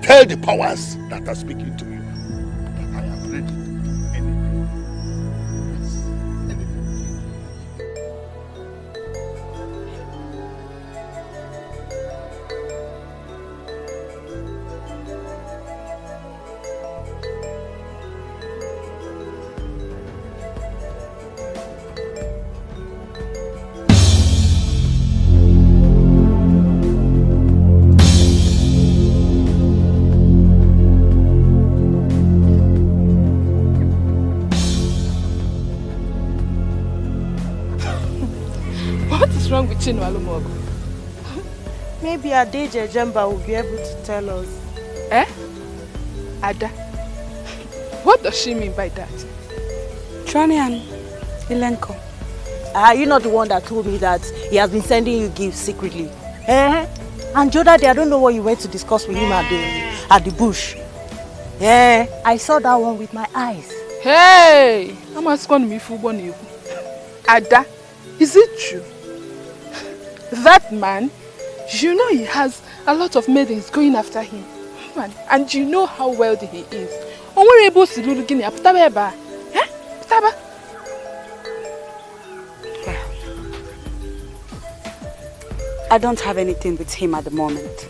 Tell the powers that are speaking to you that I am ready. Wrong with Chinua? Maybe Adeje Jemba will be able to tell us. Eh? Ada? What does she mean by that? Trani and Ilenko. Are you not the one that told me that he has been sending you gifts secretly? Eh? And Joe Daddy, I don't know what you went to discuss with him at the bush. Yeah, I saw that one with my eyes. Hey! I'm asking me for one. Ada, is it true? That man, you know he has a lot of maidens going after him. Man, and you know how wealthy he is. I don't have anything with him at the moment.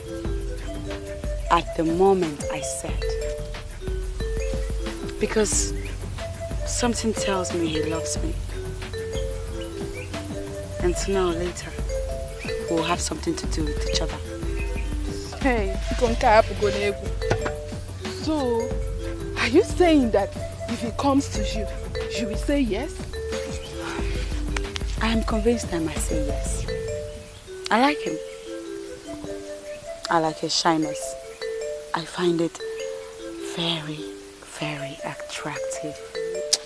At the moment, I said. Because something tells me he loves me. And sooner or later, we'll have something to do with each other. Hey, so, are you saying that if he comes to you, you will say yes? I am convinced I might say yes. I like him. I like his shyness. I find it very, very attractive.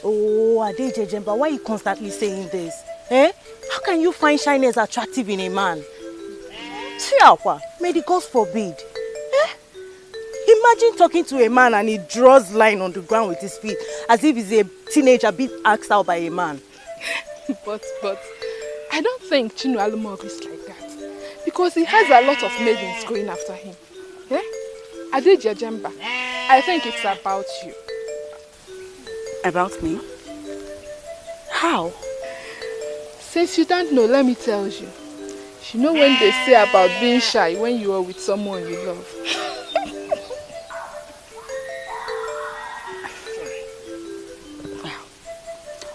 Oh, Adeje Jemba, why are you constantly saying this? Eh? How can you find shyness attractive in a man? May the gods forbid. Eh? Imagine talking to a man and he draws line on the ground with his feet as if he's a teenager being asked out by a man. But I don't think Chinua Alumog is like that. Because he has a lot of maidens going after him. Eh? Adeje Jemba, I think it's about you. About me? How? Since you don't know, let me tell you. You know when they say about being shy when you are with someone you love. Well,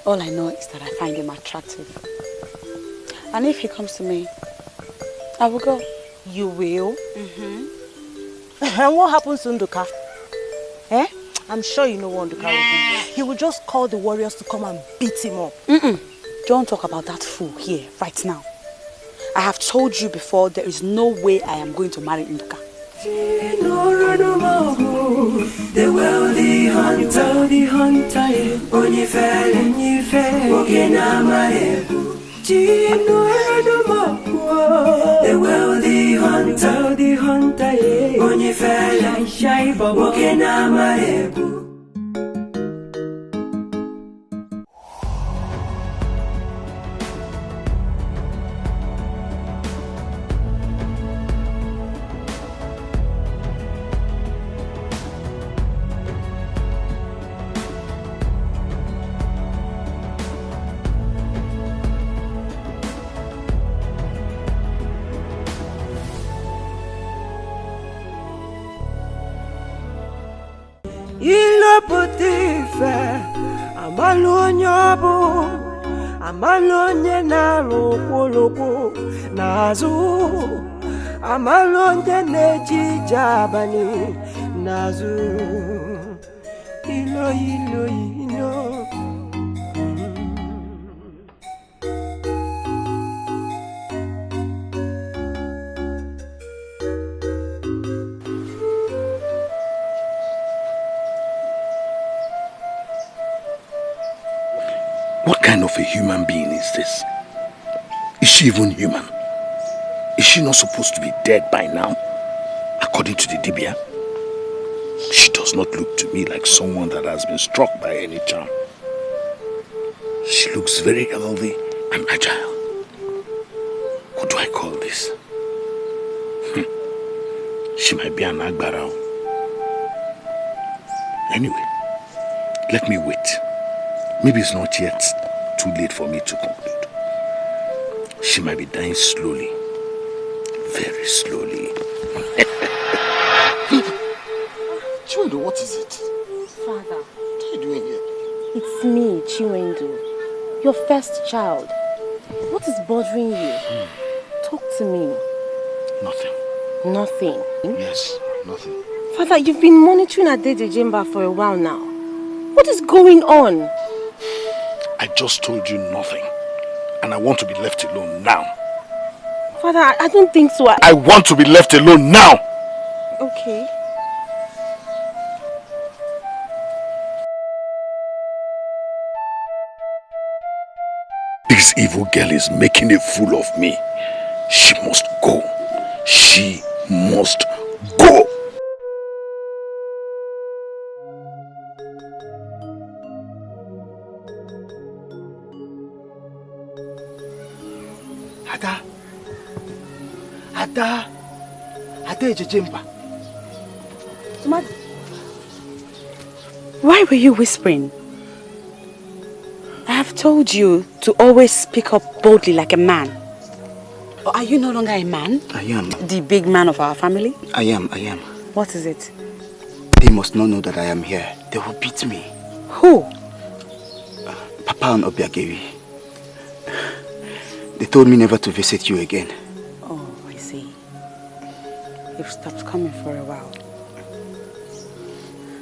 all I know is that I find him attractive. And if he comes to me, I will go. You will? Mm-hmm. And what happens to Nduka? Eh? I'm sure you know what Nduka will do. He will just call the warriors to come and beat him up. Don't talk about that fool here, right now. I have told you before, there is no way I am going to marry Nduka. The wealthy hunter, only fell and you fell, the wealthy hunter, only fell and shy, but walking a Amalonye na loko nazu Amalonye neji jabani nazu Ilo ilo ilo What kind of a human being is this? Is she even human? Is she not supposed to be dead by now? According to the Dibia, she does not look to me like someone that has been struck by any charm. She looks very healthy and agile. What do I call this? She might be an Agbarao. Anyway, let me wait. Maybe it's not yet too late for me to conclude. She might be dying slowly. Very slowly. Chiwetel, what is it? Father. What are you doing here? It's me, Chiwetel. Your first child. What is bothering you? Talk to me. Nothing. Nothing? Yes, nothing. Father, you've been monitoring Adede Jemba for a while now. What is going on? I just told you nothing. And I want to be left alone now. Father, I don't think so. I want to be left alone now! Okay. This evil girl is making a fool of me. She must go. She must go! Ada Jemba. Why were you whispering? I have told you to always speak up boldly like a man. Or are you no longer a man? I am. The big man of our family? I am. What is it? They must not know that I am here. They will beat me. Who? Papa and Obiageri. They told me never to visit you again. Oh, I see. You've stopped coming for a while.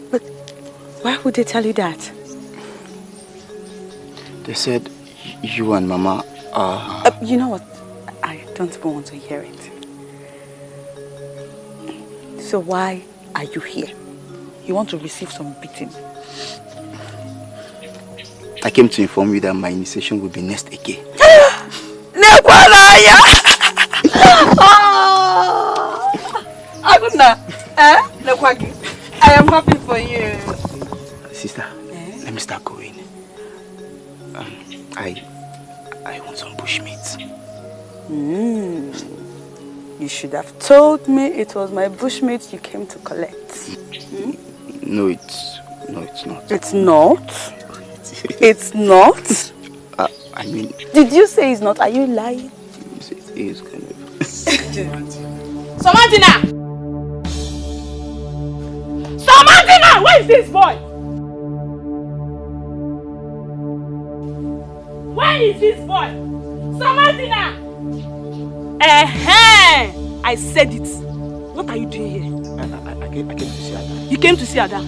But why would they tell you that? They said you and Mama are... you know what? I don't even want to hear it. So why are you here? You want to receive some beating? I came to inform you that my initiation will be next Iyke. I am happy for you. Sister, let me start going. I want some bushmeat. You should have told me it was my bushmeat you came to collect. No, it's not. It's not? It's not? I mean... Did you say it's not? Are you lying? It is kind of... Somatina! Somatina! Where is this boy? Where is this boy? Somatina! I said it. What are you doing here? I came to see Ada. You came to see Ada?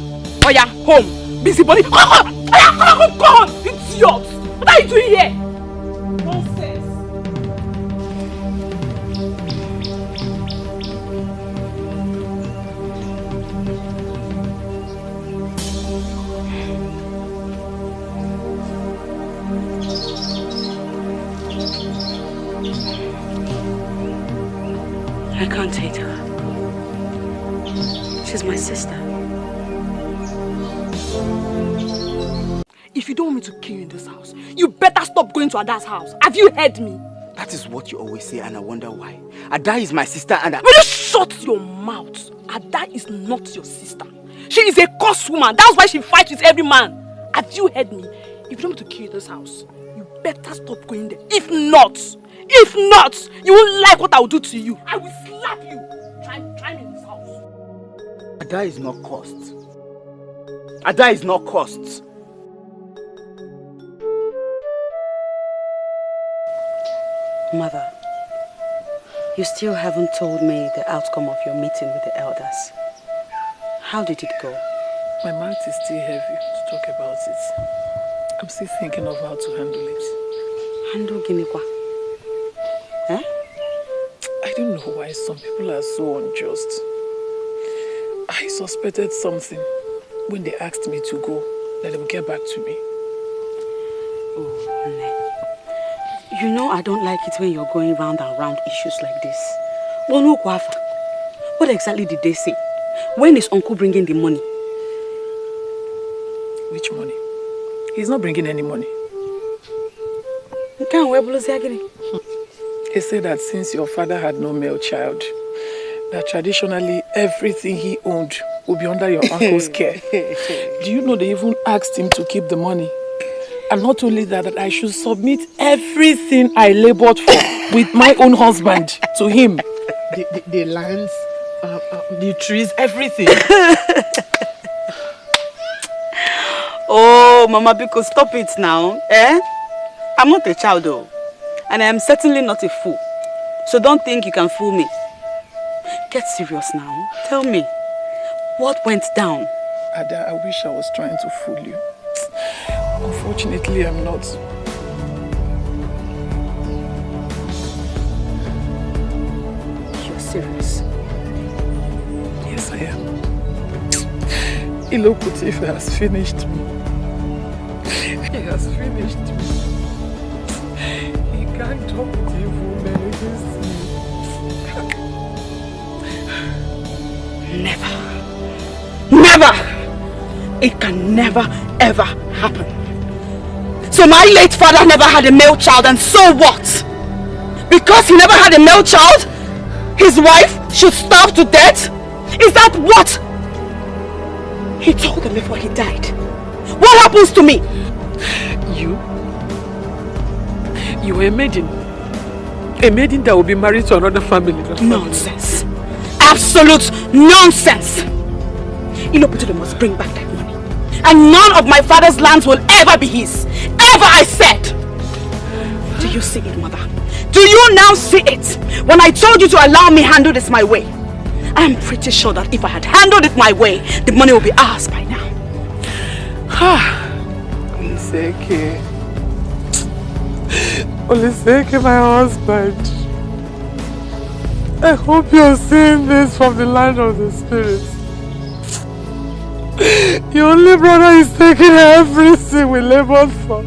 Oh yeah, home. Busybody. Come on! Idiot! What are you doing here? Nonsense. I can't hate her. She's my sister. If you don't want me to kill you in this house, you better stop going to Ada's house. Have you heard me? That is what you always say, and I wonder why. Ada is my sister, and Will you shut your mouth? Ada is not your sister. She is a cursed woman. That's why she fights with every man. Have you heard me? If you don't want me to kill you in this house, you better stop going there. If not, you won't like what I will do to you. I will slap you. Try me in this house. Ada is not cursed. Ada is not cursed. Mother, you still haven't told me the outcome of your meeting with the elders. How did it go? My mouth is still heavy to talk about it. I'm still thinking of how to handle it. Handle Guinea-Kwa? Eh? I don't know why some people are so unjust. I suspected something when they asked me to go, that they would get back to me. Oh, Nne. You know I don't like it when you're going round and round issues like this. What exactly did they say? When is Uncle bringing the money? Which money? He's not bringing any money. He said that since your father had no male child, that traditionally everything he owned would be under your uncle's care. Do you know they even asked him to keep the money? And not only that, that I should submit everything I labored for with my own husband to him. The lands, the trees, everything. Oh, Mama Biko, stop it now. Eh? I'm not a child though. And I am certainly not a fool. So don't think you can fool me. Get serious now. Tell me, what went down? Ada, I wish I was trying to fool you. Unfortunately, I'm not. You're serious? Yes, I am. Ilokutif has finished me. He has finished me. He can't talk with evil men against me. Never. Never! It can never, ever happen. So my late father never had a male child, and so what? Because he never had a male child, his wife should starve to death? Is that what he told them before he died? What happens to me? You were a maiden. A maiden that will be married to another family. Nonsense. Absolute nonsense. Iloputu must bring back that money. And none of my father's lands will ever be his. Ever, I said. Do you see it, mother? Do you now see it? When I told you to allow me handle this my way, I am pretty sure that if I had handled it my way, the money will be ours by now. Oliseke. Oliseke, my husband. I hope you're seeing this from the land of the spirit. Your only brother is taking everything we labored for.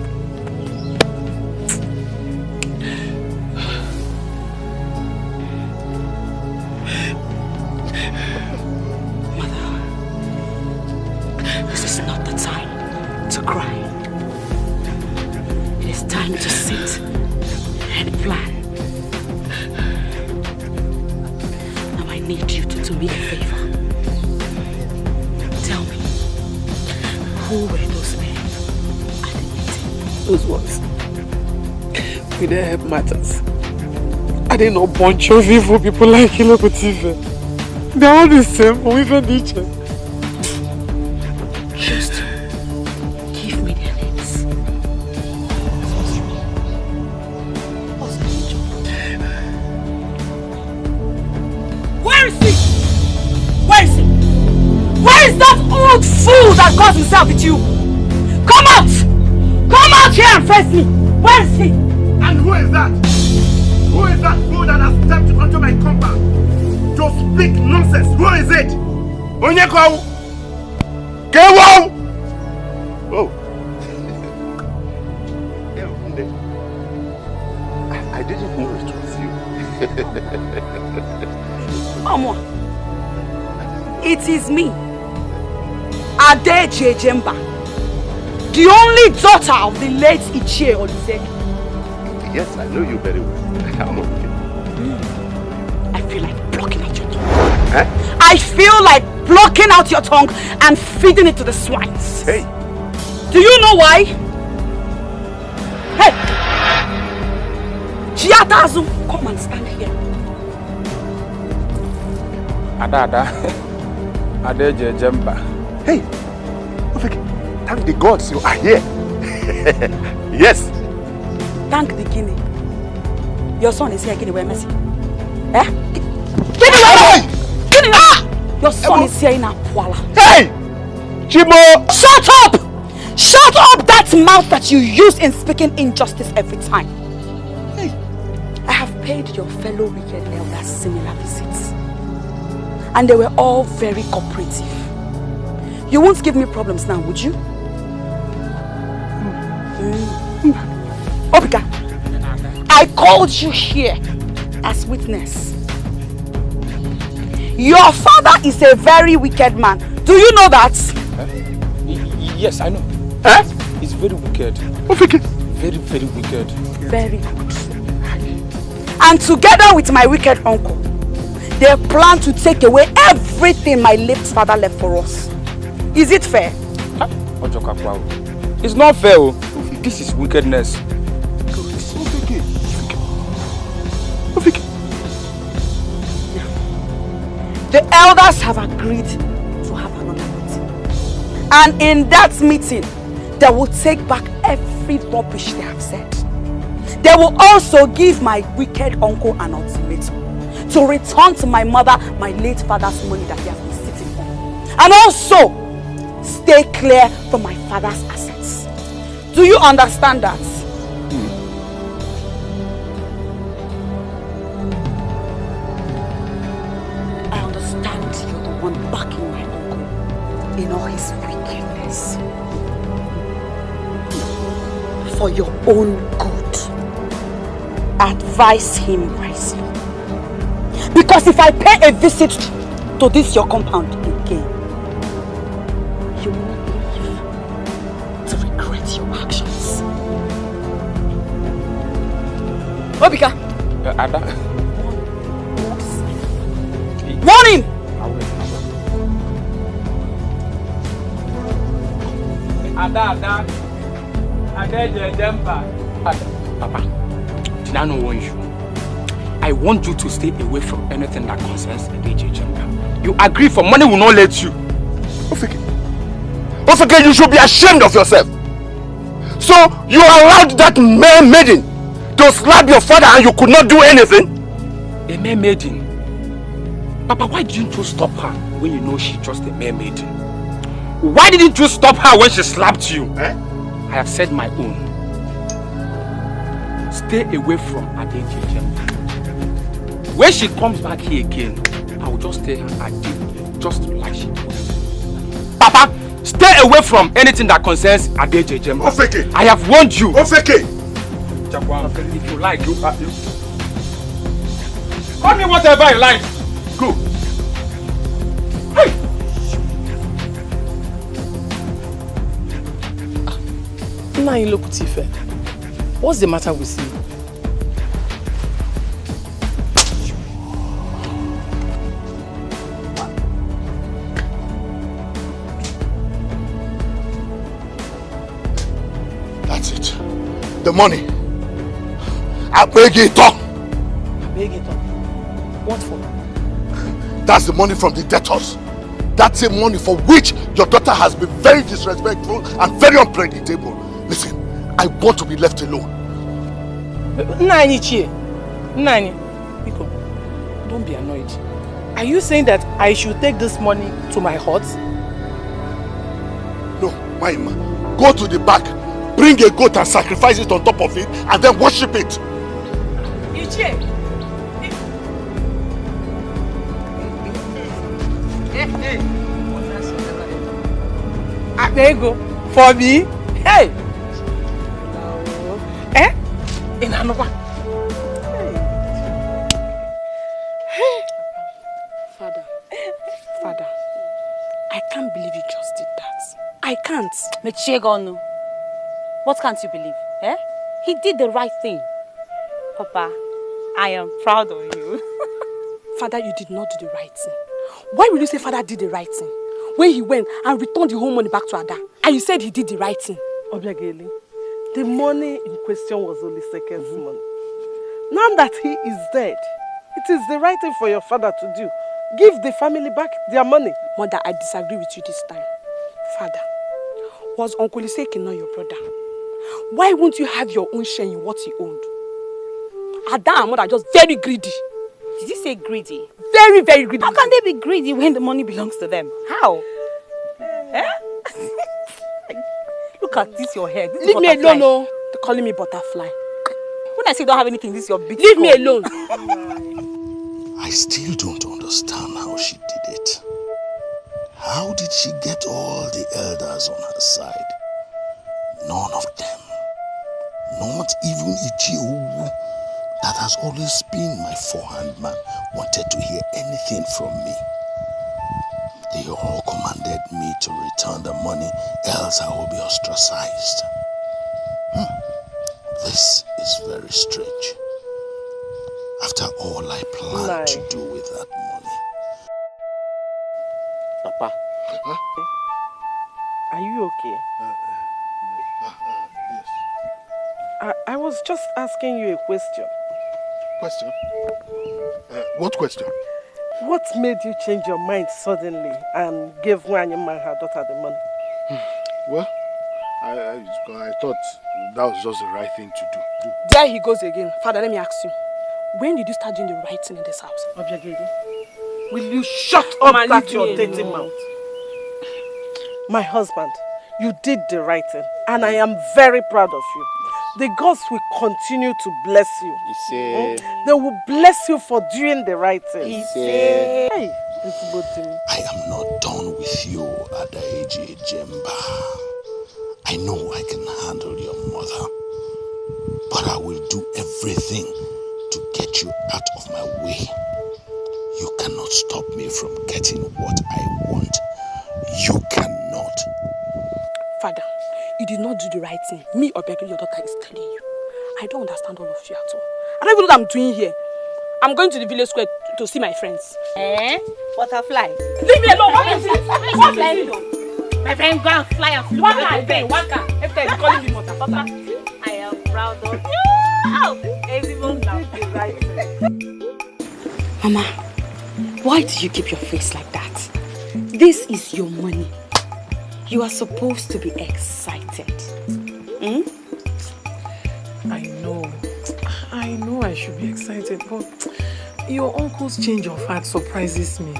Mother, this is not the time to cry. It is time to sit and plan. Now I need you to do me a favor. Tell me, who were those men at the meeting? Those ones. We didn't help matters. I didn't know a bunch of evil people like Ilokutive. They're all the same, but we even each other. Just give me their names. Where is he? Where is he? Where is that old fool that calls himself with you? Come out! Come out here and face me! Where is he? And who is that? Who is that fool that has stepped onto my compound to speak nonsense? Who is it? Onyeko! Kewo! Oh. I didn't know it was you. Mama, it is me, Edochie Jemba, the only daughter of the late Ichie Oluzeki. Yes, I know you very well. I'm okay. I feel like blocking out your tongue. Huh? I feel like blocking out your tongue and feeding it to the swines. Hey. Do you know why? Hey! Chiatazu, come and stand here. Ada. Edochie Jemba. Hey! Thank the gods you are here. Yes. Thank the Guinea. Your son is here, Gidewe Mercy. Eh? Gidewe! Your son is here in Akwala. Hey! Chimo! Shut up! Shut up that mouth that you use in speaking injustice every time. Hey! I have paid your fellow wicked elders similar visits. And they were all very cooperative. You won't give me problems now, would you? Obika, I called you here as witness. Your father is a very wicked man. Do you know that? Yes, I know. Eh? He's very wicked. Wicked? Very, very wicked. Very good. And together with my wicked uncle, they plan to take away everything my late father left for us. Is it fair? It's not fair. This is wickedness. The elders have agreed to have another meeting. And in that meeting, they will take back every rubbish they have said. They will also give my wicked uncle an ultimatum to return to my mother my late father's money that he has been sitting on. And also, stay clear from my father's assets. Do you understand that? I understand you're the one backing my uncle in all his wickedness. For your own good, advise him wisely. Because if I pay a visit to this your compound again, you will not live to regret your actions. Obika! Ada. Warn him! Ada. Papa, did I not warn you? I want you to stay away from anything that concerns Ejiofor. You agree for money will not let you. Ofeke, you should be ashamed of yourself. So you allowed that maiden to slap your father and you could not do anything? A maiden? Papa, why didn't you stop her when you know she's just a maiden? Why didn't you stop her when she slapped you? Eh? I have said my own. Stay away from Ejiofor. When she comes back here again, I will just tell her I did just like she did. Papa, stay away from anything that concerns Ejiofor. Ofeke! I have warned you. Ofeke! If you like, you call me whatever you like. Go. Hey! Now you look Tife. What's the matter with you? That's it. The money. I beg it up. Beg it up. What for? That's the money from the debtors. That's the money for which your daughter has been very disrespectful and very unpredictable. Listen, I want to be left alone. Nani, don't be annoyed. Are you saying that I should take this money to my hut? No, Maima. Go to the back, bring a goat and sacrifice it on top of it, and then worship it. Ichie. Abego, for me? Hey! Eh? In another. Father, I can't believe you just did that. I can't. Mechegonu, what can't you believe? Eh? He did the right thing. Papa, I am proud of you. Father, you did not do the right thing. Why will you say Father did the right thing? When he went and returned the whole money back to Ada, and you said he did the right thing. Obiageli, the money in question was only Sekun's money. Now that he is dead, it is the right thing for your father to do. Give the family back their money. Mother, I disagree with you this time. Father, was Uncle Iyke not your brother? Why won't you have your own share in what he owned? Ada and mother are just very greedy. Did you say greedy? Very, very greedy. How can they be greedy when the money belongs to them? How? Look at this, your hair. This Leave me alone, no. They're calling me butterfly. When I say you don't have anything, this is your big Leave me alone. I still don't understand how she did it. How did she get all the elders on her side? None of them. Not even Ejiofor, that has always been my forehand man, wanted to hear anything from me. They all commanded me to return the money, else I will be ostracized. This is very strange. After all I planned to do with that money. Papa, are you okay? Yes. I was just asking you a question. Question? What question? What made you change your mind suddenly and give Nwanyama her daughter the money? Well, I thought that was just the right thing to do. There he goes again. Father, let me ask you. When did you start doing the right thing in this house? Obiageli, will you shut up that your dirty mouth? My husband, you did the right thing, and I am very proud of you. The gods will continue to bless you. They will bless you for doing the right thing. Hey, I am not done with you, Adaeji Jemba. I know I can handle your mother, but I will do everything to get you out of my way. You cannot stop me from getting what I want. You cannot. Father, you did not do the right thing. Me or Obiageli, your daughter, is telling you. I don't understand all of you at all. I don't even know what I'm doing here. I'm going to the village square to see my friends. Butterfly. Leave me alone. What is it? What is it? My friend, go and fly and flew. Waka. Every time you're calling me mother. Papa. I am proud of you. Everyone loves the right thing. Mama, why do you keep your face like that? This is your money. You are supposed to be excited. I know I should be excited, but your uncle's change of heart surprises me.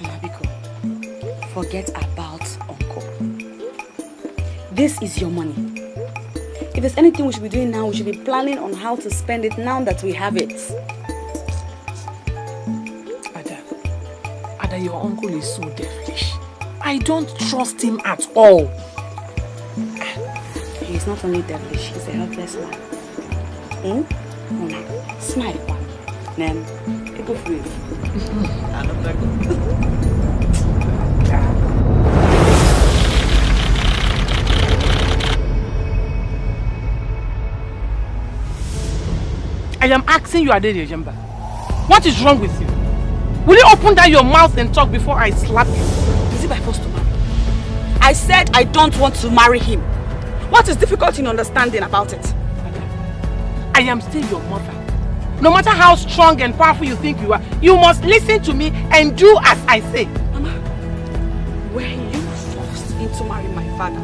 Mabiko, forget about uncle. This is your money. If there's anything we should be doing now, we should be planning on how to spend it now that we have it. Ada, your uncle is so devilish. I don't trust him at all. He's not only devilish, he's a helpless man. Smile, one. Then, go for it. I am asking you, Adede Jemba. What is wrong with you? Will you open down your mouth and talk before I slap you? Is it by force to marry? I said I don't want to marry him. What is difficult in understanding about it? I am still your mother. No matter how strong and powerful you think you are, you must listen to me and do as I say. Mama, were you forced into marrying my father?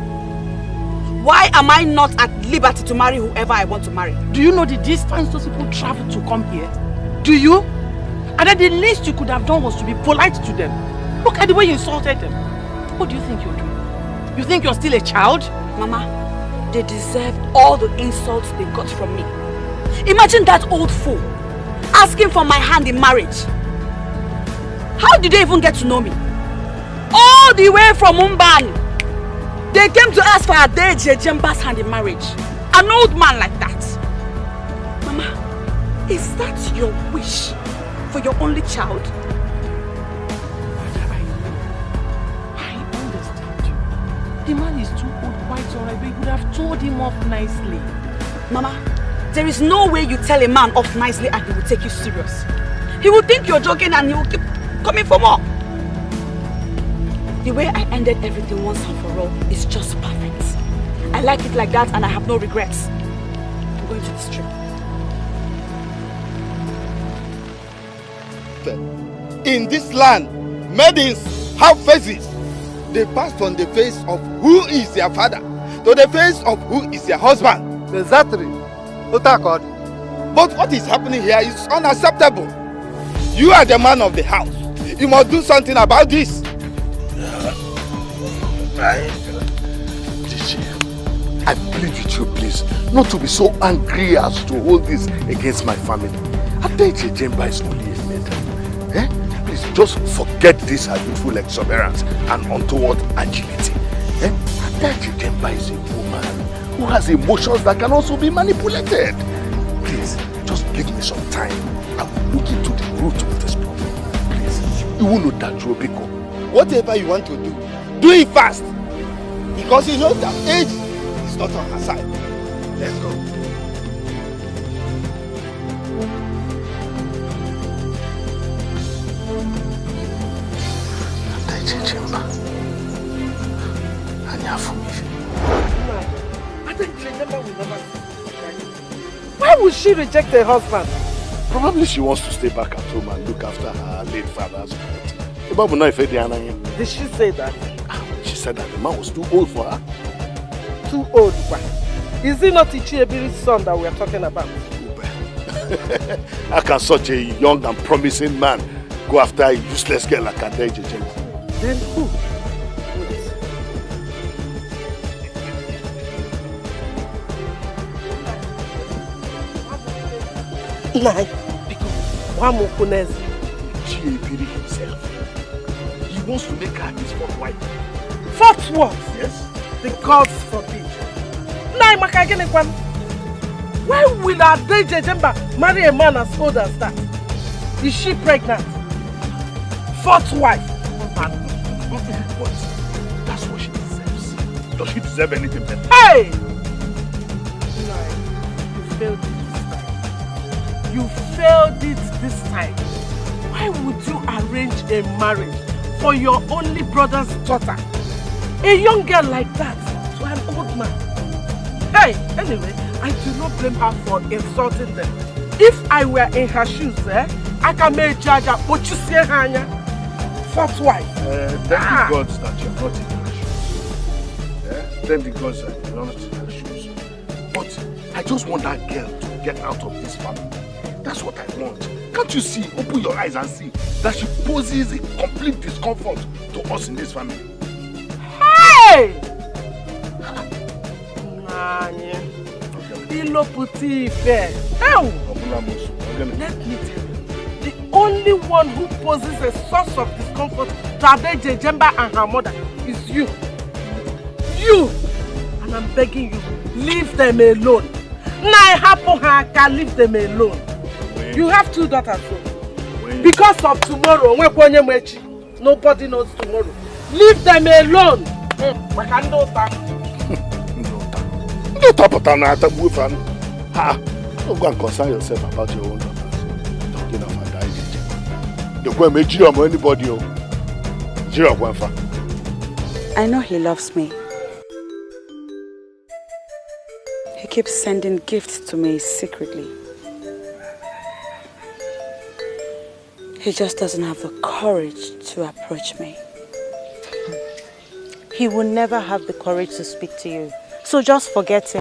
Why am I not at liberty to marry whoever I want to marry? Do you know the distance those people travel to come here? Do you? And that the least you could have done was to be polite to them. Look at the way you insulted them. What do you think you're doing? You think you're still a child? Mama, they deserve all the insults they got from me. Imagine that old fool asking for my hand in marriage. How did they even get to know me? All the way from Mumbai. They came to ask for Adede Jemba's hand in marriage. An old man like that. Mama, is that your wish for your only child? I understand you. The man is too old, quite alright, but you would have told him off nicely. Mama, there is no way you tell a man off nicely and he will take you serious. He will think you're joking and he will keep coming for more. The way I ended everything once and for all is just perfect. I like it like that and I have no regrets. I'm going to this trip. In this land, maidens have faces. They pass from the face of who is their father to the face of who is their husband. Exactly. Otakod. But what is happening here is unacceptable. You are the man of the house. You must do something about this. I plead with you, please, not to be so angry as to hold this against my family. Adeje Jemba is only a maiden. Please, just forget this her youthful exuberance and untoward agility. Adeje Jemba is a woman who has emotions that can also be manipulated. Please, just give me some time. I will look into the root of this problem. Please, you will know that Biko. Whatever you want to do it fast. Because you know that age is not on her side. Let's go. Why would she reject her husband? Probably she wants to stay back at home and look after her late father's property. Did she say that? She said that the man was too old for her. Too old? Is it not Ichiebiri's son that we are talking about? How can such a young and promising man go after a useless girl like Adeje Jemba? Then who? Nah, because Wamokunez. Chiebiri himself. He wants to make her his fourth wife. Fourth what? Yes. The gods forbid. Nah, why will Adeje Jemba marry a man as old as that? Is she pregnant? Fourth wife. But that's what she deserves. Does she deserve anything better? Hey! Nah, you failed it. You failed it this time. Why would you arrange a marriage for your only brother's daughter? A young girl like that to an old man. Hey, anyway, I do not blame her for insulting them. If I were in her shoes, I can make Jaja, but you see her, fourth wife. Thank the gods that you're not in her shoes. Thank the gods that you're not in her shoes. But I just want that girl to get out of this family. That's what I want. Can't you see? Open your eyes and see that she poses a complete discomfort to us in this family. Hey! Nanye. Iloputi Ife. Let me tell you, the only one who poses a source of discomfort to Adeje Jemba and her mother is you. You! And I'm begging you, leave them alone. Leave them alone. You have two daughters, so. Because of tomorrow, nobody knows tomorrow. Leave them alone. Don't go and concern yourself about your own daughters. Talking of Adeje Jemba. I know he loves me. He keeps sending gifts to me secretly. He just doesn't have the courage to approach me. He will never have the courage to speak to you. So just forget him.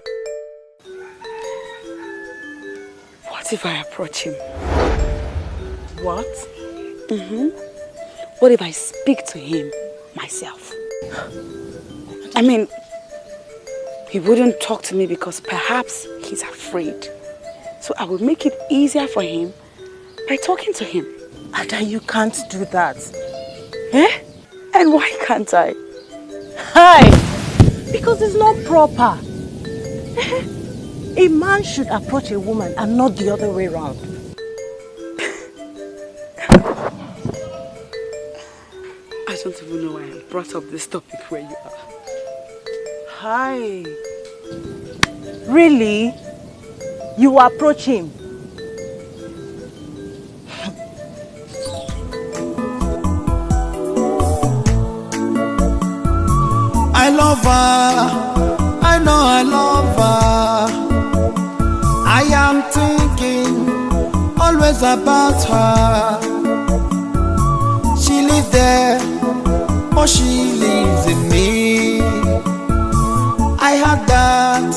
What if I approach him? What? What if I speak to him myself? I mean, he wouldn't talk to me because perhaps he's afraid. So I will make it easier for him by talking to him. Ada, you can't do that. And why can't I? Hi! Because it's not proper. A man should approach a woman and not the other way around. I don't even know why I brought up this topic where you are. Hi. Really? You will approach him? I love her. I know I love her. I am thinking always about her. She lives there, but she lives in me. I heard that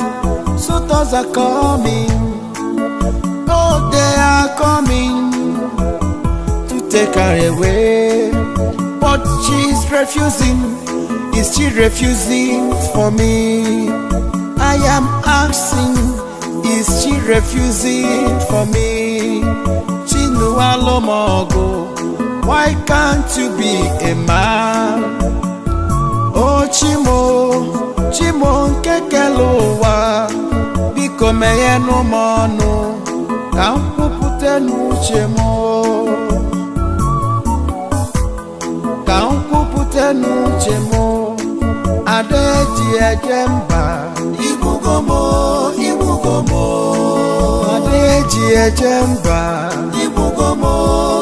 suitors are coming. Oh, they are coming to take her away, but she's refusing. Is she refusing for me? I am asking, is she refusing for me? Chinualomogo, why can't you be a man? Oh Chimo, Chimo nkekelowa, biko meye no mono, kampupute nuchemo, kampupute nuchemo. Adeji ejemba, ibugomo, ibugomo. Adeji ejemba, ibugomo,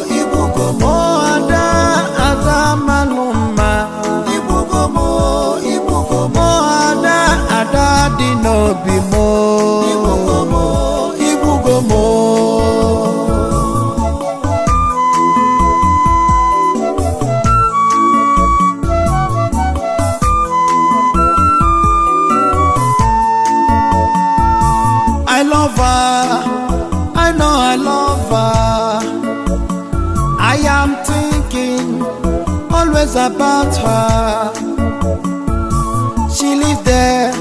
ibugomo. Ada maluma, ibugomo, ibugomo. Ada dinobimo, ibugomo, ibugomo. I love her, I know I love her. I am thinking always about her. She lives there,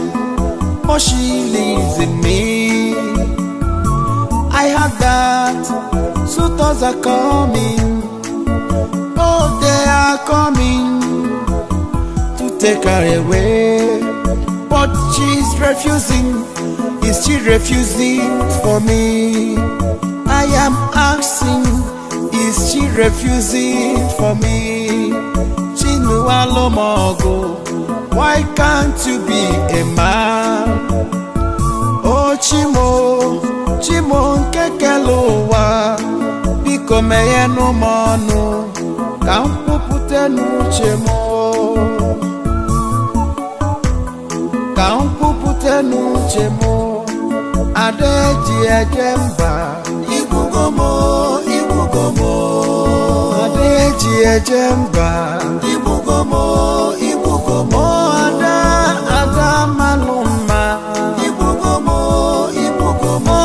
but she lives in me. I heard that suitors are coming. Oh, they are coming to take her away, but she's refusing. Is she refusing for me? I am asking, is she refusing for me? Chinualomogo, why can't you be a man? Oh Chimo, Chimo nkekelowa, biko meye no mono, kampupute nuchemo, kampupute nuchemo. Adeji ejemba, ibugomo, ibugomo. Adeji ejemba, ibugomo, ibugomo. Ada maluma, ibugomo, ibugomo.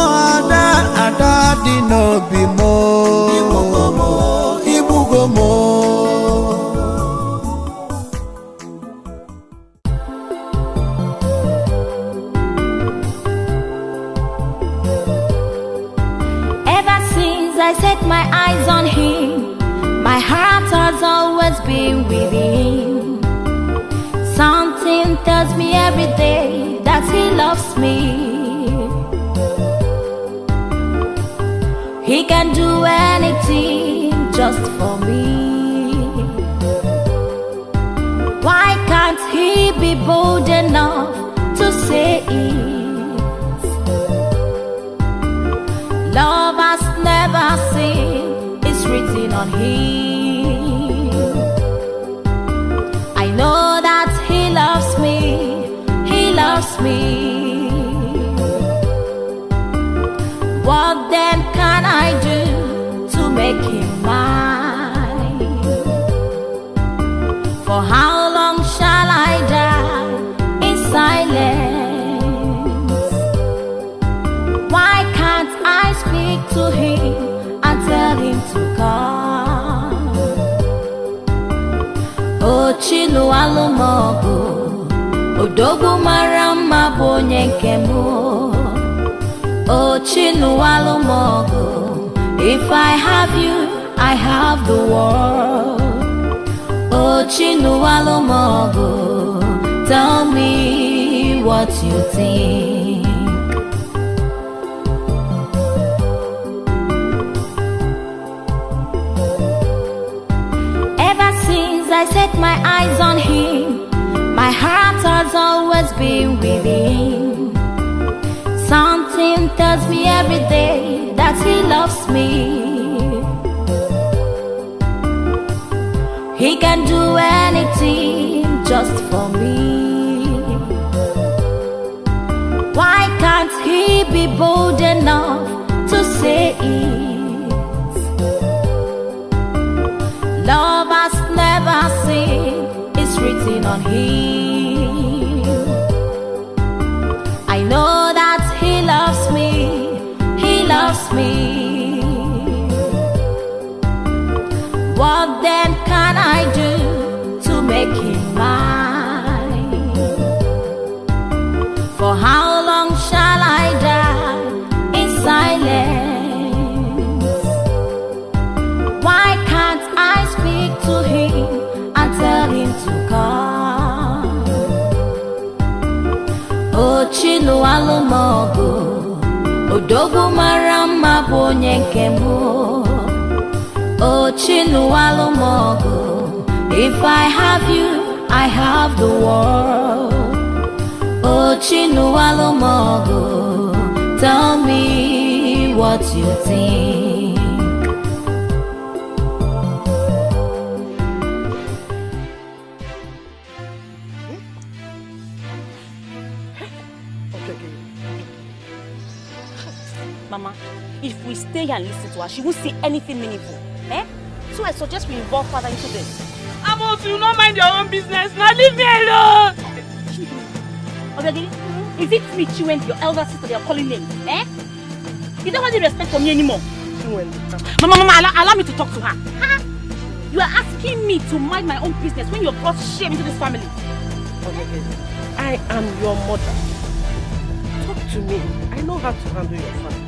Ada dinobimo, ibugomo, ibugomo. I set my eyes on him, my heart has always been with him. Something tells me every day that he loves me. He can do anything just for me. Why can't he be bold enough to say it? Love has never seen, it's written on him. I know that he loves me, he loves me. What then can I do to make him mine? For how long shall I die in silence? Why can't I speak to him and tell him to come? Oh Chinualomogo, Odogu marama bonye nkemo. Oh Chinualomogo, if I have you, I have the world. Oh Chinualomogo, tell me what you think. I set my eyes on him, my heart has always been with him. Something tells me every day that he loves me. He can do anything just for me. Why can't he be bold enough to say it? Love has never seen, it's written on him. I know that he loves me, he loves me. then can I do to make him mine? For how long shall I die in silence? Why can't I speak to him and tell him to come? Oh, Chinu Alumogo, Odogu Marama Bonyenkemo. Oh, Chinu Alumogo, if I have you, I have the world. Oh, Chinu Alumogo, tell me what you think. Mama, if we stay here and listen to her, she won't say anything meaningful. Eh? So I suggest we involve father into this. Amos, you don't mind your own business. Now leave me alone. Okay, is it me, Chiwetel, your elder sister, they are calling names? Eh? You don't want any respect for me anymore. Mama, allow me to talk to her. Huh? You are asking me to mind my own business when you have brought shame into this family. Okay, I am your mother. Talk to me. I know how to handle your family.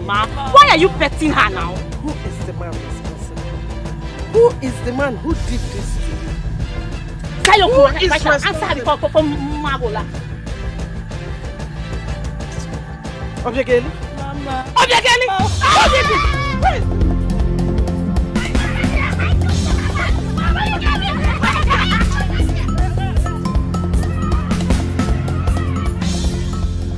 Mama, why are you petting her now? Who is the man responsible? Who is the man who did this to you? Who is responsible? Answer her before Mabola. Obiageli? Mama. Obiageli!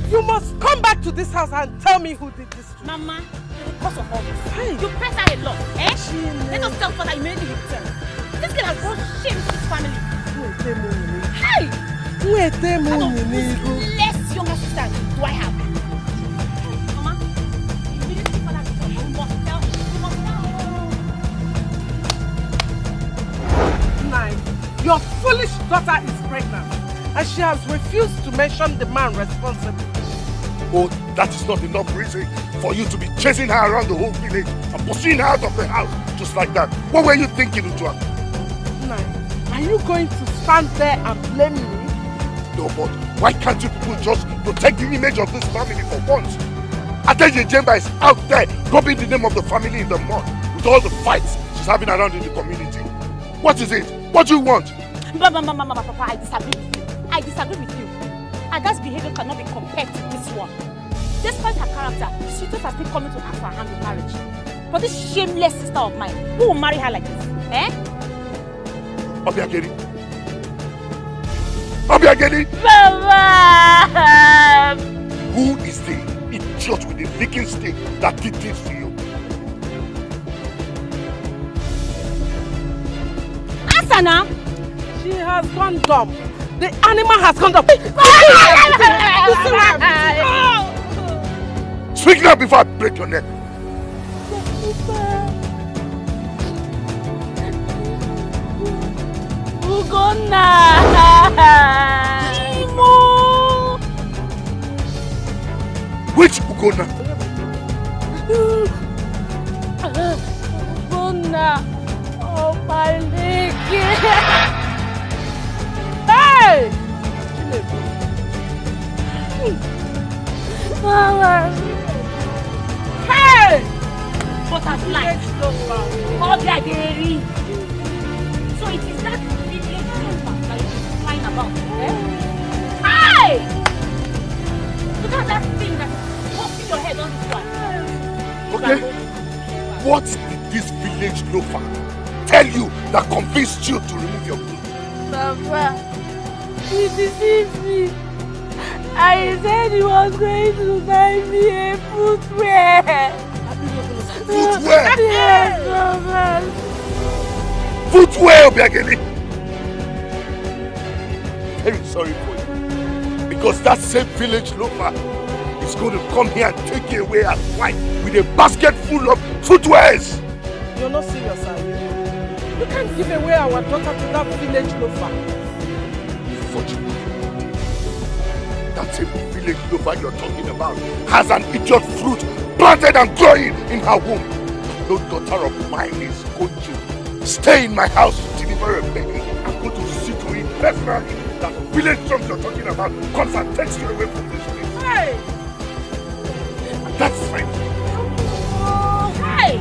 You must come back to this house and tell me who did this to you. Mama, because of all this, you press her a lot, eh? Let us tell father immediately himself. This girl has brought shame to this family. Hey! Who's less younger sister do I have? Mama, immediately father himself, you must tell him. You must tell him. Nine, your foolish daughter is pregnant and she has refused to mention the man responsible. Oh, that is not enough reason for you to be chasing her around the whole village and pursuing her out of the house just like that. What were you thinking, Utua? Nine, are you going to stand there and blame me? No, but why can't you people just protect the image of this family for once? Adeje Jemba is out there rubbing the name of the family in the mud with all the fights she's having around in the community. What is it? What do you want? Papa, I disagree with you. I disagree with you. Ada's behavior cannot be compared to this one. Despite her character, she just has been coming to ask for her hand in marriage. But this shameless sister of mine, who will marry her like this? Eh? Obiageli? Obiageli? Mama! Who is the idiot with the licking stick that did this to you? Answer now! She has gone dumb. The animal has gone dumb. Speak now before I break your neck. Ugonna! Which Ugonna? Ugonna! Oh, my leg! Hey! Mama! Hey! Butterfly! Obiageli! So it is that village number that you are flying about, eh? Hey! Look at that thing that's popping your head on this one. Okay. What did this village loafer tell you that convinced you to remove your clothes? Papa, he deceived me. I said he was going to buy me a footwear. Footwear? Yes, Papa. Footwear, Obiageli. Very sorry for you. Because that same village loafer is going to come here and take you away as wife with a basket full of footwears. You're not serious, are you? You can't give away our daughter to that village loafer. Fortunately, that same village loafer you're talking about has an idiot fruit planted and growing in her womb. No daughter of mine is going to stay in my house to deliver a baby. I'm going to see to it personally that village church you're talking about comes and takes you away from this place. Hey! And that's fine. Oh, hey!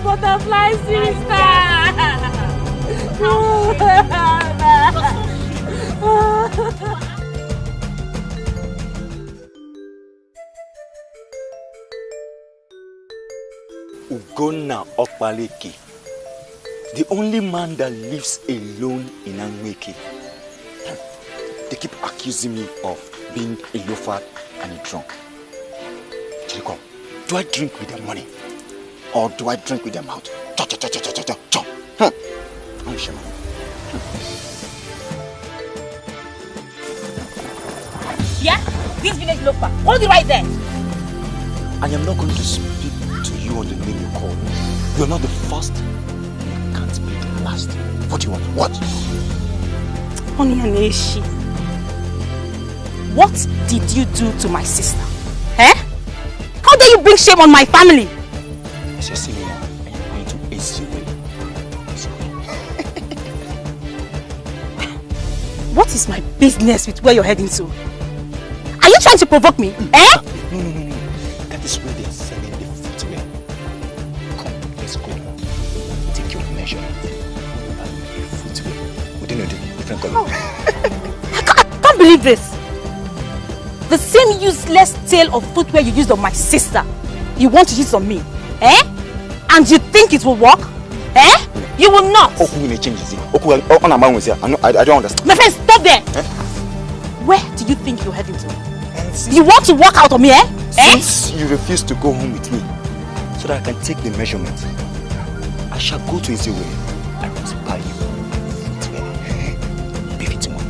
Butterfly sister! Ugonna Okbaleke, the only man that lives alone in Anweke. They keep accusing me of being a loafer and a drunk. Chirikom, do I drink with their money or do I drink with their mouth? Yeah? This village loafer. Hold it right there. I am not going to speak to you on the name you called me. You're not the first. You can't be the last. What do you want? What? Onyaneshi, what did you do to my sister? Eh? How dare you bring shame on my family? As you're saying now, and you're going to Ezuruonye. What is my business with where you're heading to? Are you trying to provoke me? Eh? No. That is where they're selling the footwear. Come, let's go. Take your measurement. The footwear. We don't know the different color. I can't believe this. The same useless tale of footwear you used on my sister, you want to use on me. Eh? And you think it will work? Eh? You will not. I don't understand. My friend, stop there. Eh? Where do you think you're heading to? You want to walk out on me, eh? Since you refuse to go home with me, so that I can take the measurement, I shall go to Ezuruonye. I will buy you footwear. Baby tomorrow.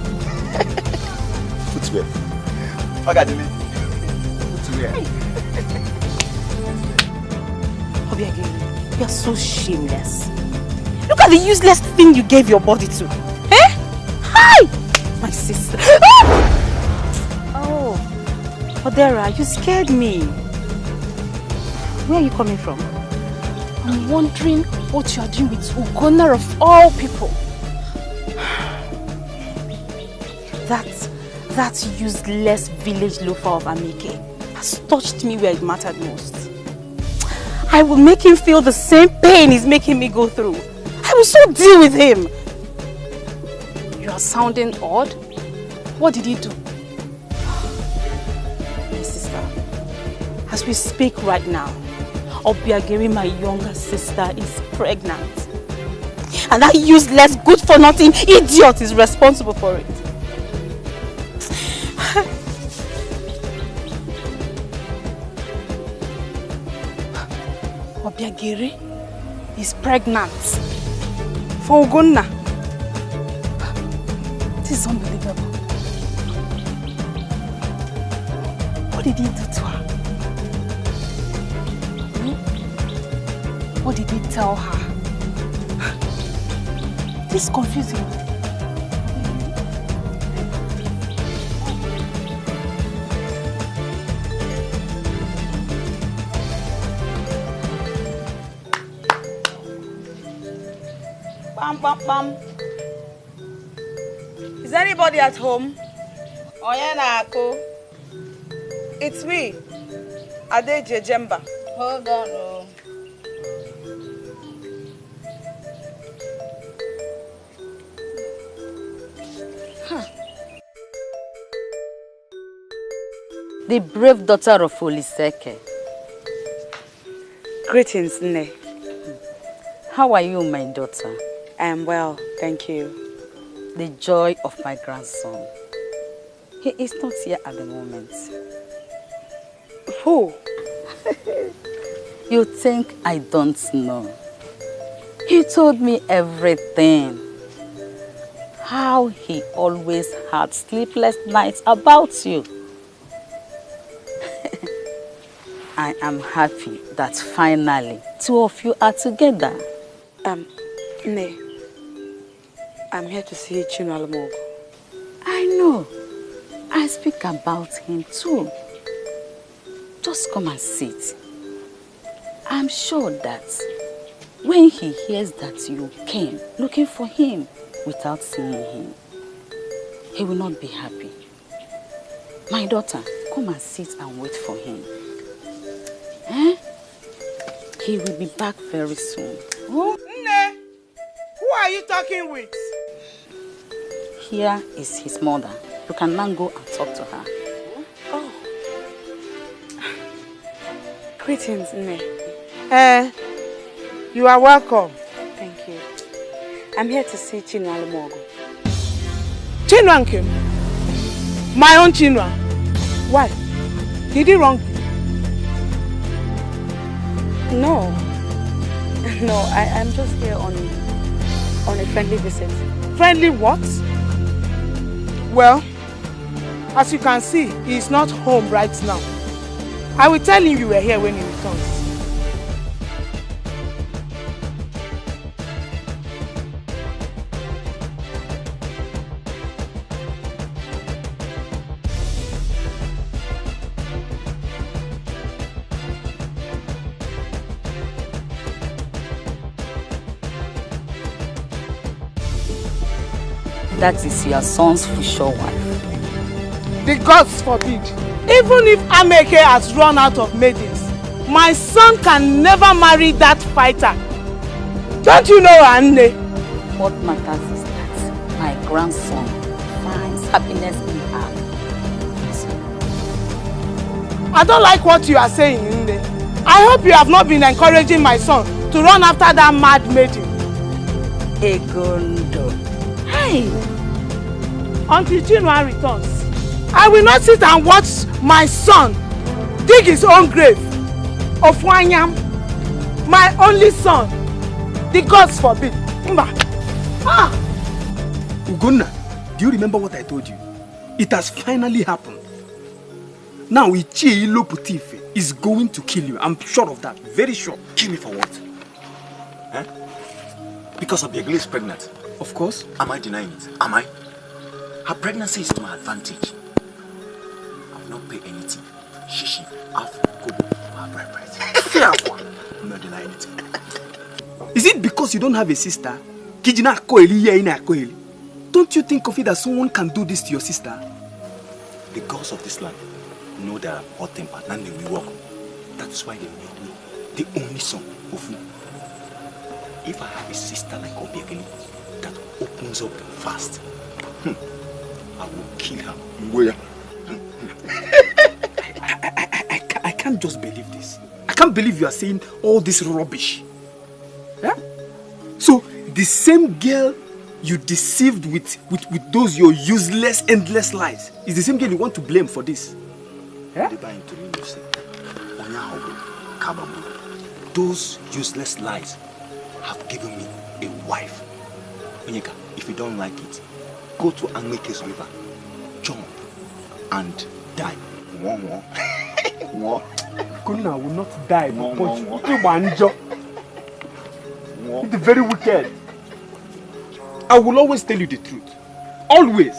Footwear. Footwear. You're so shameless. Look at the useless thing you gave your body to. Eh? Hi! My sister. Oh, Odera, you scared me. Where are you coming from? I'm wondering what you are doing with Ugonna of all people. That useless village loafer of Amike has touched me where it mattered most. I will make him feel the same pain he's making me go through. I will so deal with him. You are sounding odd. What did he do? My sister, as we speak right now, Obiageri, my younger sister, is pregnant. And that useless, good-for-nothing idiot is responsible for it. Obiageri is pregnant for Ugonna. This is unbelievable. What did he do to her? What did he tell her? This is confusing. Bam, bam. Is anybody at home? It's me, Adeje Jemba. Hold on. Oh. The brave daughter of Oliseke. Greetings, Nne. How are you, my daughter? I am well, thank you. The joy of my grandson. He is not here at the moment. Who? You think I don't know? He told me everything. How he always had sleepless nights about you. I am happy that finally two of you are together. Nne, I'm here to see Chinedu. I know. I speak about him too. Just come and sit. I'm sure that when he hears that you came looking for him without seeing him, he will not be happy. My daughter, come and sit and wait for him. Eh? He will be back very soon. Oh? Nne, who are you talking with? Here is his mother. You can now go and talk to her. Oh. Greetings, Nne. You are welcome. Thank you. I'm here to see Chinua. Chinua came? My own Chinua? Why? Did he wrong you? No. No, I'm just here on a friendly visit. Friendly what? Well, as you can see, he is not home right now. I will tell him you were here when he returns. That is your son's future wife. The gods forbid. Even if Ameke has run out of maidens, my son can never marry that fighter. Don't you know, Anne? What matters is that my grandson finds happiness in her. I don't like what you are saying, Nne. I hope you have not been encouraging my son to run after that mad maiden. Egondo. Hey! Until Chinua returns, I will not sit and watch my son dig his own grave. Ofwanyam, my only son. The gods forbid. Ugonna, do you remember what I told you? It has finally happened. Now Ichie Iloputife is going to kill you. I'm sure of that. Very sure. Kill me for what? Huh? Because Obiageli is pregnant. Of course. Am I denying it? Am I? Her pregnancy is to my advantage. I will not pay anything. Shishi, half, kobo, her bride price. Fair one. I'm not denying it. Is it because you don't have a sister? Don't you think of it that someone can do this to your sister? The gods of this land know that I'm hot-tempered and they will work. That is why they made me the only son of you. If I have a sister like Obiageli that opens up fast, I will kill her. I can't just believe this. I can't believe you are saying all this rubbish. Yeah? So, the same girl you deceived with those your useless, endless lies is the same girl you want to blame for this. Yeah? Those useless lies have given me a wife. Onyeka, if you don't like it, go to Ameke's river, jump, and die. Kuna will not die. It's very wicked. I will always tell you the truth. Always.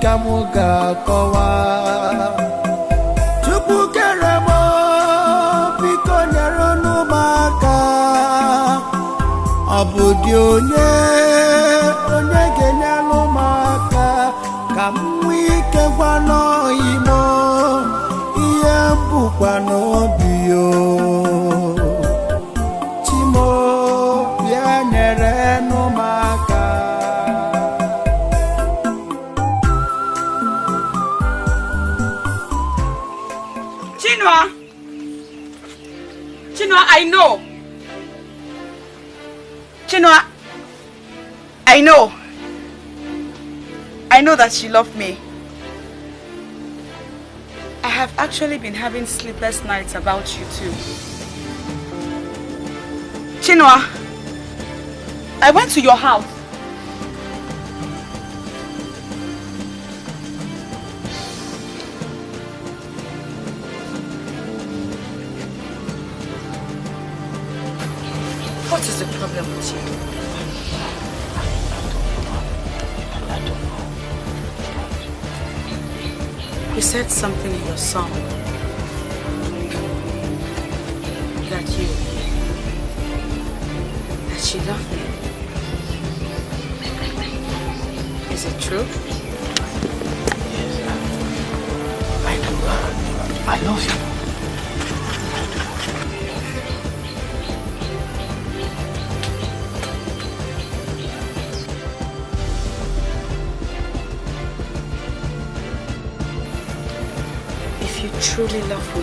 kamuga kowa Chukwu keremo biko nyere n'ụmụaka Obudi onye ga-enyere ụmụaka ka m nwee ike gwa n'imo ihe bụkwa n'obi yo Chimo bịa nyere n'ụmụaka Chinua, I know. Chinua, I know. I know that she loved me. I have actually been having sleepless nights about you too. Chinua, I went to your house. What is the problem with you? I don't know. You said something in your song that she loved me. Is it true? Yes, I do. I love you. Truly love me.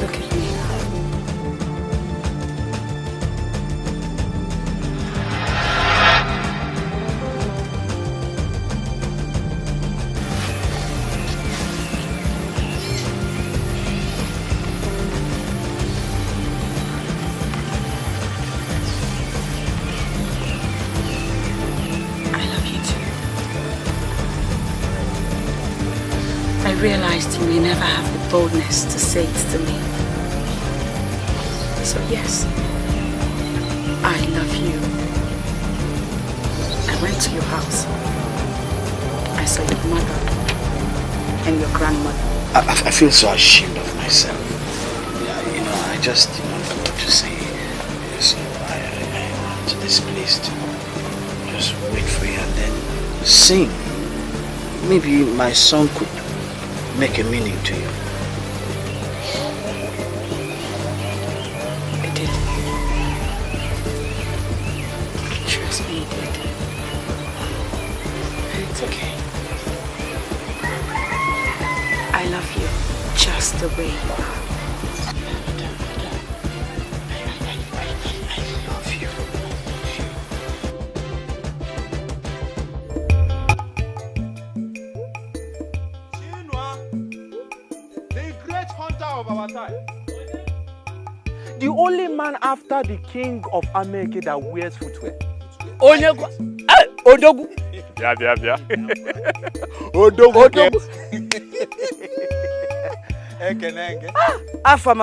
Look at me. I realized you may never have the boldness to say it to me. So yes, I love you. I went to your house. I saw your mother and your grandmother. I feel so ashamed of myself. Yeah, I just didn't know what to say. So I went to this place to just wait for you and then sing. Maybe my song could make a meaning to you. It did. Trust me, it did. And it's okay. I love you just the way you are. The only man after the king of Ameke that wears footwear. Odogu. Yeah. Odogu. Afam.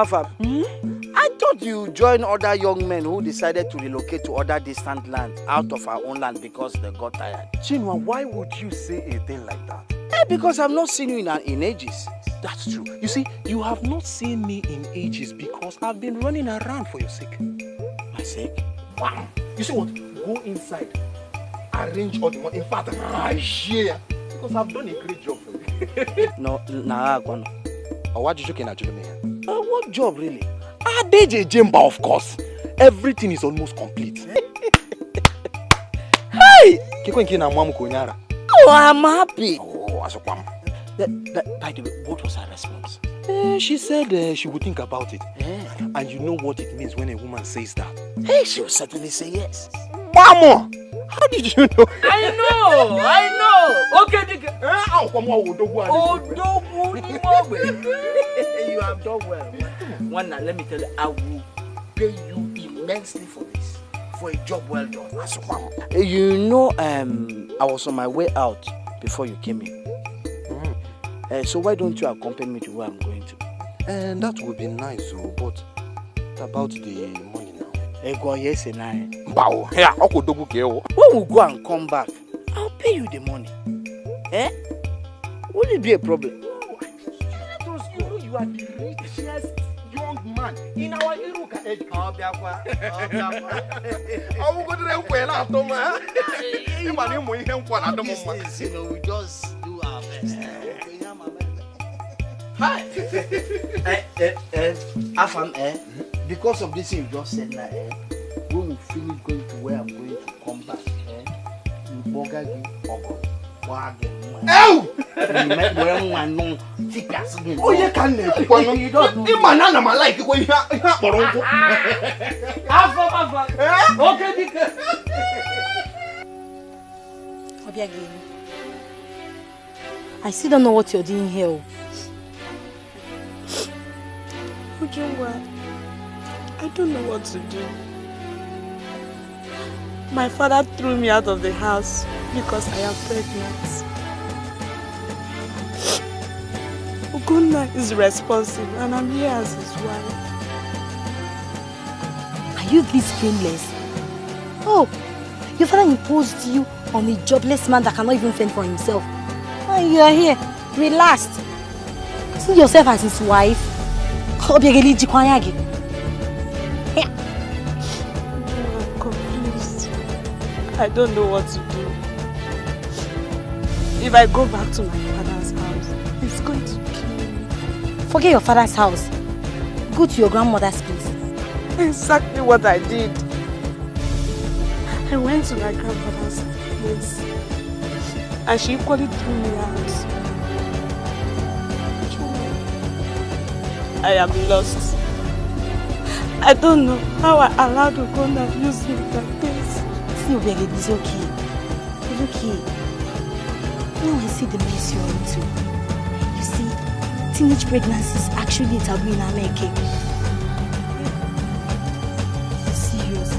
I thought you joined other young men who decided to relocate to other distant lands out of our own land because they got tired. Chinua, why would you say a thing like that? Because I've not seen you in ages. That's true. You see, you have not seen me in ages because I've been running around for your sake. My sake? Wow. You see what? Go inside. Arrange all the money. In fact, I share. Because I've done a great job for you. No, nah, go on. What did you do? What job, really? DJ Jemba, of course. Everything is almost complete. Hey! Oh, I'm happy. Oh, Azokwor. By the way, what was her response? She said she would think about it. And you know what it means when a woman says that? Hey, she will certainly say yes. Mama! How did you know? I know. Okay, you have done well. One now, let me tell you, I will pay you immensely for this. For a job well done. You know, I was on my way out before you came in. So why don't you accompany me to where I'm going to? And that would be nice, but about the money now. Yes, and I. When we go and come back, I'll pay you the money. Eh? Will it be a problem? You are the richest young man in our Iruka age. Oh, Biakwa. I will go to the well after my. You know, we just do our best. Hi. Afam, because of this thing you just said now, when we finish going to where I'm going to come back, you boga you ogo. Oh! Oh, you can't. You don't know. You man, my like when you have okay. I still don't know what you're doing here. Ujungwa, I don't know what to do. My father threw me out of the house because I am pregnant. Ugonna is responsible and I'm here as his wife. Are you this brainless? Oh, your father imposed you on a jobless man that cannot even fend for himself. And you are here, relaxed. See yourself as his wife. I'm confused. I don't know what to do. If I go back to my father's house, he's going to kill me. Forget your father's house. Go to your grandmother's place. Exactly what I did. I went to my grandmother's place and she equally threw me out. I am lost. I don't know how I allowed Ugonna to use me like this. See, Ubege, it's okay. It's okay. Now I see the mess you're into. You see, teenage pregnancy is actually a taboo in America. Serious.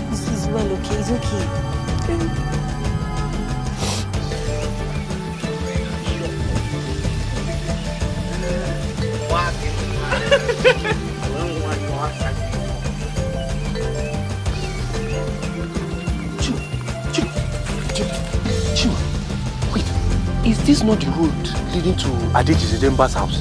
This is well okay. It's okay. Wait, is this not the road leading to Adejizedemba's house?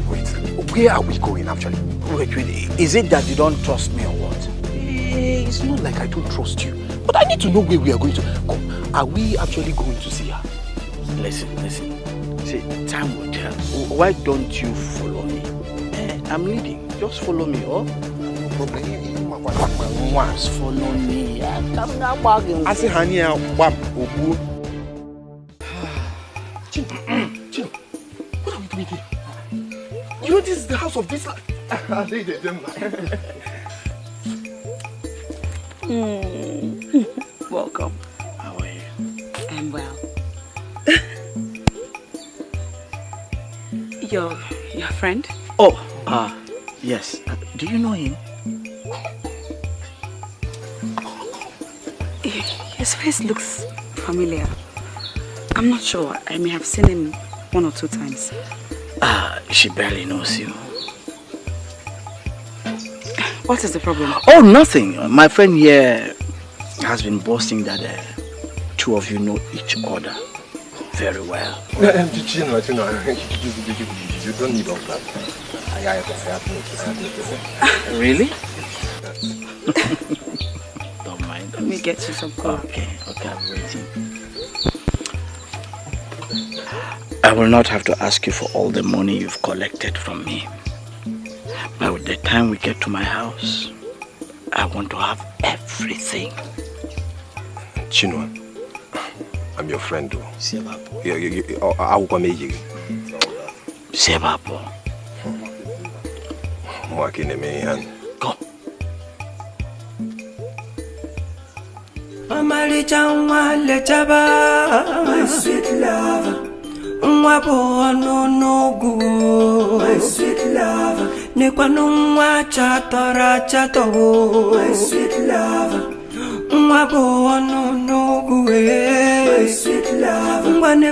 Wait, where are we going actually? Wait, is it that you don't trust me or what? It's not like I don't trust you, but I need to know where we are going to. Come, are we actually going to see her? Listen. See, time will tell. Why don't you follow me? I'm leading. Just follow me, oh? No problem. Once follow me. I say, honey, what are we doing here? You know this is the house of this. Welcome. How are you? I'm well. Your friend? Oh, yes. Do you know him? His face looks familiar. I'm not sure. I may have seen him 1 or 2 times. She barely knows you. What is the problem? Oh, nothing. My friend here has been boasting that 2 of you know each other very well. You don't need all that. Really? Don't mind. Let me get you some coffee. Okay, I'm waiting. I will not have to ask you for all the money you've collected from me. By the time we get to my house, I want to have everything. Chinua, I'm your friend though. Sebapo. Sebapo. Go. My sweet lover. My sweet lover. My sweet lover. My sweet lover. My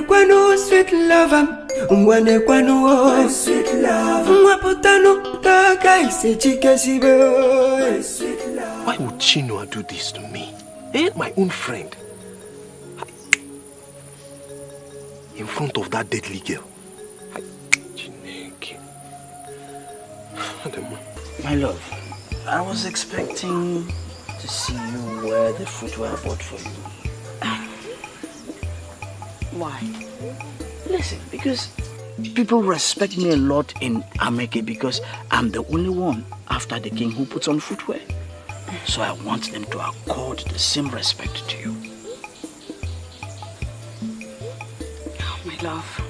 sweet lover. My sweet lover. Why would Chinua do this to me? My own friend. In front of that deadly girl. My love, I was expecting to see you wear the footwear I bought for you. Why? Listen, because people respect me a lot in Ameke because I'm the only one after the king who puts on footwear. So I want them to accord the same respect to you. Oh, my love.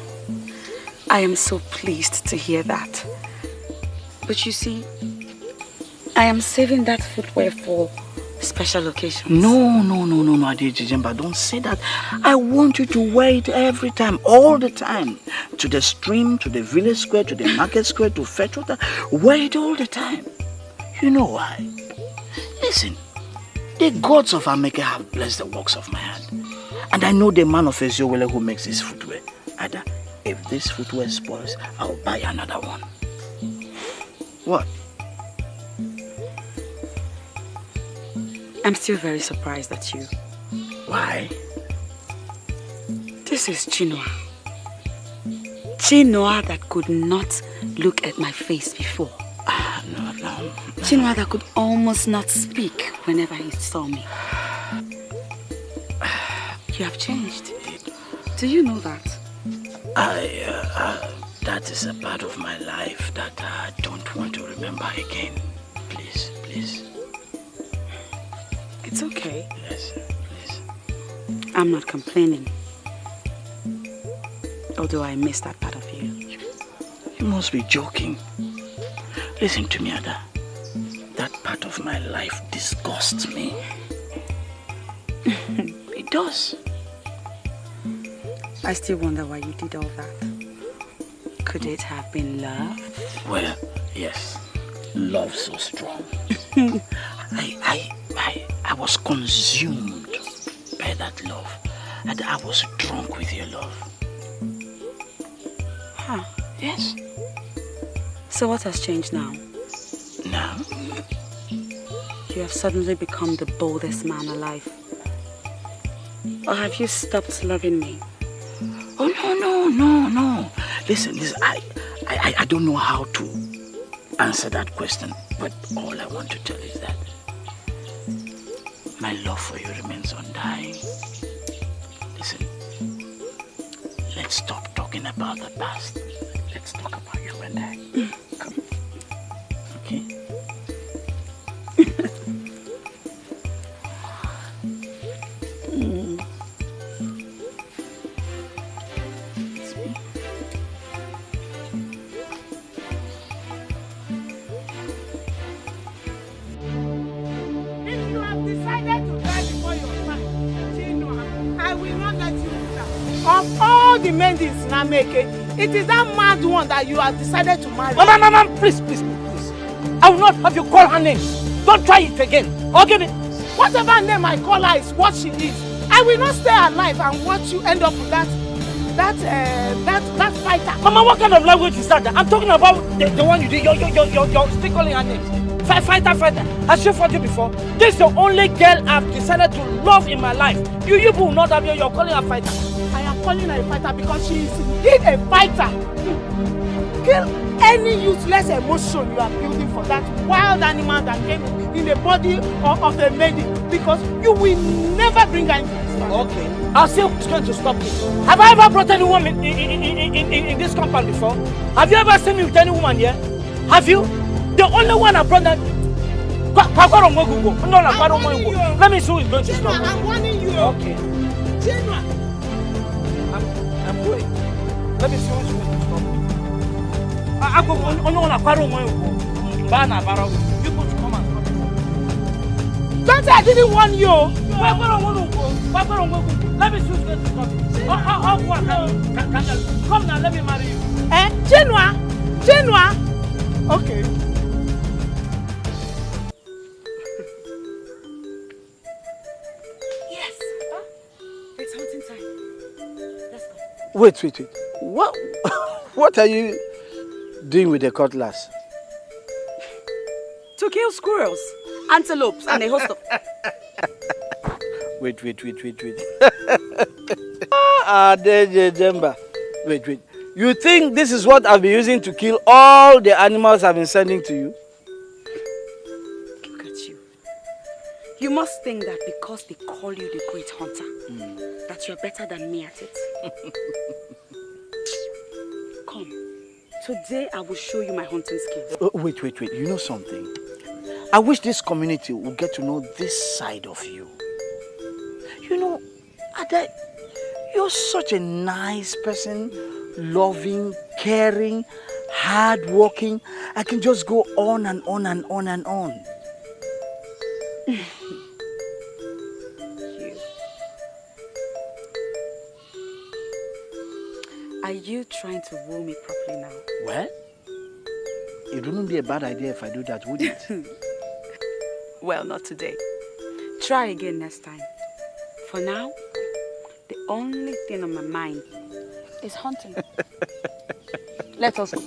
I am so pleased to hear that. But you see, I am saving that footwear for special occasions. No, Adejijemba, don't say that. I want you to wear it every time, all the time. To the stream, to the village square, to the market square, to fetch water. Wear it all the time. You know why? Listen, the gods of Ameke have blessed the works of my hand. And I know the man of Ezuruonye who makes this footwear. Ada, if this footwear spoils, I'll buy another one. What? I'm still very surprised at you. Why? This is Chinua. Chinua that could not look at my face before. No. Chinua that could almost not speak whenever he saw me. You have changed. Do you know that? That is a part of my life that I don't want to remember again. Please. It's okay. Yes, please. I'm not complaining. Although I miss that part of you. You must be joking. Listen to me, Ada. That part of my life disgusts me. It does. I still wonder why you did all that. Could it have been love? Well, yes. Love so strong. I was consumed by that love. And I was drunk with your love. Huh. Yes. So what has changed now? Now? You have suddenly become the boldest man alive. Or have you stopped loving me? Oh, no. Listen, I don't know how to answer that question, but all I want to tell you is that my love for you remains undying. Listen, let's stop talking about the past. Let's talk about you and I. Come. Okay? Of all the men in Ameke, it is that mad one that you have decided to marry. Mama, please. I will not have you call her name. Don't try it again. Okay? Whatever name I call her is what she is. I will not stay alive and watch you end up with that fighter. Mama, what kind of language is that? I'm talking about the one you did. You're still calling her names. Fighter. Has she fought you before? This is the only girl I've decided to love in my life. You will not have you're calling her fighter. I am calling her a fighter because she is indeed a fighter. Kill any useless emotion you are building for that wild animal that came in the body of a maiden, because you will never bring her into this family. Okay. I'll see who's going to stop me. Have I ever brought any woman in this compound before? Have you ever seen me with any woman here? Have you? The only one I brought that... Let me see who is going to stop me. I'm warning you. Okay. I'm going. Let me see who is going to stop me. You go to come and stop me. Don't say I didn't warn you. Let me see who's going to stop me. Come now, let me marry you. Chinua. Okay. Yes. It's hunting time. Let's go. Wait. What are you doing with the cutlass? To kill squirrels, antelopes, and a host of... Wait. Jemba. Wait. You think this is what I've been using to kill all the animals I've been sending to you? Look at you. You must think that because they call you the great hunter, that you're better than me at it. Come. Today I will show you my hunting skill. Wait. You know something? I wish this community would get to know this side of you. You know, Ada, you're such a nice person, loving, caring, hardworking. I can just go on and on and on and on. Are you trying to woo me properly now? Well, it wouldn't be a bad idea if I do that, would it? Well, not today. Try again next time. For now, the only thing on my mind is hunting. Let us go.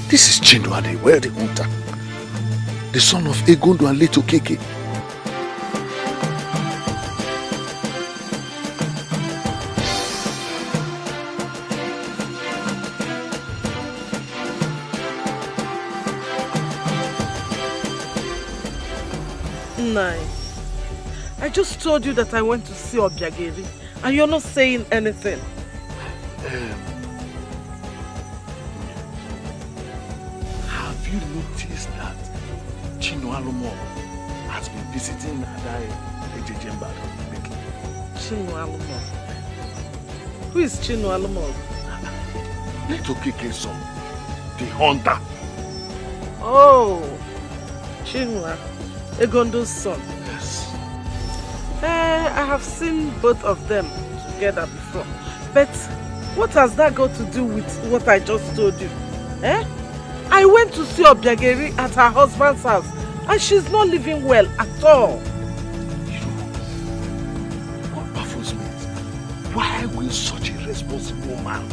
This is Chinedu, where the hunter, the son of Egondo and little Keke. Nai, I just told you that I went to see Obiageri and you're not saying anything. Have you noticed that Chinedu has been visiting Adai Ejejemba? Chinedu? Who is Chinedu? Little Keke's son, the hunter. Oh, Chinedu, Egondo's son. Yes. I have seen both of them together before. But what has that got to do with what I just told you? I went to see Obiageri at her husband's house and she's not living well at all. What baffles me is, why will such a responsible man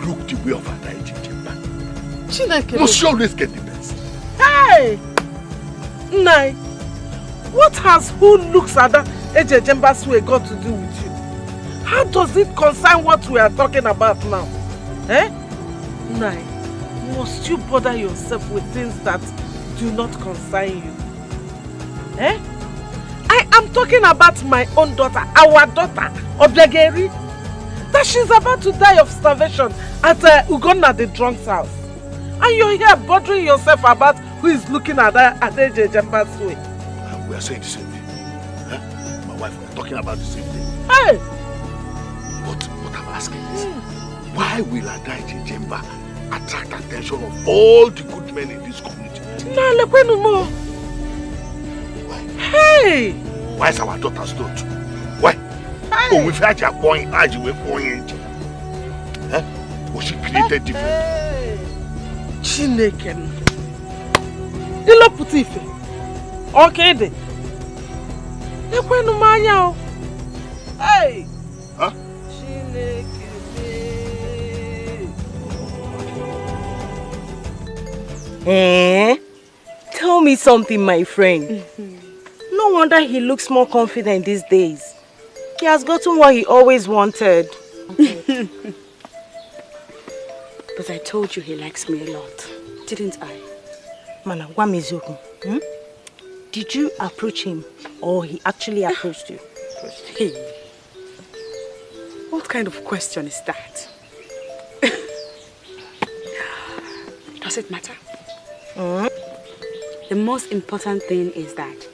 look the way of Ada Ejejemba? Must she always get the best? Hey! Nai, what has who looks at that Ejejemba's way got to do with you? How does it concern what we are talking about now? Nai, must you bother yourself with things that do not concern you? I am talking about my own daughter, our daughter, Obiageri, that she's about to die of starvation at Ugonna the drunk's house. And you're here bothering yourself about who is looking at Ejejemba's way. We are saying the same thing. My wife, we are talking about the same thing. Hey! But what I'm asking is, why will Ada Ejejemba attract attention of all the good men in this community? Why? Hey! Why is our daughter stood? Why? Oh, we've had your point. Was she created different? Chineke. Ilo putife. Okay then. Ekwenu manya o. Hey. Huh? Chineke. Tell me something, my friend. No wonder he looks more confident these days. He has gotten what he always wanted. But I told you he likes me a lot. Didn't I? Mana, did you approach him or he actually approached you? Hey, what kind of question is that? Does it matter? The most important thing is that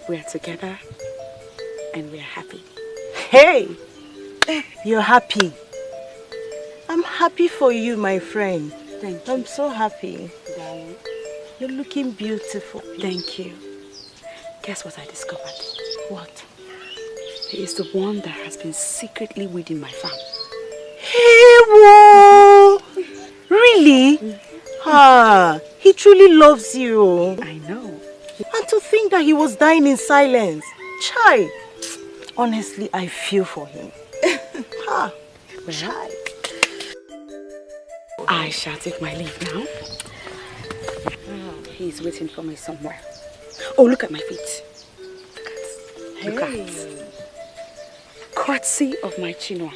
we are together and we are happy. Hey, you're happy. I'm happy for you, my friend. Thank you. I'm so happy. Darling. You're looking beautiful. Thank you. Guess what I discovered? What? He is the one that has been secretly weeding my farm. Hey, whoa! Really? He truly loves you. I know. And to think that he was dying in silence. Chai. Honestly, I feel for him. Chai. I shall take my leave now. He's waiting for me somewhere. Oh, look at my feet. Look at. Courtesy of my Chinua,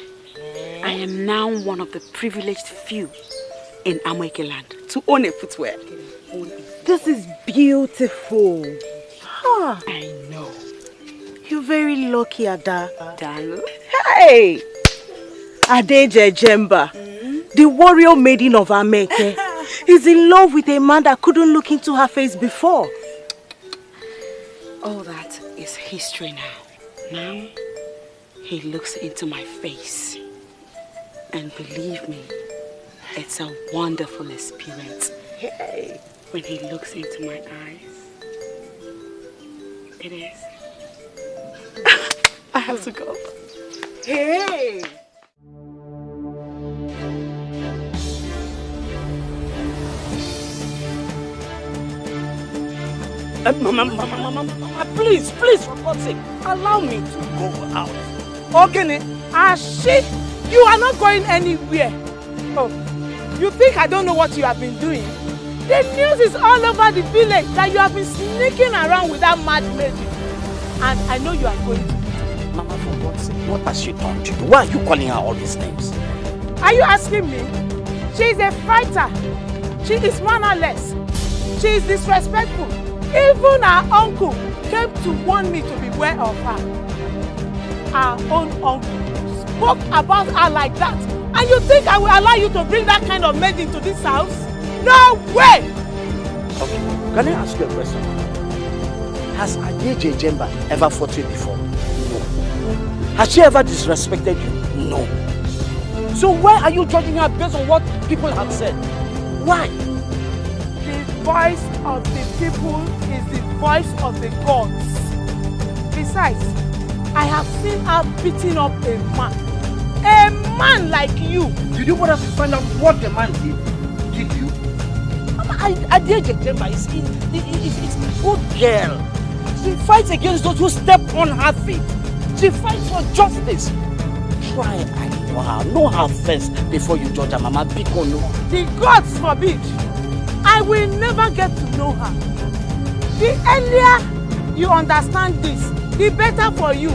I am now one of the privileged few in Amuke land to own a footwear. This is beautiful. I know. You're very lucky, Ada. Dalu. Hey! Adeje Jemba, the warrior maiden of Ameke, is in love with a man that couldn't look into her face before. All that is history now. Now, he looks into my face. And believe me, it's a wonderful experience. Hey! When he looks into my eyes. It is. I have to go. Hey! Mama, please, for God's sake, allow me to go out. Okay, Ashi, you are not going anywhere. Oh, you think I don't know what you have been doing? The news is all over the village that you have been sneaking around with that mad lady. And I know you are going to. Mama, for God's sake, what has she done to you? Why are you calling her all these names? Are you asking me? She is a fighter. She is mannerless. She is disrespectful. Even her uncle came to warn me to beware of her. Our own uncle spoke about her like that. And you think I will allow you to bring that kind of maid into this house? No way! Okay, can I ask you a question? Has Adeje Jemba ever fought you before? No. Has she ever disrespected you? No. So why are you judging her based on what people have said? Why? The voice of the people is the voice of the gods. Besides, I have seen her beating up a man. A man like you. Did you want us to find out what the man did? Did you? Adeje Jemba is a good girl. She fights against those who step on her feet. She fights for justice. Try and know her. Know her first before you judge her, Mama. Because no. The gods forbid. I will never get to know her. The earlier you understand this, the better for you.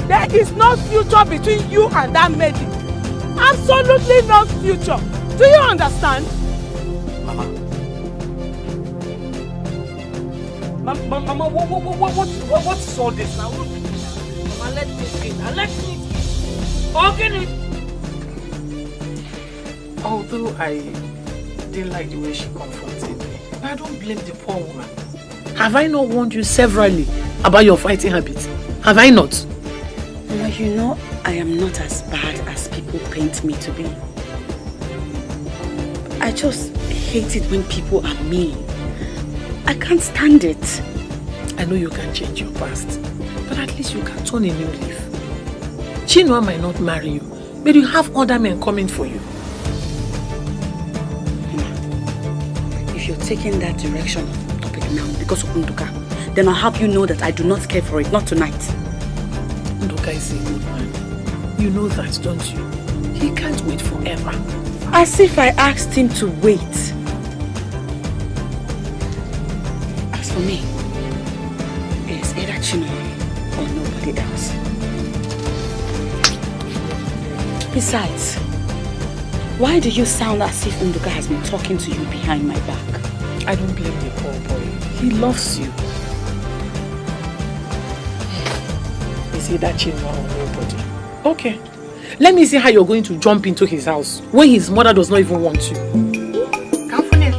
There is no future between you and that maiden. Absolutely no future. Do you understand? Mama. Mama, what is all this now? Mama, let me speak. Let me speak. Okay. Although I didn't like the way she confronted me, I don't blame the poor woman. Have I not warned you severally about your fighting habits? Have I not? Well, you know, I am not as bad as people paint me to be. I just hate it when people are mean. I can't stand it. I know you can change your past, but at least you can turn a new leaf. Chinua might not marry you, but you have other men coming for you. If you're taking that direction topic now because of Nduka, then I'll have you know that I do not care for it, not tonight. Nduka is a good man. You know that, don't you? He can't wait forever. As if I asked him to wait. As for me, it's either Chinua or nobody else. Besides, Why do you sound as if Nduka has been talking to you behind my back? I don't blame the poor boy. He loves you. Is it that Chinua or nobody? Okay. Let me see how you're going to jump into his house when his mother does not even want you. Come for it.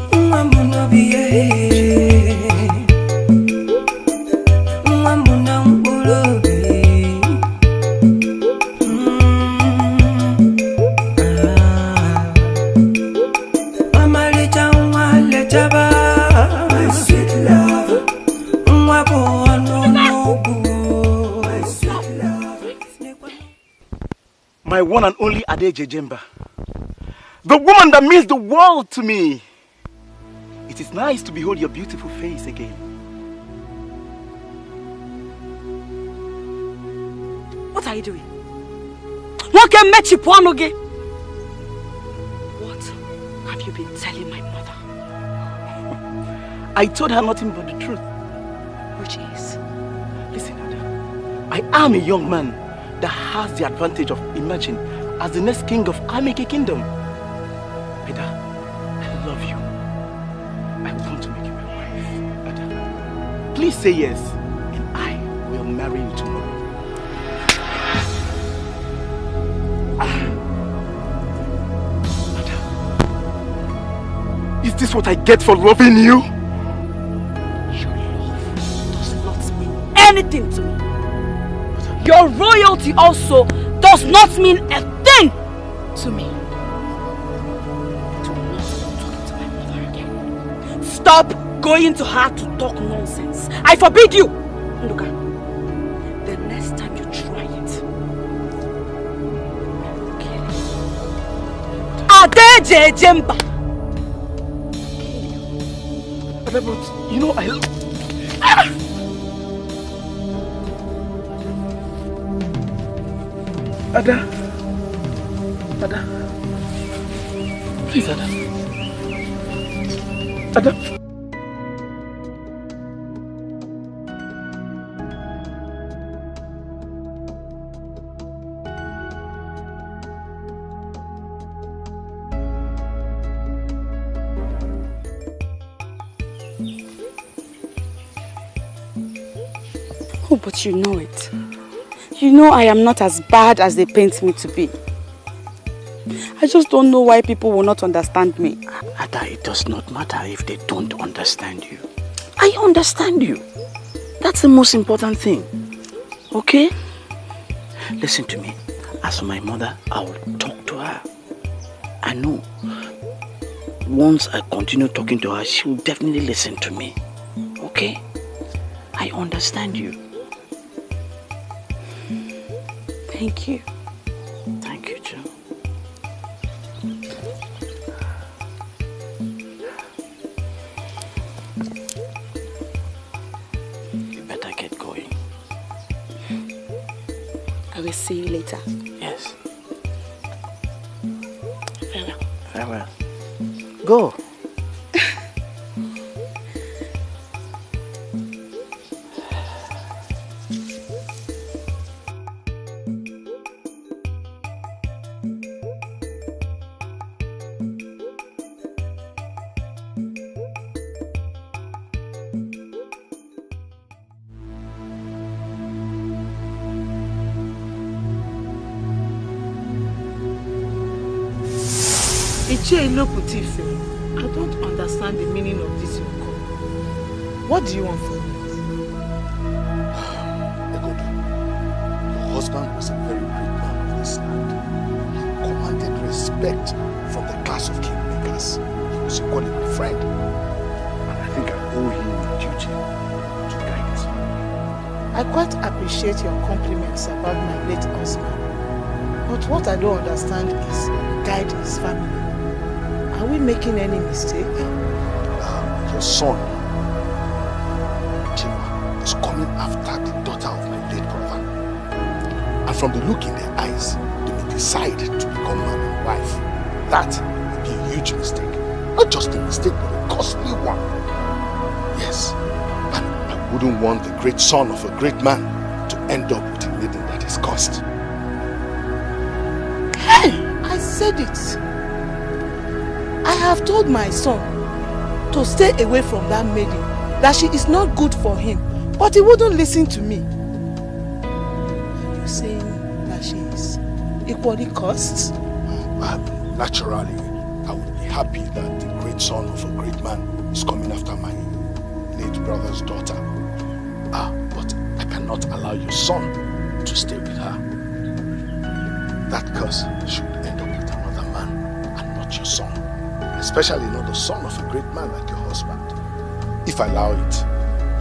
My one and only Adejejemba. The woman that means the world to me. It is nice to behold your beautiful face again. What are you doing? What have you been telling my mother? I told her nothing but the truth. Which is? Listen, Ada. I am a young man that has the advantage of emerging as the next king of Ameke Kingdom. Ada, I love you. I want to make you my wife. Ada, please say yes, and I will marry you tomorrow. Ada, is this what I get for loving you? Your love does not mean anything to me. Your royalty also does not mean a thing to me. Do not talk to my mother again. Stop going to her to talk nonsense. I forbid you. Look, the next time you try it, Adejejemba. But you know, Ada. Ada. Please, Ada. Ada. Oh, but you know it. You know I am not as bad as they paint me to be. I just don't know why people will not understand me. Ada, it does not matter if they don't understand you. I understand you. That's the most important thing. Okay? Listen to me. As for my mother, I will talk to her. I know. Once I continue talking to her, she will definitely listen to me. Okay? I understand you. Thank you. Thank you, Joe. You better get going. I will see you later. Yes. Farewell. Farewell. Go. I don't understand the meaning of this your call. What do you want from me? Ekubo, your husband was a very great man of this land. He commanded respect from the class of kingmakers. He was equally my friend. And I think I owe him the duty to guide his family. I quite appreciate your compliments about my late husband. But what I don't understand is guide his family. Are we making any mistake? Your son, Chinedu, is coming after the daughter of my late brother. And from the look in their eyes, they may decide to become man and wife. That would be a huge mistake. Not just a mistake, but a costly one. Yes, and I wouldn't want the great son of a great man to end up with a maiden that is cursed. Hey, I said it. have told my son to stay away from that maiden, that she is not good for him, but he wouldn't listen to me. You're saying that she is equally cursed? Naturally, I would be happy that the great son of a great man is coming after my late brother's daughter. But I cannot allow your son to stay with her. That curse should end up with another man and not your son. Especially not the son of a great man like your husband. If I allow it,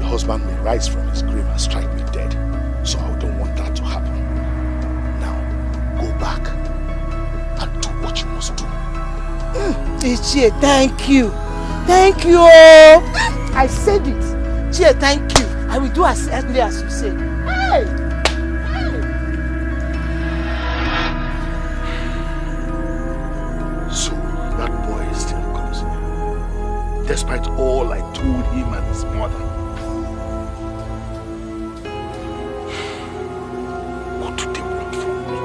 your husband may rise from his grave and strike me dead. So I don't want that to happen. Now, go back and do what you must do. Ichie, thank you. Thank you. I said it. Ichie, thank you. I will do as early as you said. Hey! So that boy still comes here, despite all I told him and his mother. What do they want from me?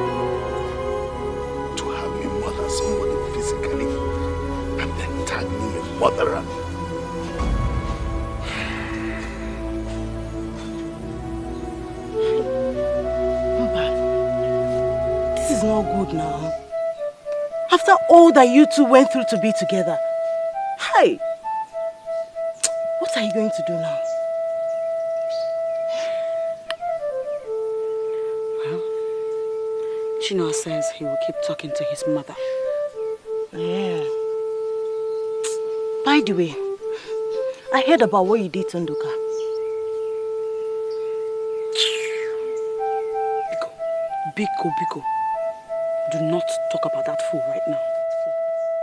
To have me mother somebody physically and then tag me a murderer? This is not good now. After all that you two went through to be together. Hey! What are you going to do now? Well, Chinua says he will keep talking to his mother. Yeah. By the way, I heard about what you did to Nduka. Biko. Do not talk about that fool right now.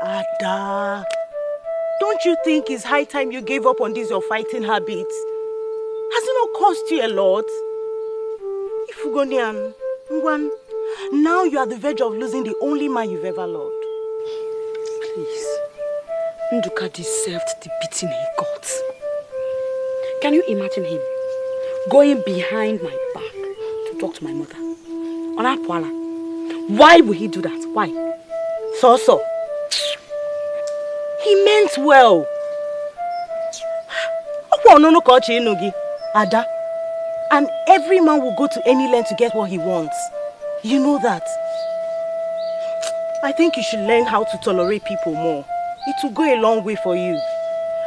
Ada, don't you think it's high time you gave up on these your fighting habits? Has it not cost you a lot? Ifugonian, Ngwan, now you are at the verge of losing the only man you've ever loved. Please, Nduka deserved the beating he got. Can you imagine him going behind my back to talk to my mother? On Apwala. Why would he do that? Why? So. He meant well. Ada. And every man will go to any length to get what he wants. You know that. I think you should learn how to tolerate people more. It will go a long way for you.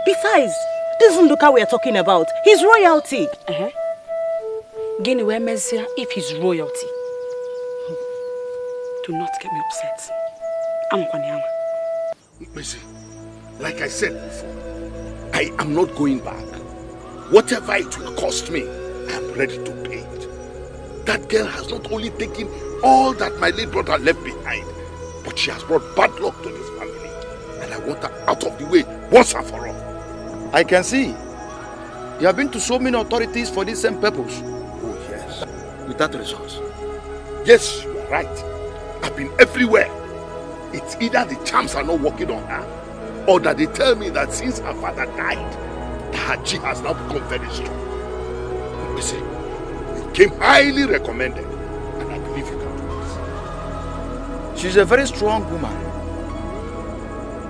Besides, this Nduka we are talking about, he's royalty. Gini we mesia if he's royalty. Do not get me upset. I'm Kwanyama. Listen, like I said before, I am not going back. Whatever it will cost me, I am ready to pay it. That girl has not only taken all that my late brother left behind, but she has brought bad luck to this family. And I want her out of the way once and for all. I can see. You have been to so many authorities for this same purpose. Oh, yes. Without results. Yes, you are right. I've been everywhere. It's either the charms are not working on her, or that they tell me that since her father died, her chi has now become very strong. You see, you came highly recommended, and I believe you can do this. She's a very strong woman.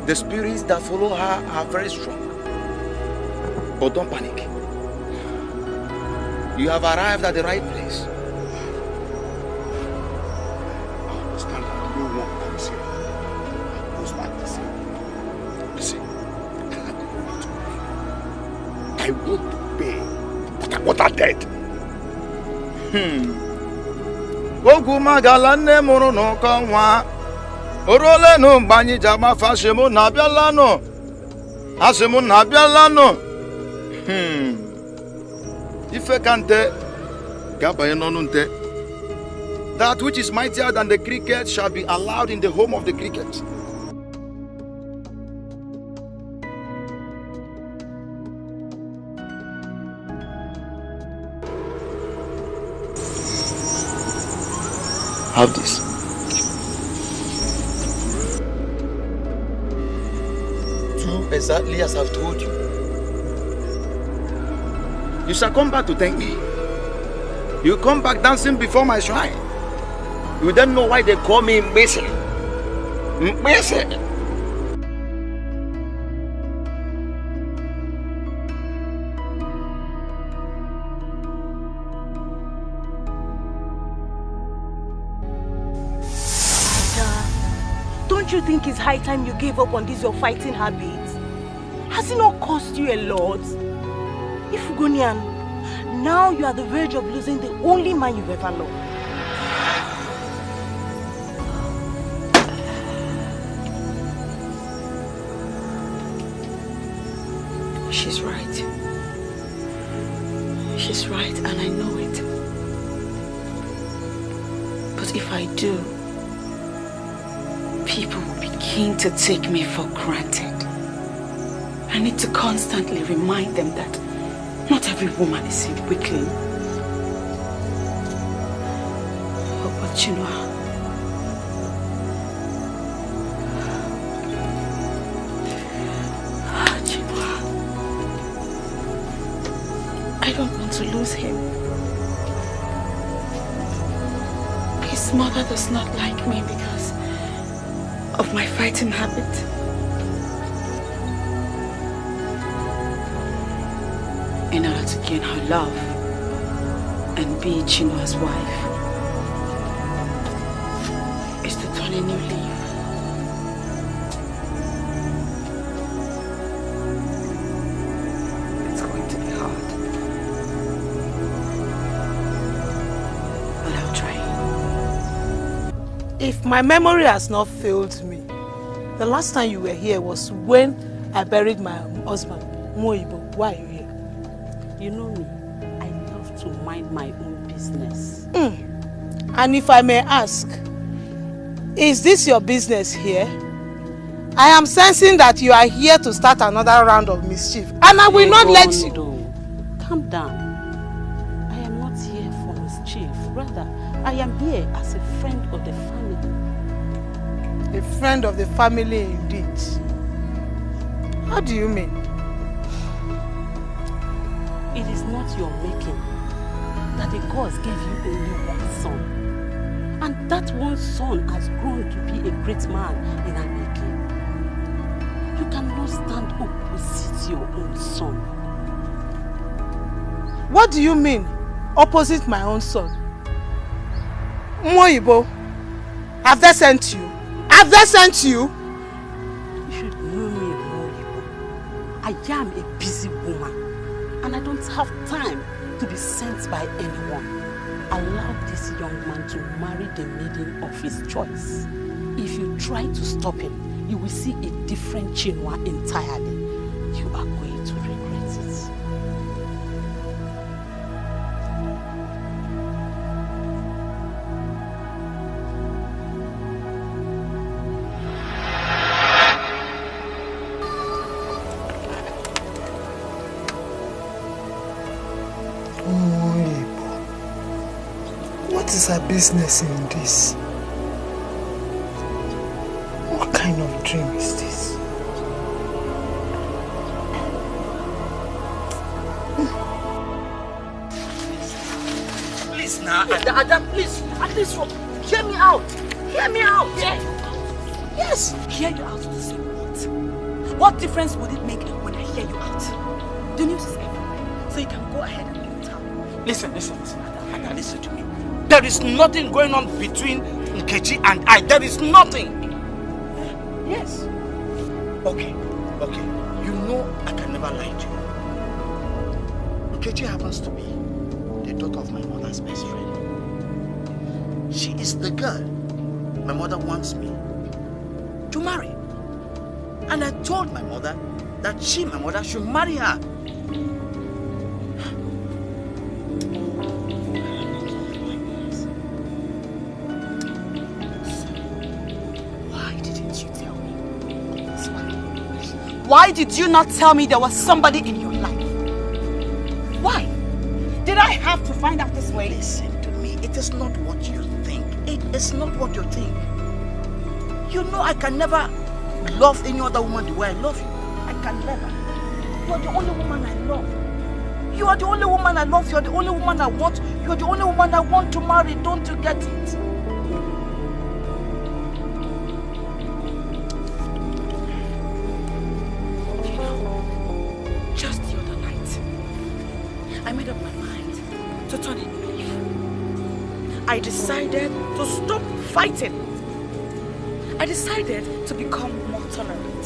The spirits that follow her are very strong. But don't panic. You have arrived at the right place. I want to pay, but I want her dead. Oguma galane moro no kanwa. Orole no banyi jama fashemo na bialano. Asemo na bialano. Ife kante gabaye nonunte. That which is mightier than the cricket shall be allowed in the home of the cricket. Have this. Do exactly as I've told you. You shall come back to thank me. You come back dancing before my shrine. You don't know why they call me Mbese. Mbese. you think it's high time you gave up on this your fighting habits? Has it not cost you a lot? Ifugonian, now you are at the verge of losing the only man you've ever loved. She's right. She's right, and I know it. But if I do, people will begin to take me for granted. I need to constantly remind them that not every woman is a weakling. But you know, I don't want to lose him. His mother does not like me because of my fighting habit. In order to gain her love and be Chinwa's wife is to turn a new leaf. It's going to be hard, but I'll try. If my memory has not failed me, the last time you were here was when I buried my husband, Moibo. Why are you here? You know me, I love to mind my own business. And if I may ask, is this your business here? I am sensing that you are here to start another round of mischief, and I will not let you. Calm down. I am not here for mischief. Rather, I am here as a friend of the family. A friend of the family indeed. How do you mean? It is not your making that the gods gave you only one son. And that one son has grown to be a great man in Iyke. You cannot stand opposite your own son. What do you mean, opposite my own son? Moibo, have they sent you? Have they sent you? You should know me, Moibo. I am a busy woman. And I don't have time to be sent by anyone. Allow this young man to marry the maiden of his choice. If you try to stop him, you will see a different Chinua entirely. You are going to regret it. What is her business in this? What kind of dream is this? Please now, Ada, please, at least hear me out. Hear me out. Yes, hear you out to say what? What difference would it make when I hear you out? The news is everywhere, so you can go ahead and leave town. Listen, Ada, listen to me. There is nothing going on between Ukeje and I. There is nothing. Yes. Okay. You know I can never lie to you. Ukeje happens to be the daughter of my mother's best friend. She is the girl my mother wants me to marry. And I told my mother that my mother, should marry her. Why did you not tell me there was somebody in your life? Why? Did I have to find out this way? Listen to me. It is not what you think. It is not what you think. You know I can never love any other woman the way I love you. I can never. You are the only woman I love. You are the only woman I love. You are the only woman I want. You are the only woman I want to marry. Don't you get it? I decided to stop fighting. I I decided to become more tolerant.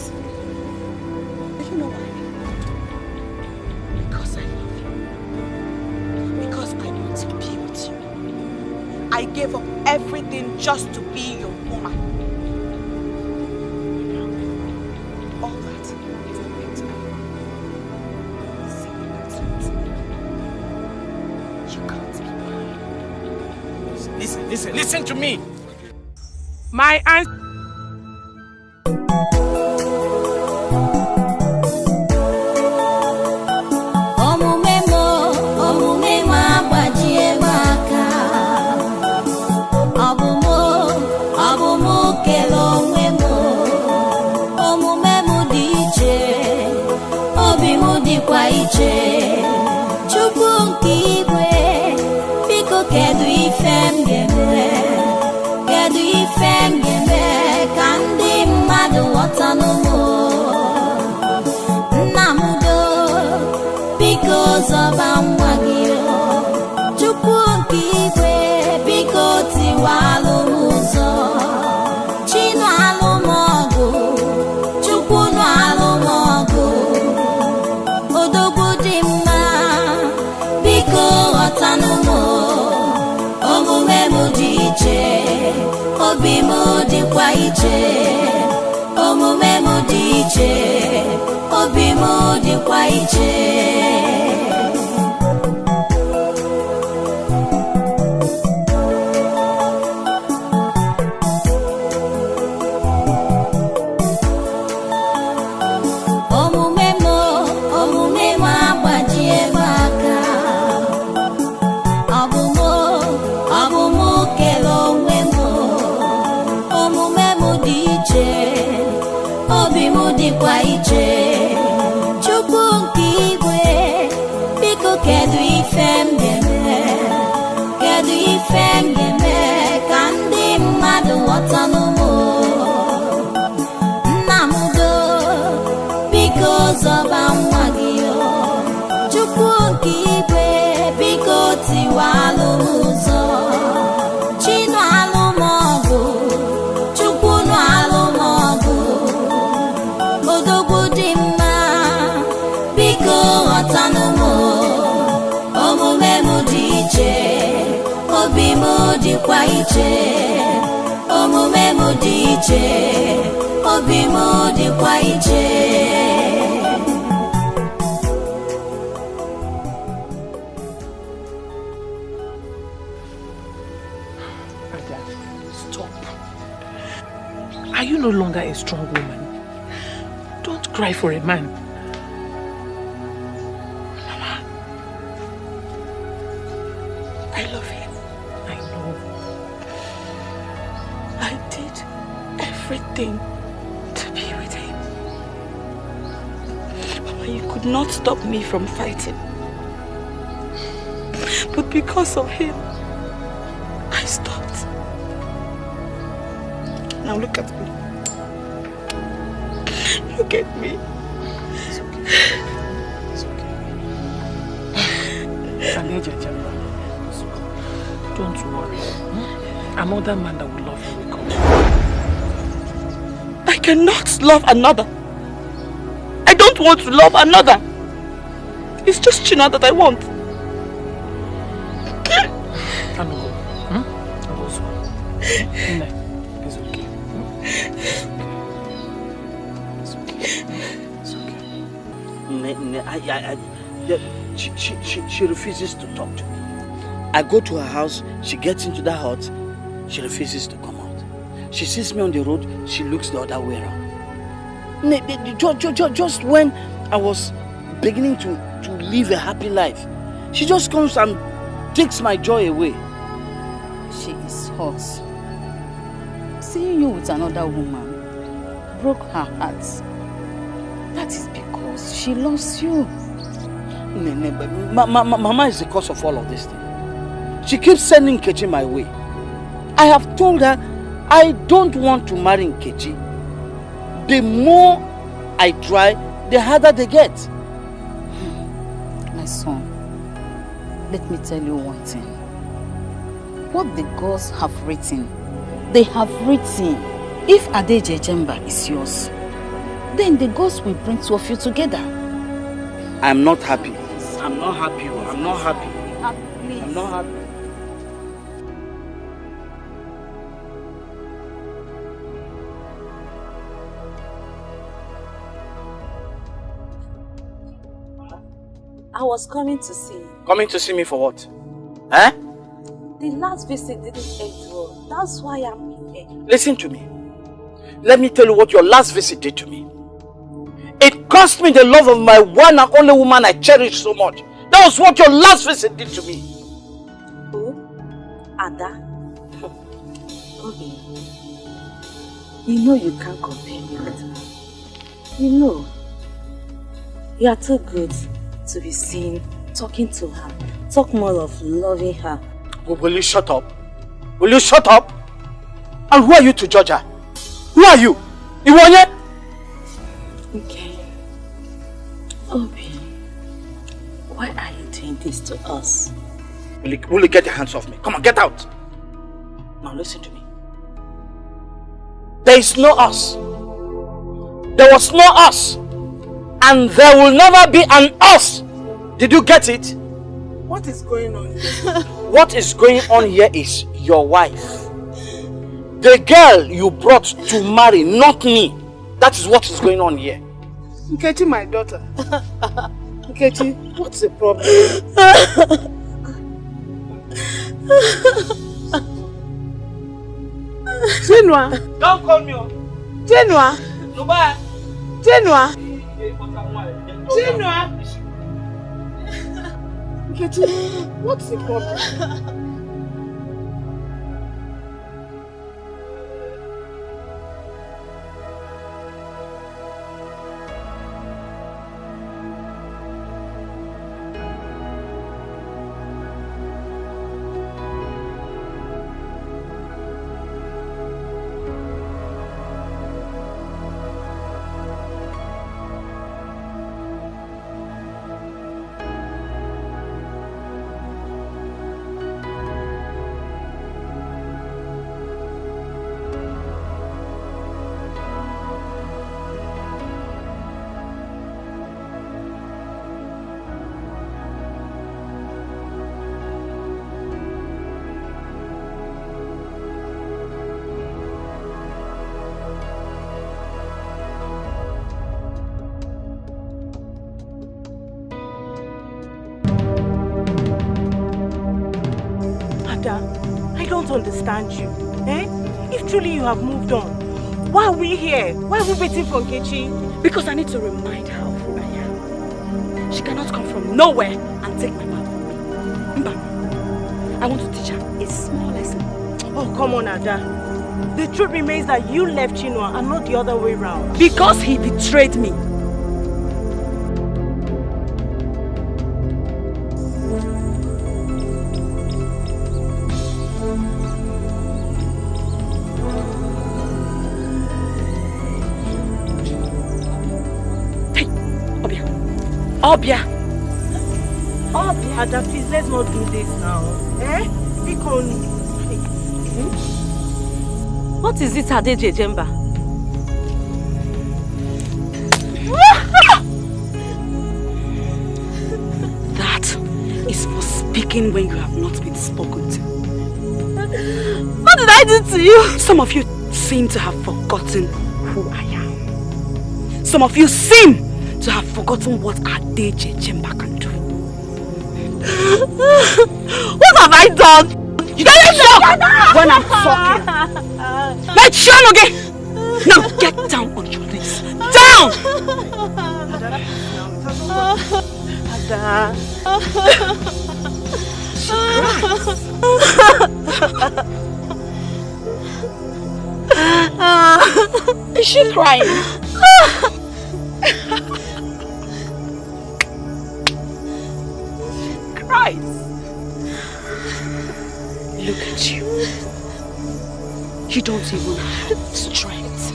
Do you know why? Because I love you. Because I want to be with you. I gave up everything just to be your woman. All that is nothing to me. You can't be mine. Listen to me. My aunt. Chukwu nke igwe, biko kedu ife m ga-eme? Kedu ife m ga-eme ka ndị mmadụ ghọta n'ụmụ? Nna m do, biko zọba nwa gị. Chukwu nke igwe, biko tiwalụ m ụzọ. Chinu alụ m ọgụ, Chukwu nụ alụ m ọgụ. Odogwu dị mma, biko ghọtanụ m. Omume m dị iche, obi m dịkwa iche. Omume m dị iche, obi m dịkwa iche. Dịkwa iche. Chukwu nke igwe, biko kedu ife m ga-eme? Kedu ife m ga-eme ka ndị mmadụ ghọta n'ụmụ? Nna m do, biko zọba nwa gị. Chukwu nke igwe, biko tiwalụ m ụzọ. Chinu alụ m ọgụ, Chukwu nụ alụ m ọgụ. Odogwu dị mma, biko ghọtanụ m. Omume m dị iche, obi m dịkwa iche. Omume m dị iche, obi m dịkwa iche. Ada, stop. Are you no longer a strong woman? Don't cry for a man. Mama, I love him. I know. I did everything to be with him. Mama, you could not stop me from fighting. But because of him, I stopped. Now look at me. Look at me. It's okay. It's okay. Don't worry. Another man that will love you will come. I cannot love another. I don't want to love another. It's just China that I want. Anugo. It's okay. She refuses to talk to me. I go to her house, she gets into that hut, she refuses to come out. She sees me on the road, she looks the other way around. Just when I was beginning to live a happy life, she just comes and takes my joy away. She is hot. Seeing you with another woman broke her heart. That is because she loves you. Mama is the cause of all of this thing. She keeps sending Nkechi my way. I have told her I don't want to marry Nkechi. The more I try, the harder they get. My son, let me tell you one thing. What the gods have written, they have written. If Adejejemba is yours, then the gods will bring two of you together. I'm not happy. I'm not happy. I'm not happy. I'm not happy. I was coming to see you. Coming to see me for what? Eh? The last visit didn't end well. That's why I'm here. Listen to me. Let me tell you what your last visit did to me. It cost me the love of my one and only woman I cherish so much. That was what your last visit did to me. Who? Ada? Okay. You know you can't compare me with her. You know. You are too good to be seen talking to her. Talk more of loving her. Will you shut up? Will you shut up? And who are you to judge her? Who are you? Iwonye? Okay. Obi, why are you doing this to us? Will you get your hands off me? Come on, get out. Now listen to me. There is no us. There was no us. And there will never be an us. Did you get it? What is going on here? What is going on here is your wife. The girl you brought to marry, not me. That is what is going on here. Ukeje, my daughter. Ukeje, what's the problem? Nouah. Don't call me. Nouah. Nouah. Nouah. Nouah. Ukeje, what's the problem? Understand you, eh? If truly you have moved on, why are we here? Why are we waiting for Ukeje? Because I need to remind her of who I am. She cannot come from nowhere and take my man from me. Mba, I want to teach her a small lesson. Oh, come on, Ada. The truth remains that you left Chinua and not the other way around. Because he betrayed me. Obia. Ada, please, let's not do this now. Eh? What is it, Adejejemba? That is for speaking when you have not been spoken to. What did I do to you? Some of you seem to have forgotten who I am. Some of you seem to have forgotten what Adejejemba can do. What have I done? You don't talk when I'm talking. Let's show again. Now get down on your knees. Down! Ada. Is she crying? Christ. Look at you. You don't even have strength.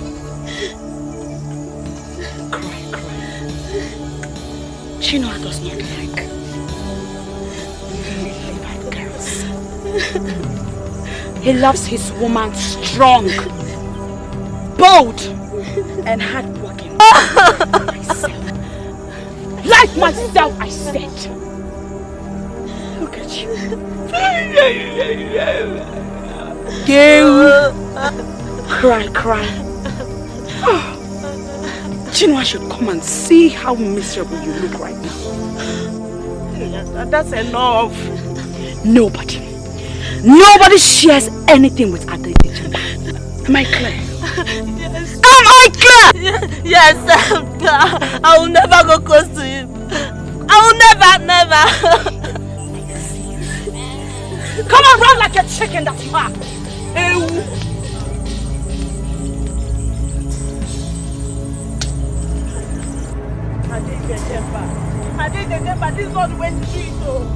Cry. Chinua does not like lily-livered girls. He loves his woman strong. bold and hardworking. Like myself, I said. Look at you. Cry. Chinua should come and see how miserable you look right now. That's enough. Nobody shares anything with Adeji. Am I clear? Yes. Am I clear? Yes, I'm clear. I will never go close to him. I will never. Come on, run like a chicken that you are. I did the temper. This is not the way to do it, though.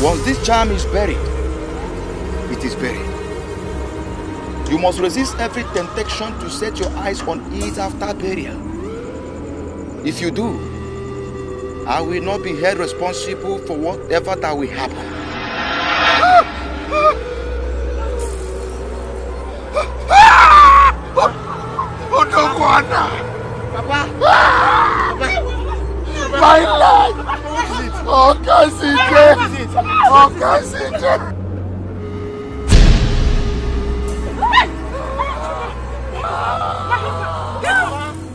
Once this charm is buried, it is buried. You must resist every temptation to set your eyes on it after burial. If you do, I will not be held responsible for whatever that will happen. My life! Okasije!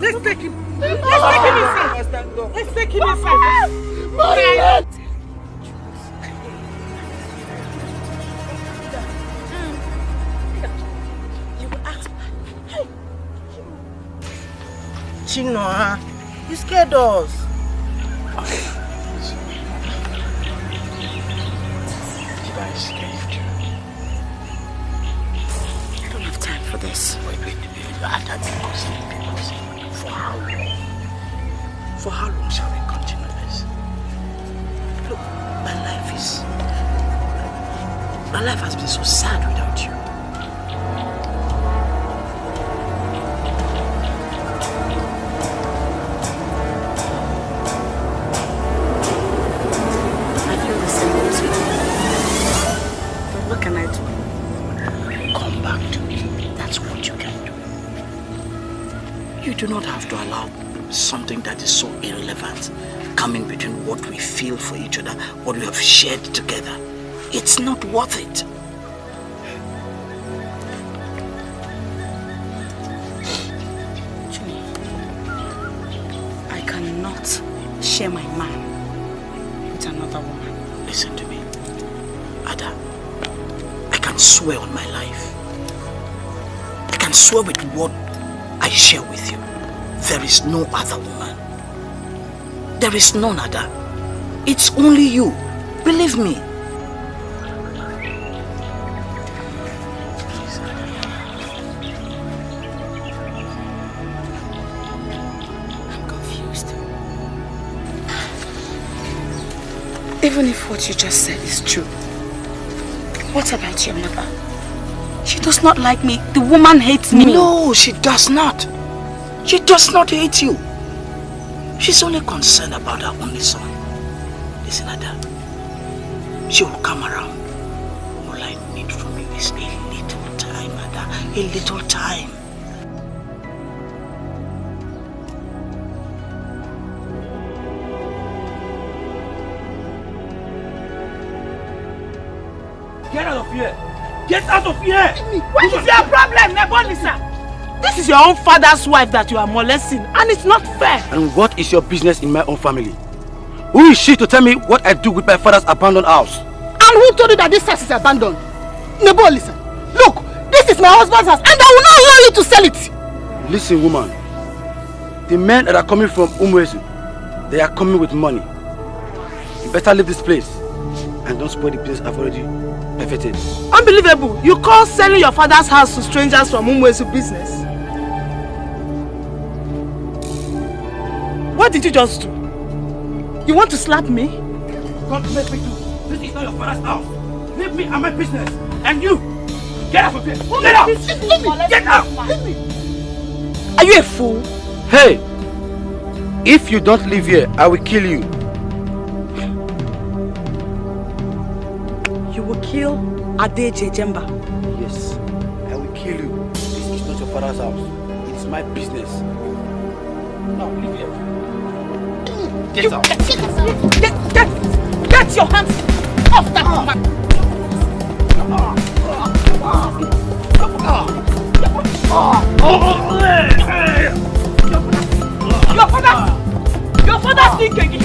Let's take him inside. My life! Chinoa, you scared us. Did I scare you? I don't have time for this. Wait. For how long? For how long shall we continue this? Look, my life has been so sad without you. You do not have to allow something that is so irrelevant coming between what we feel for each other, what we have shared together. It's not worth it. I cannot share my man with another woman. Listen to me, Ada. I can swear on my life. I can swear with what I share with you. There is no other woman. There is none other. It's only you. Believe me. I'm confused. Even if what you just said is true, what about your mother? She does not like me. The woman hates me. No, she does not. She does not hate you. She's only concerned about her only son. Listen, Ada. She will come around. All I need from you is a little time, Ada. A little time. Get out of here! Get out of here! What is your problem, Nebonisa? This is your own father's wife that you are molesting, and it's not fair. And what is your business in my own family? Who is she to tell me what I do with my father's abandoned house? And who told you that this house is abandoned? Nebo, listen. Look, this is my husband's house and I will not allow you to sell it. Listen, woman. The men that are coming from Ugezu, they are coming with money. You better leave this place and don't spoil the business I've already perfected. Unbelievable. You call selling your father's house to strangers from Ugezu business? What did you just do? You want to slap me? Don't make me do. This is not your father's house. Leave me and my business. And you, get out of here. Get out! Get out! Are you a fool? Hey! If you don't leave here, I will kill you. You will kill Adeje Jemba? Yes, I will kill you. This is not your father's house. It is my business. Now, leave here. Get out. Get your hands off that woman. Your father's thinking.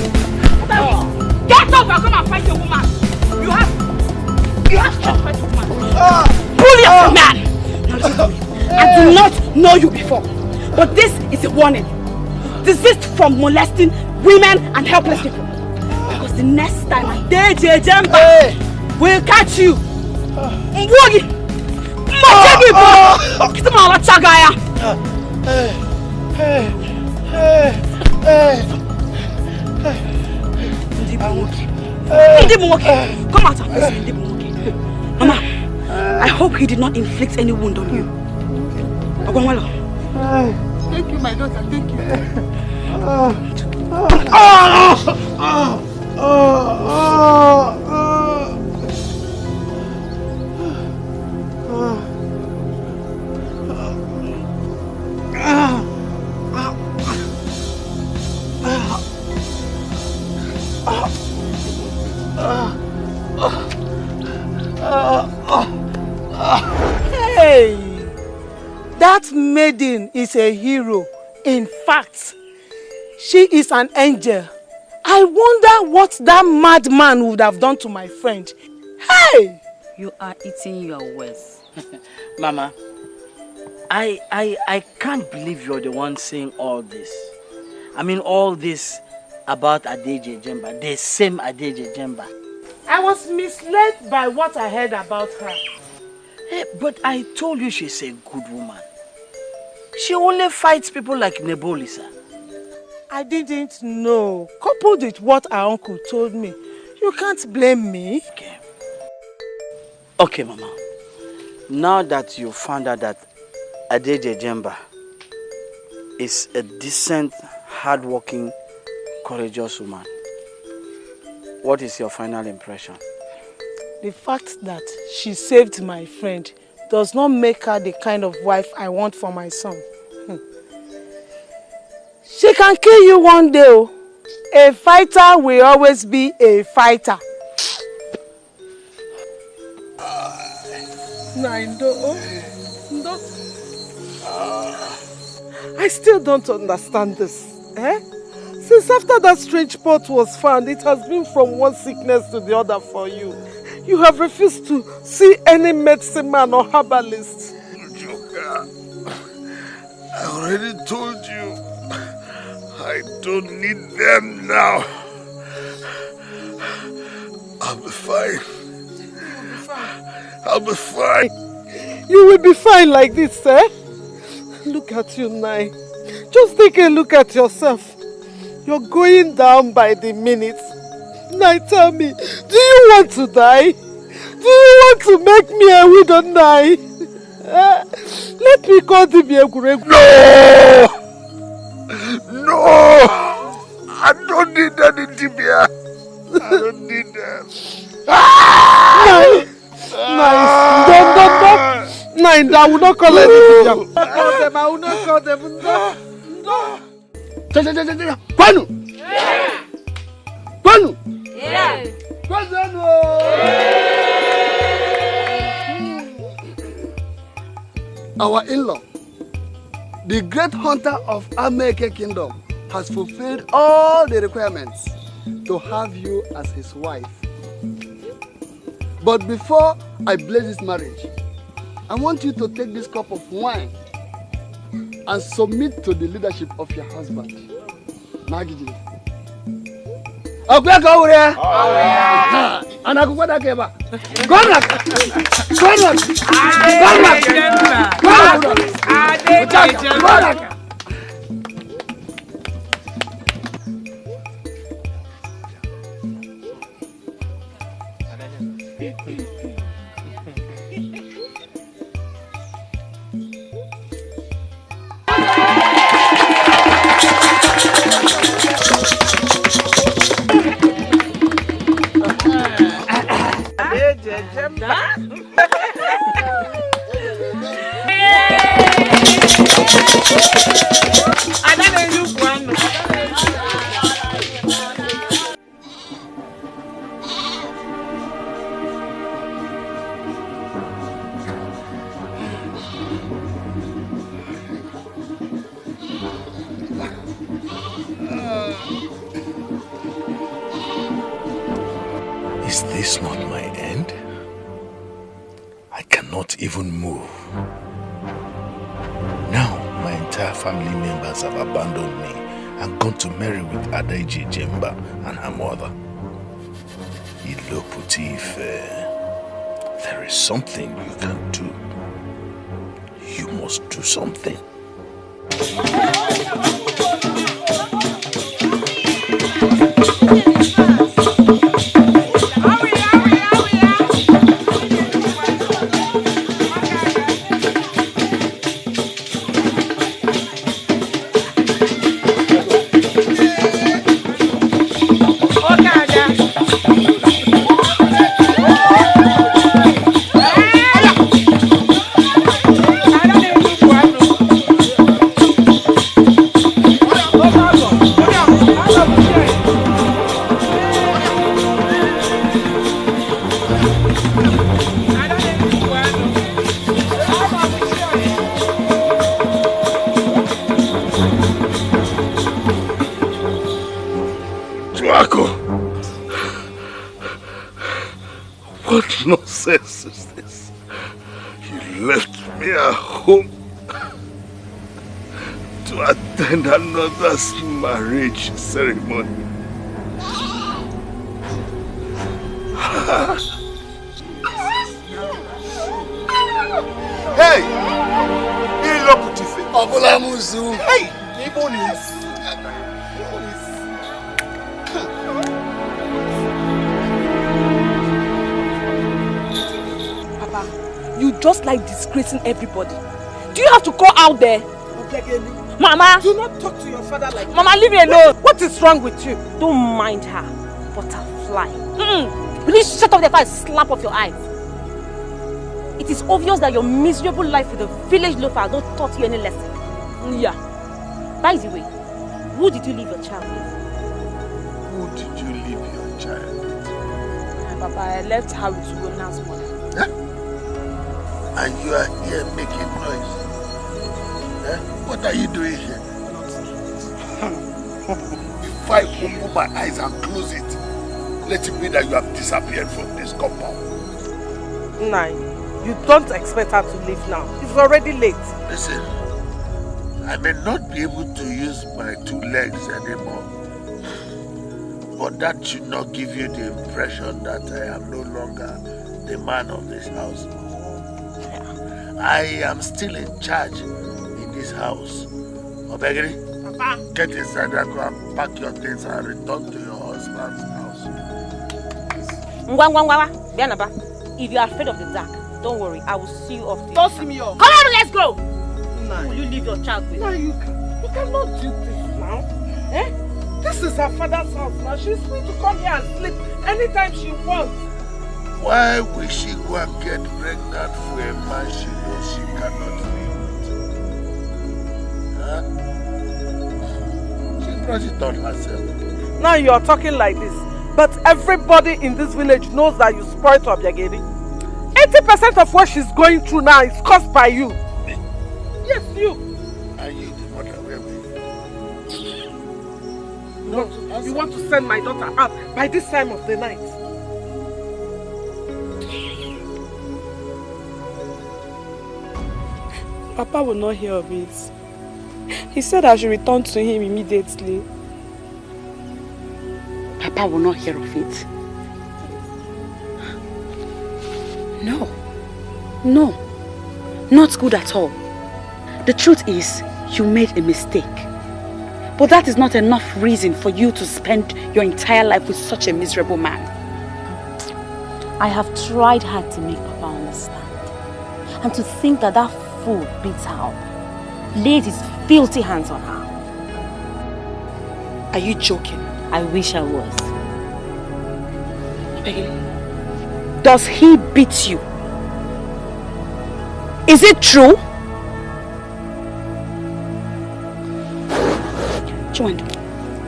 Get up and come and fight a woman. You have to fight a woman. Pull yourself, man. I do not know you before, but this is a warning. Desist from molesting women and helpless people. Because the next time Adeje Jemba will catch you. Mwogi! Mwogi! Kita mala chagaya! Come out and face me. Mama, I hope he did not inflict any wound on you. Thank you, my daughter. Thank you. Hey, that maiden is a hero. In fact, she is an angel. I wonder what that madman would have done to my friend. Hey! You are eating your words. Mama, I can't believe you're the one saying all this. I mean all this about Adeje Jemba, the same Adeje Jemba. I was misled by what I heard about her. Hey, but I told you she's a good woman. She only fights people like Nebolisa. I didn't know. Coupled with what our uncle told me, you can't blame me. Okay, Mama. Now that you found out that Adeje Jemba is a decent, hardworking, courageous woman, what is your final impression? The fact that she saved my friend does not make her the kind of wife I want for my son. She can kill you one day. A fighter will always be a fighter. I still don't understand this. Since after that strange pot was found, it has been from one sickness to the other for you. You have refused to see any medicine man or herbalist. I already told you. I don't need them now. I'll be fine. I'll be fine. You will be fine like this, eh? Look at you now. Just take a look at yourself. You're going down by the minute. Now tell me, do you want to die? Do you want to make me a widow now? Let me call the Biegure. No! No! I don't need any Dibia. I don't need them. Nice. Nine, I will not call them. I will not call them. No. Kwanu! Kwanu! Our in-law, the great hunter of Ameke Kingdom, has fulfilled all the requirements. to have you as his wife. But before I bless this marriage, I want you to take this cup of wine and submit to the leadership of your husband. Nagiji. Okay, go there. And I go back. Go back. Is this not my end? I cannot even move. Now my entire family members have abandoned me and gone to marry with Adaiji Jemba and her mother. Iloputi, there is something you can do. You must do something. Nonsense is this? You left me at home to attend another's marriage ceremony. Hey! Iloputife! Obulamuzu! Hey! Ibonis! You just like disgracing everybody. Do you have to go out there? Mama! Do not talk to your father like that. Mama, leave me alone. What is wrong with you? Don't mind her. Butterfly. Please shut up the fire and slap off your eyes. It is obvious that your miserable life with a village loafer has not taught you any lesson. Yeah. By the way, who did you leave your child with? Who did you leave your child with? Papa, I left her with Ugona's mother. Huh? And you are here making noise. Eh? What are you doing here? If I open my eyes and close it, let it be that you have disappeared from this compound. Nai, you don't expect her to leave now. It's already late. Listen, I may not be able to use my 2 legs anymore. But that should not give you the impression that I am no longer the man of this house. I am still in charge in this house. Obegiri, get inside and go and pack your things and return to your husband's house. If you are afraid of the dark, don't worry. I will see you off. Don't see me off. Come on, let's go. Nah. Who will you leave your child with? Nah, you cannot do this now. Eh? This is her father's house now. She's free to come here and sleep anytime she wants. Why will she go and get pregnant for a man she knows she cannot live with? Huh? She brought it on herself. Now you are talking like this. But everybody in this village knows that you spoiled Obiageri. 80% of what she's going through now is caused by you. Me? Yes, you. And you, the mother, where were you? You want to send my daughter out by this time of the night? Papa will not hear of it. He said I should return to him immediately. Papa will not hear of it. No. No. Not good at all. The truth is, you made a mistake. But that is not enough reason for you to spend your entire life with such a miserable man. I have tried hard to make Papa understand. And to think that that fool beat her up, laid his filthy hands on her. Are you joking? I wish I was. Does he beat you? Is it true?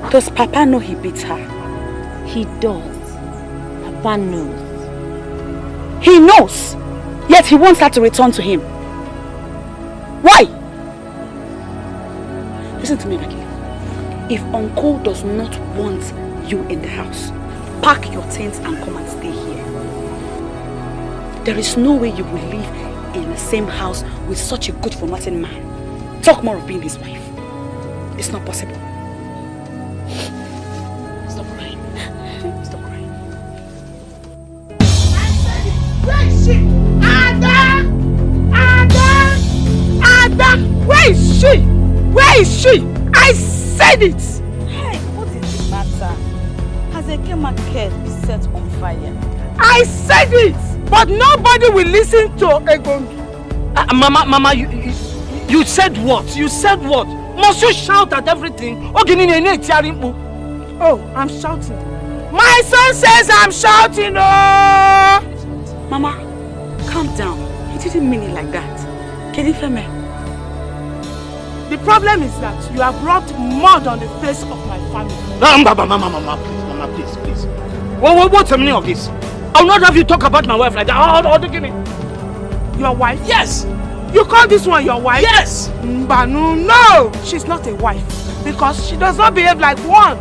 Does Papa know he beats her? He does. Papa knows. He knows, yet he wants her to return to him. Why? Listen to me, Becky. If Uncle does not want you in the house, pack your tents and come and stay here. There is no way you will live in the same house with such a good-for-nothing man. Talk more of being his wife. It's not possible. Stop crying. Stop crying. Where is she? Ada! Ada! Ada! Where is she? Where is she? I said it! Hey, what is the matter? Has Ejiofor been set on fire? I said it! But nobody will listen to Egongi. Mama, you said what? You said what? Must you shout at everything? Oh, I'm shouting. My son says I'm shouting, oh! Mama, calm down. He didn't mean it like that. Iheme. The problem is that you have rubbed mud on the face of my family. Mama, please. What's the meaning of this? I'll not have you talk about my wife like that. Your wife? Yes. You call this one your wife? Yes. Mbanu, no. She's not a wife because she does not behave like one.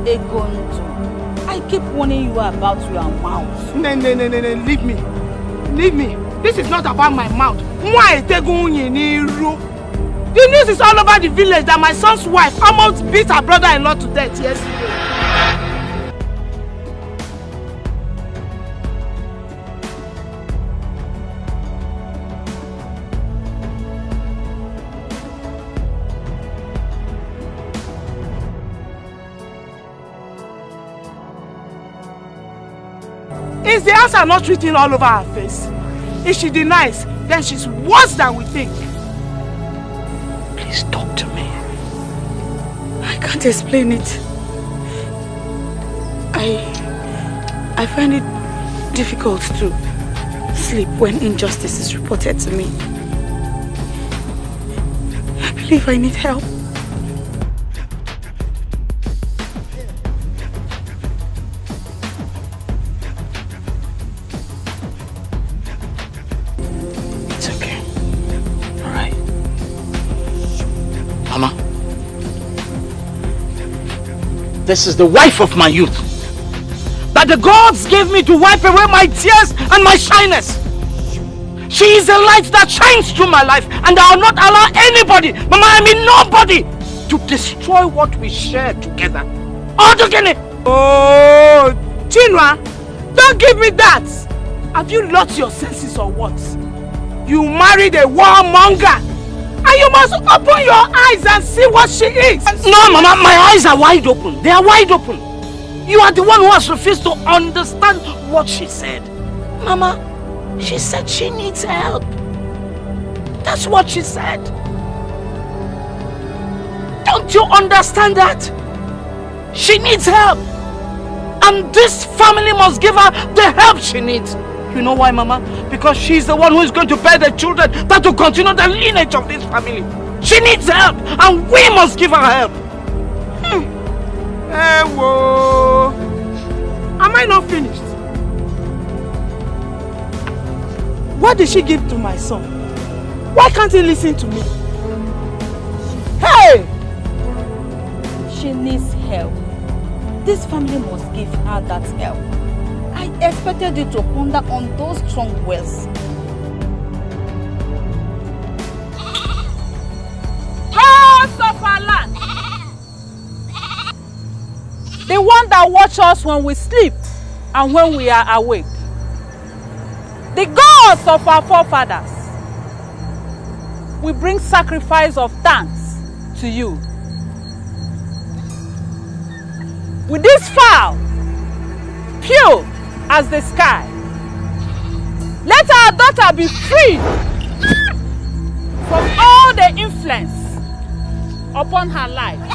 Egonjo, I keep warning you about your mouth. No. Leave me. Leave me. This is not about my mouth. The news is all over the village that my son's wife almost beat her brother-in-law to death yesterday. Is the answer not written all over her face? If she denies, then she's worse than we think. Please talk to me. I can't explain it. I find it difficult to sleep when injustice is reported to me. I believe I need help. This is the wife of my youth, that the gods gave me to wipe away my tears and my shyness. She is a light that shines through my life, and I will not allow anybody, Mama, I mean nobody, to destroy what we share together. Oh, Chinua, don't give me that. Have you lost your senses or what? You married a warmonger. And you must open your eyes and see what she is. No, Mama, my eyes are wide open. They are wide open. You are the one who has refused to understand what she said. Mama, she said she needs help. That's what she said. Don't you understand that? She needs help. And this family must give her the help she needs. You know why, Mama? Because she's the one who is going to bear the children that will continue the lineage of this family. She needs help, and we must give her help. Whoa. Am I not finished? What did she give to my son? Why can't he listen to me? Hey! She needs help. This family must give her that help. I expected you to ponder on those strong words. Gods of our land, the one that watch us when we sleep and when we are awake, the gods of our forefathers, we bring sacrifice of thanks to you. With this fowl, pure as the sky, let our daughter be free from all the influence upon her life.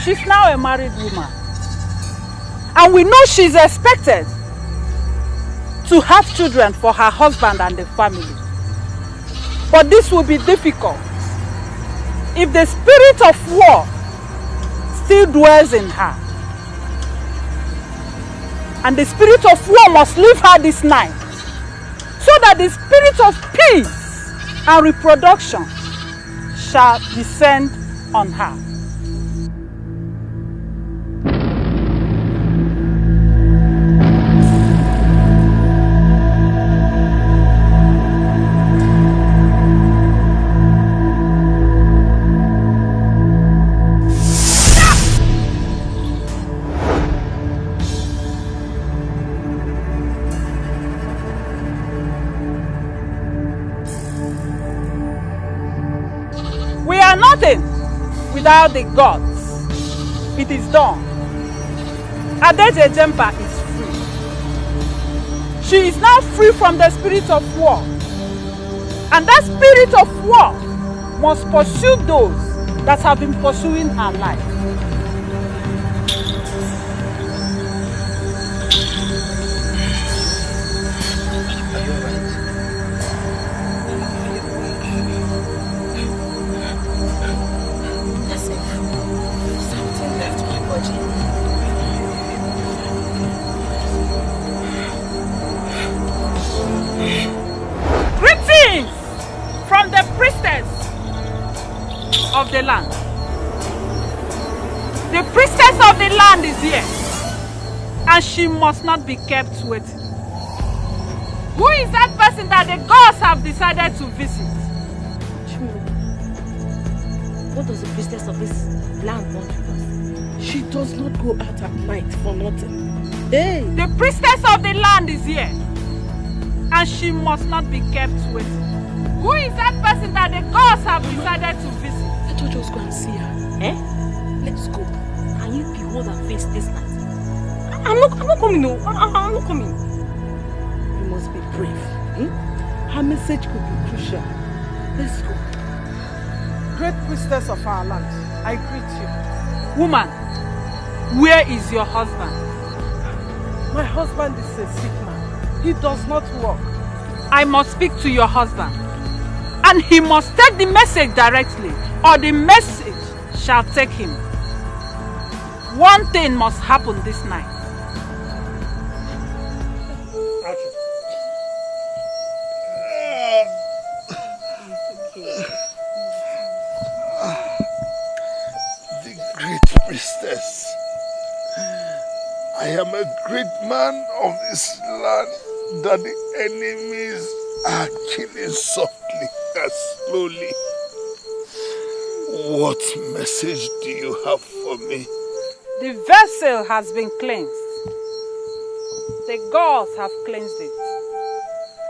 She's now a married woman, and we know she's expected to have children for her husband and the family. But this will be difficult if the spirit of war still dwells in her. And the spirit of war must leave her this night, so that the spirit of peace and reproduction shall descend on her. Without the gods, it is done. Adejejemba is free. She is now free from the spirit of war. And that spirit of war must pursue those that have been pursuing her life. Of the land. The priestess of the land is here, and she must not be kept waiting. Who is that person that the gods have decided to visit? What does the priestess of this land want with us? She does not go out at night for nothing. Hey! The priestess of the land is here, and she must not be kept waiting. Who is that person that the gods have decided to visit? Let us just go and see her. Eh? Let's go. Can you behold her face this night? I'm not coming, no. I'm not coming. You must be brave. Her message could be crucial. Let's go. Great priestess of our land, I greet you. Woman, where is your husband? My husband is a sick man. He does not work. I must speak to your husband. And he must take the message directly, or the message shall take him. One thing must happen this night. The great priestess, I am a great man of this land that the enemies are killing softly and slowly. What message do you have for me? The vessel has been cleansed. The gods have cleansed it.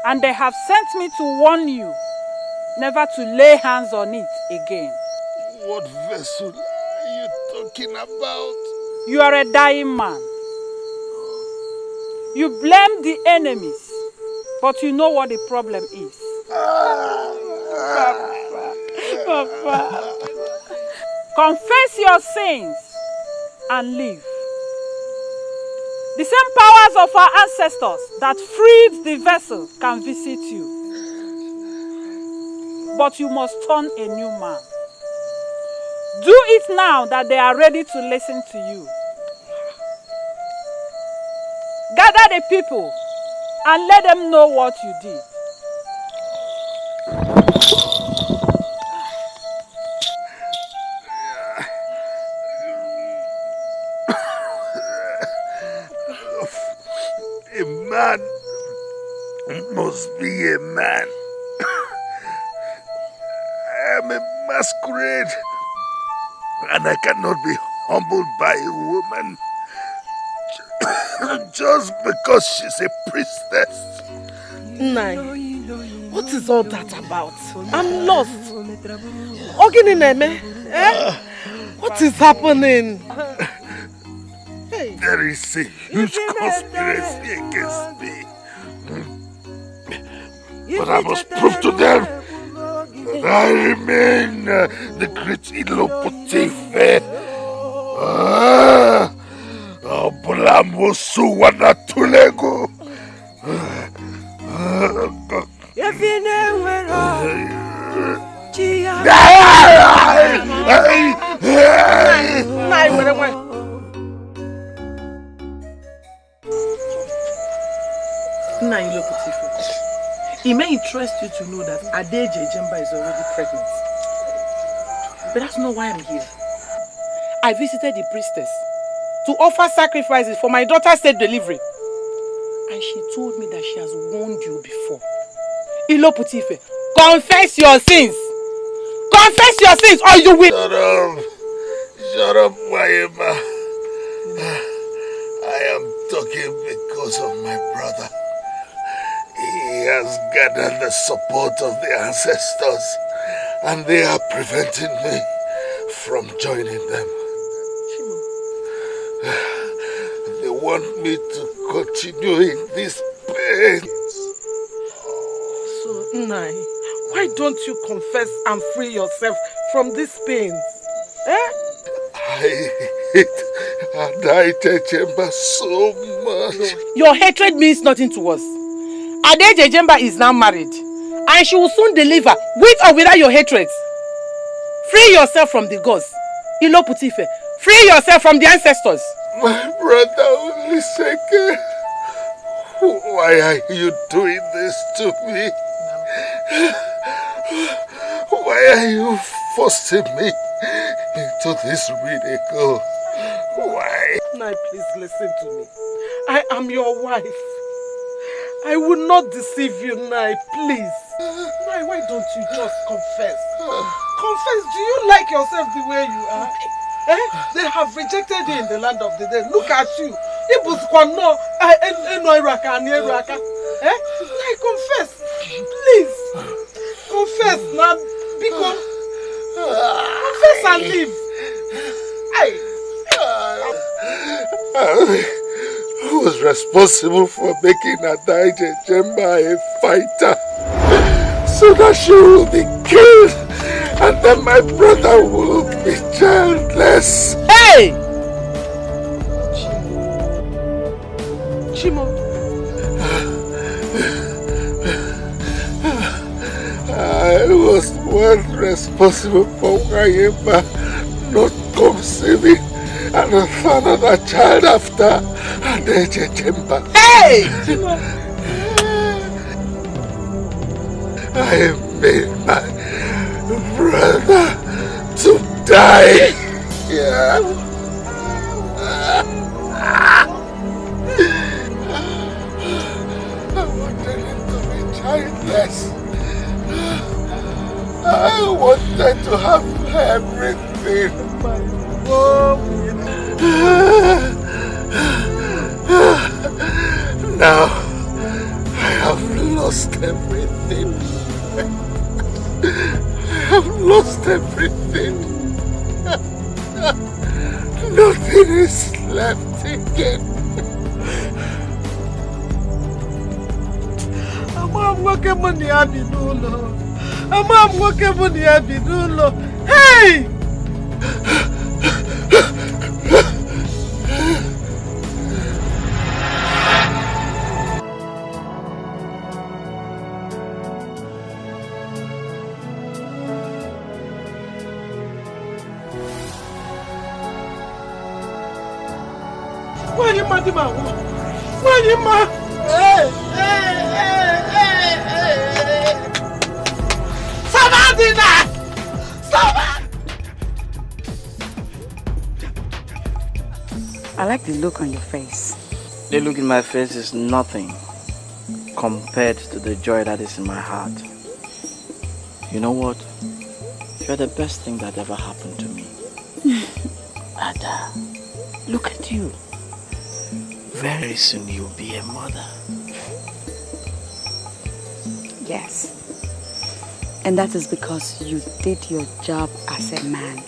And they have sent me to warn you never to lay hands on it again. What vessel are you talking about? You are a dying man. You blame the enemies, but you know what the problem is. Papa. Confess your sins and live. The same powers of our ancestors that freed the vessel can visit you. But you must turn a new man. Do it now that they are ready to listen to you. Gather the people and let them know what you did. A man must be a man. I am a masquerade, and I cannot be humbled by a woman just because she's a priestess. Nai, what is all that about? I'm lost. Ogineneme, what is happening? There is a huge conspiracy against me. But I must prove to them that I remain the great Ilopotife. Bulamosu Wanatulego. It may interest you to know that Adeje Jemba is already pregnant. But that's not why I'm here. I visited the priestess to offer sacrifices for my daughter's safe delivery. And she told me that she has warned you before. Iloputife, confess your sins! Confess your sins or you will... Shut up, Wayema. I am talking because of my brother. He has gathered the support of the ancestors, and they are preventing me from joining them. They want me to continue in this pain. So, Nai, why don't you confess and free yourself from these pains? I hate Adaite Jemba so much. Your hatred means nothing to us. Adeje Jemba is now married, and she will soon deliver, with or without your hatred. Free yourself from the gods. Iloputife, free yourself from the ancestors. My brother Oliseke, why are you doing this to me? Why are you forcing me into this ridicule? Why? Nai, please listen to me. I am your wife. I will not deceive you, Nai, please. Nai, why don't you just confess? Confess, do you like yourself the way you are? They have rejected you in the land of the dead. Look at you. Nai, confess. Please. Confess, now. Because confess and leave. Who was responsible for making Adaite Jemba a fighter so that she will be killed and then my brother will be childless? Hey! Chimo. I was one responsible for Wayema not conceiving and another child after Adeje Jemba. Hey! I made my brother to die. Yeah. I wanted him to be childless. I wanted to have everything. Now I have lost everything. I have lost everything. Nothing is left again. I'm working money Abidulo. I'm working money Abidulo. Hey! I like the look on your face. The look in my face is nothing compared to the joy that is in my heart. You know what? You're the best thing that ever happened to me. Ada, look at you. Very soon you'll be a mother. Yes. And that is because you did your job as a man.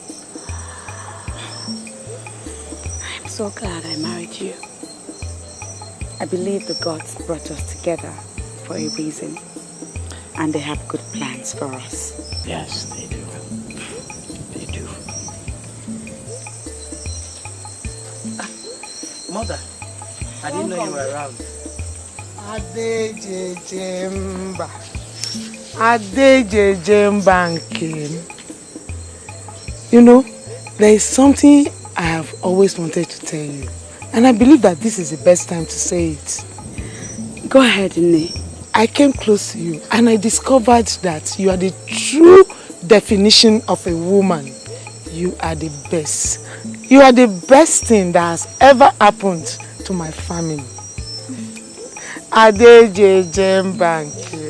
I'm so glad I married you. I believe the gods brought us together for a reason. And they have good plans for us. Yes, they do. They do. Mother, I didn't know you were around. You know, there is something I have always wanted to tell you. And I believe that this is the best time to say it. Go ahead, Nne. I came close to you and I discovered that you are the true definition of a woman. You are the best. You are the best thing that has ever happened to my family. Adejeje Mbanke.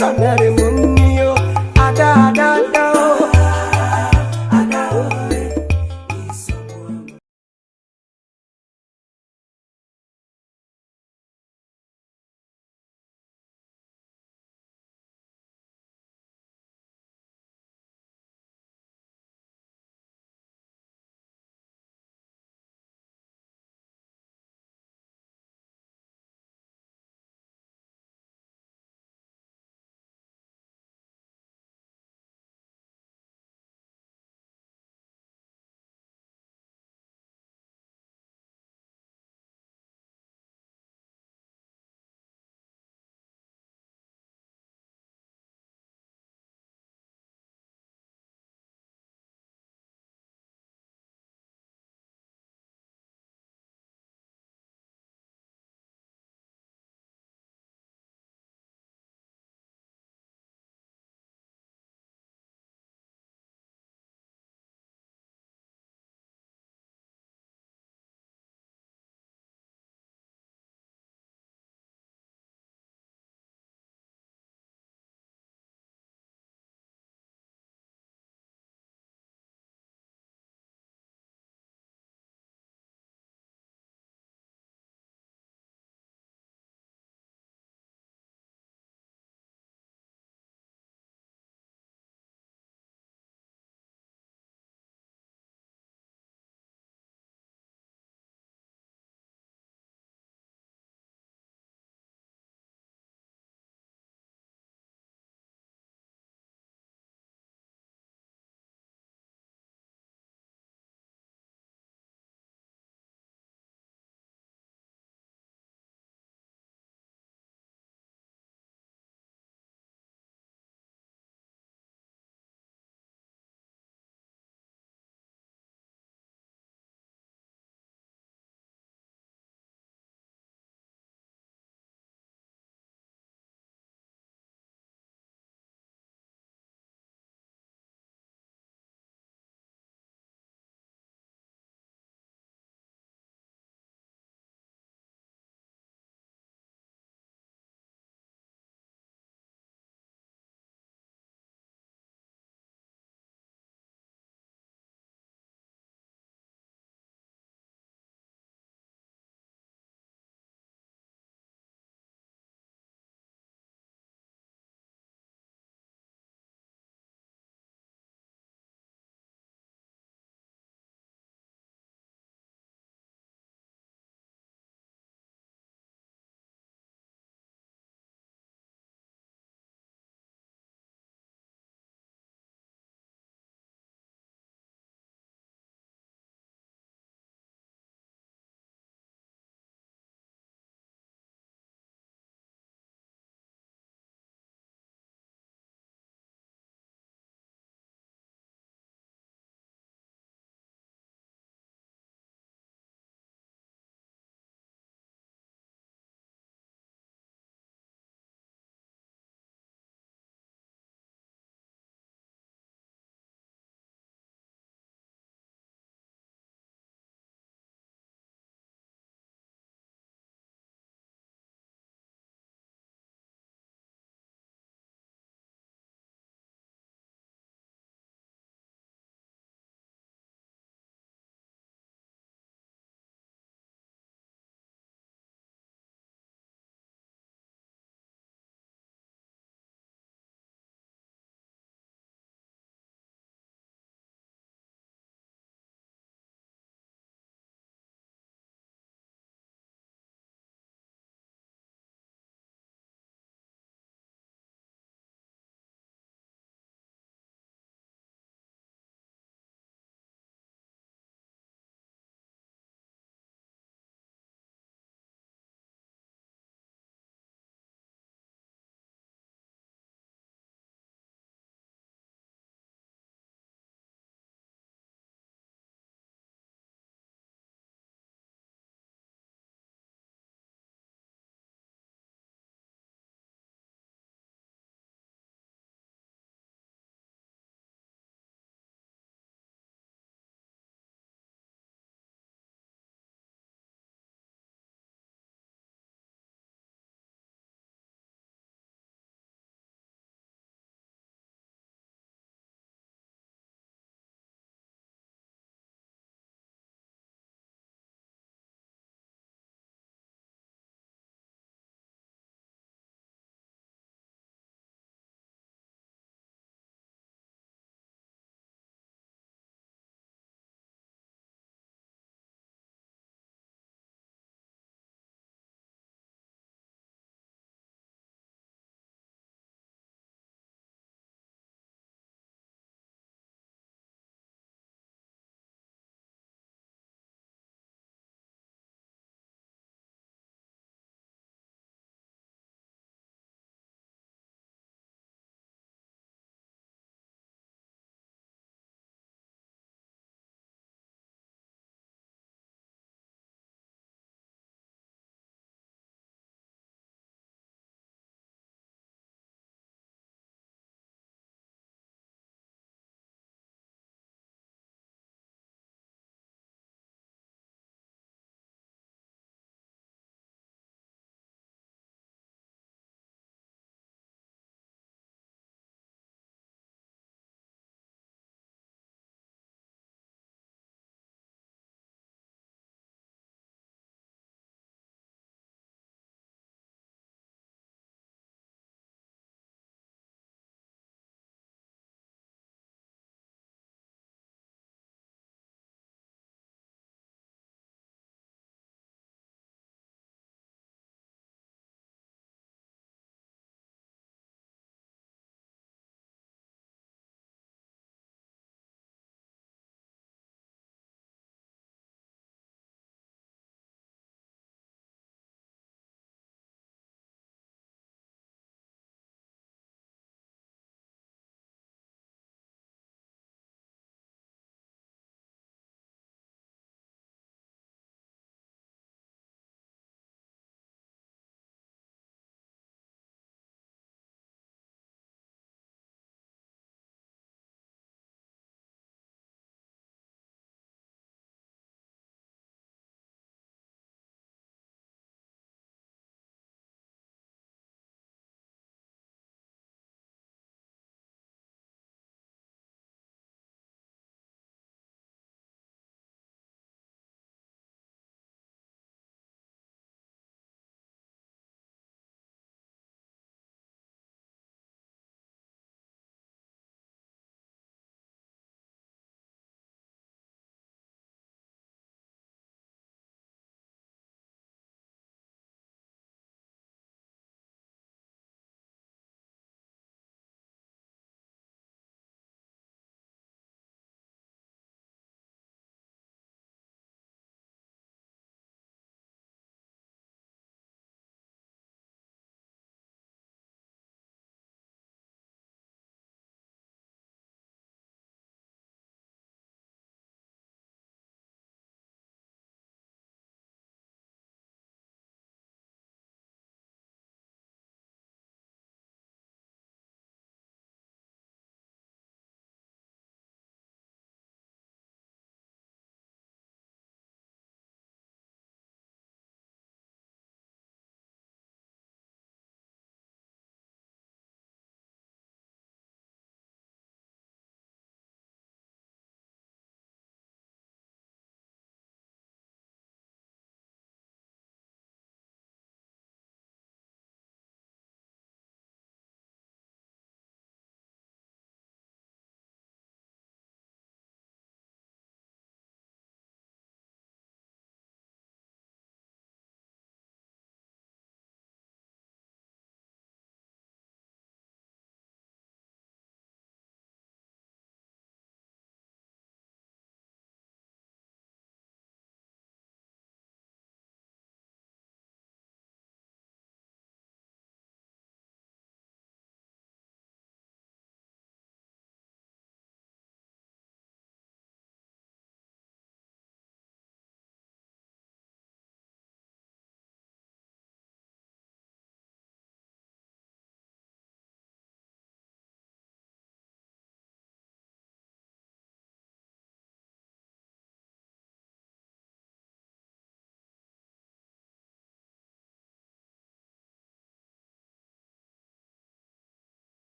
Sonare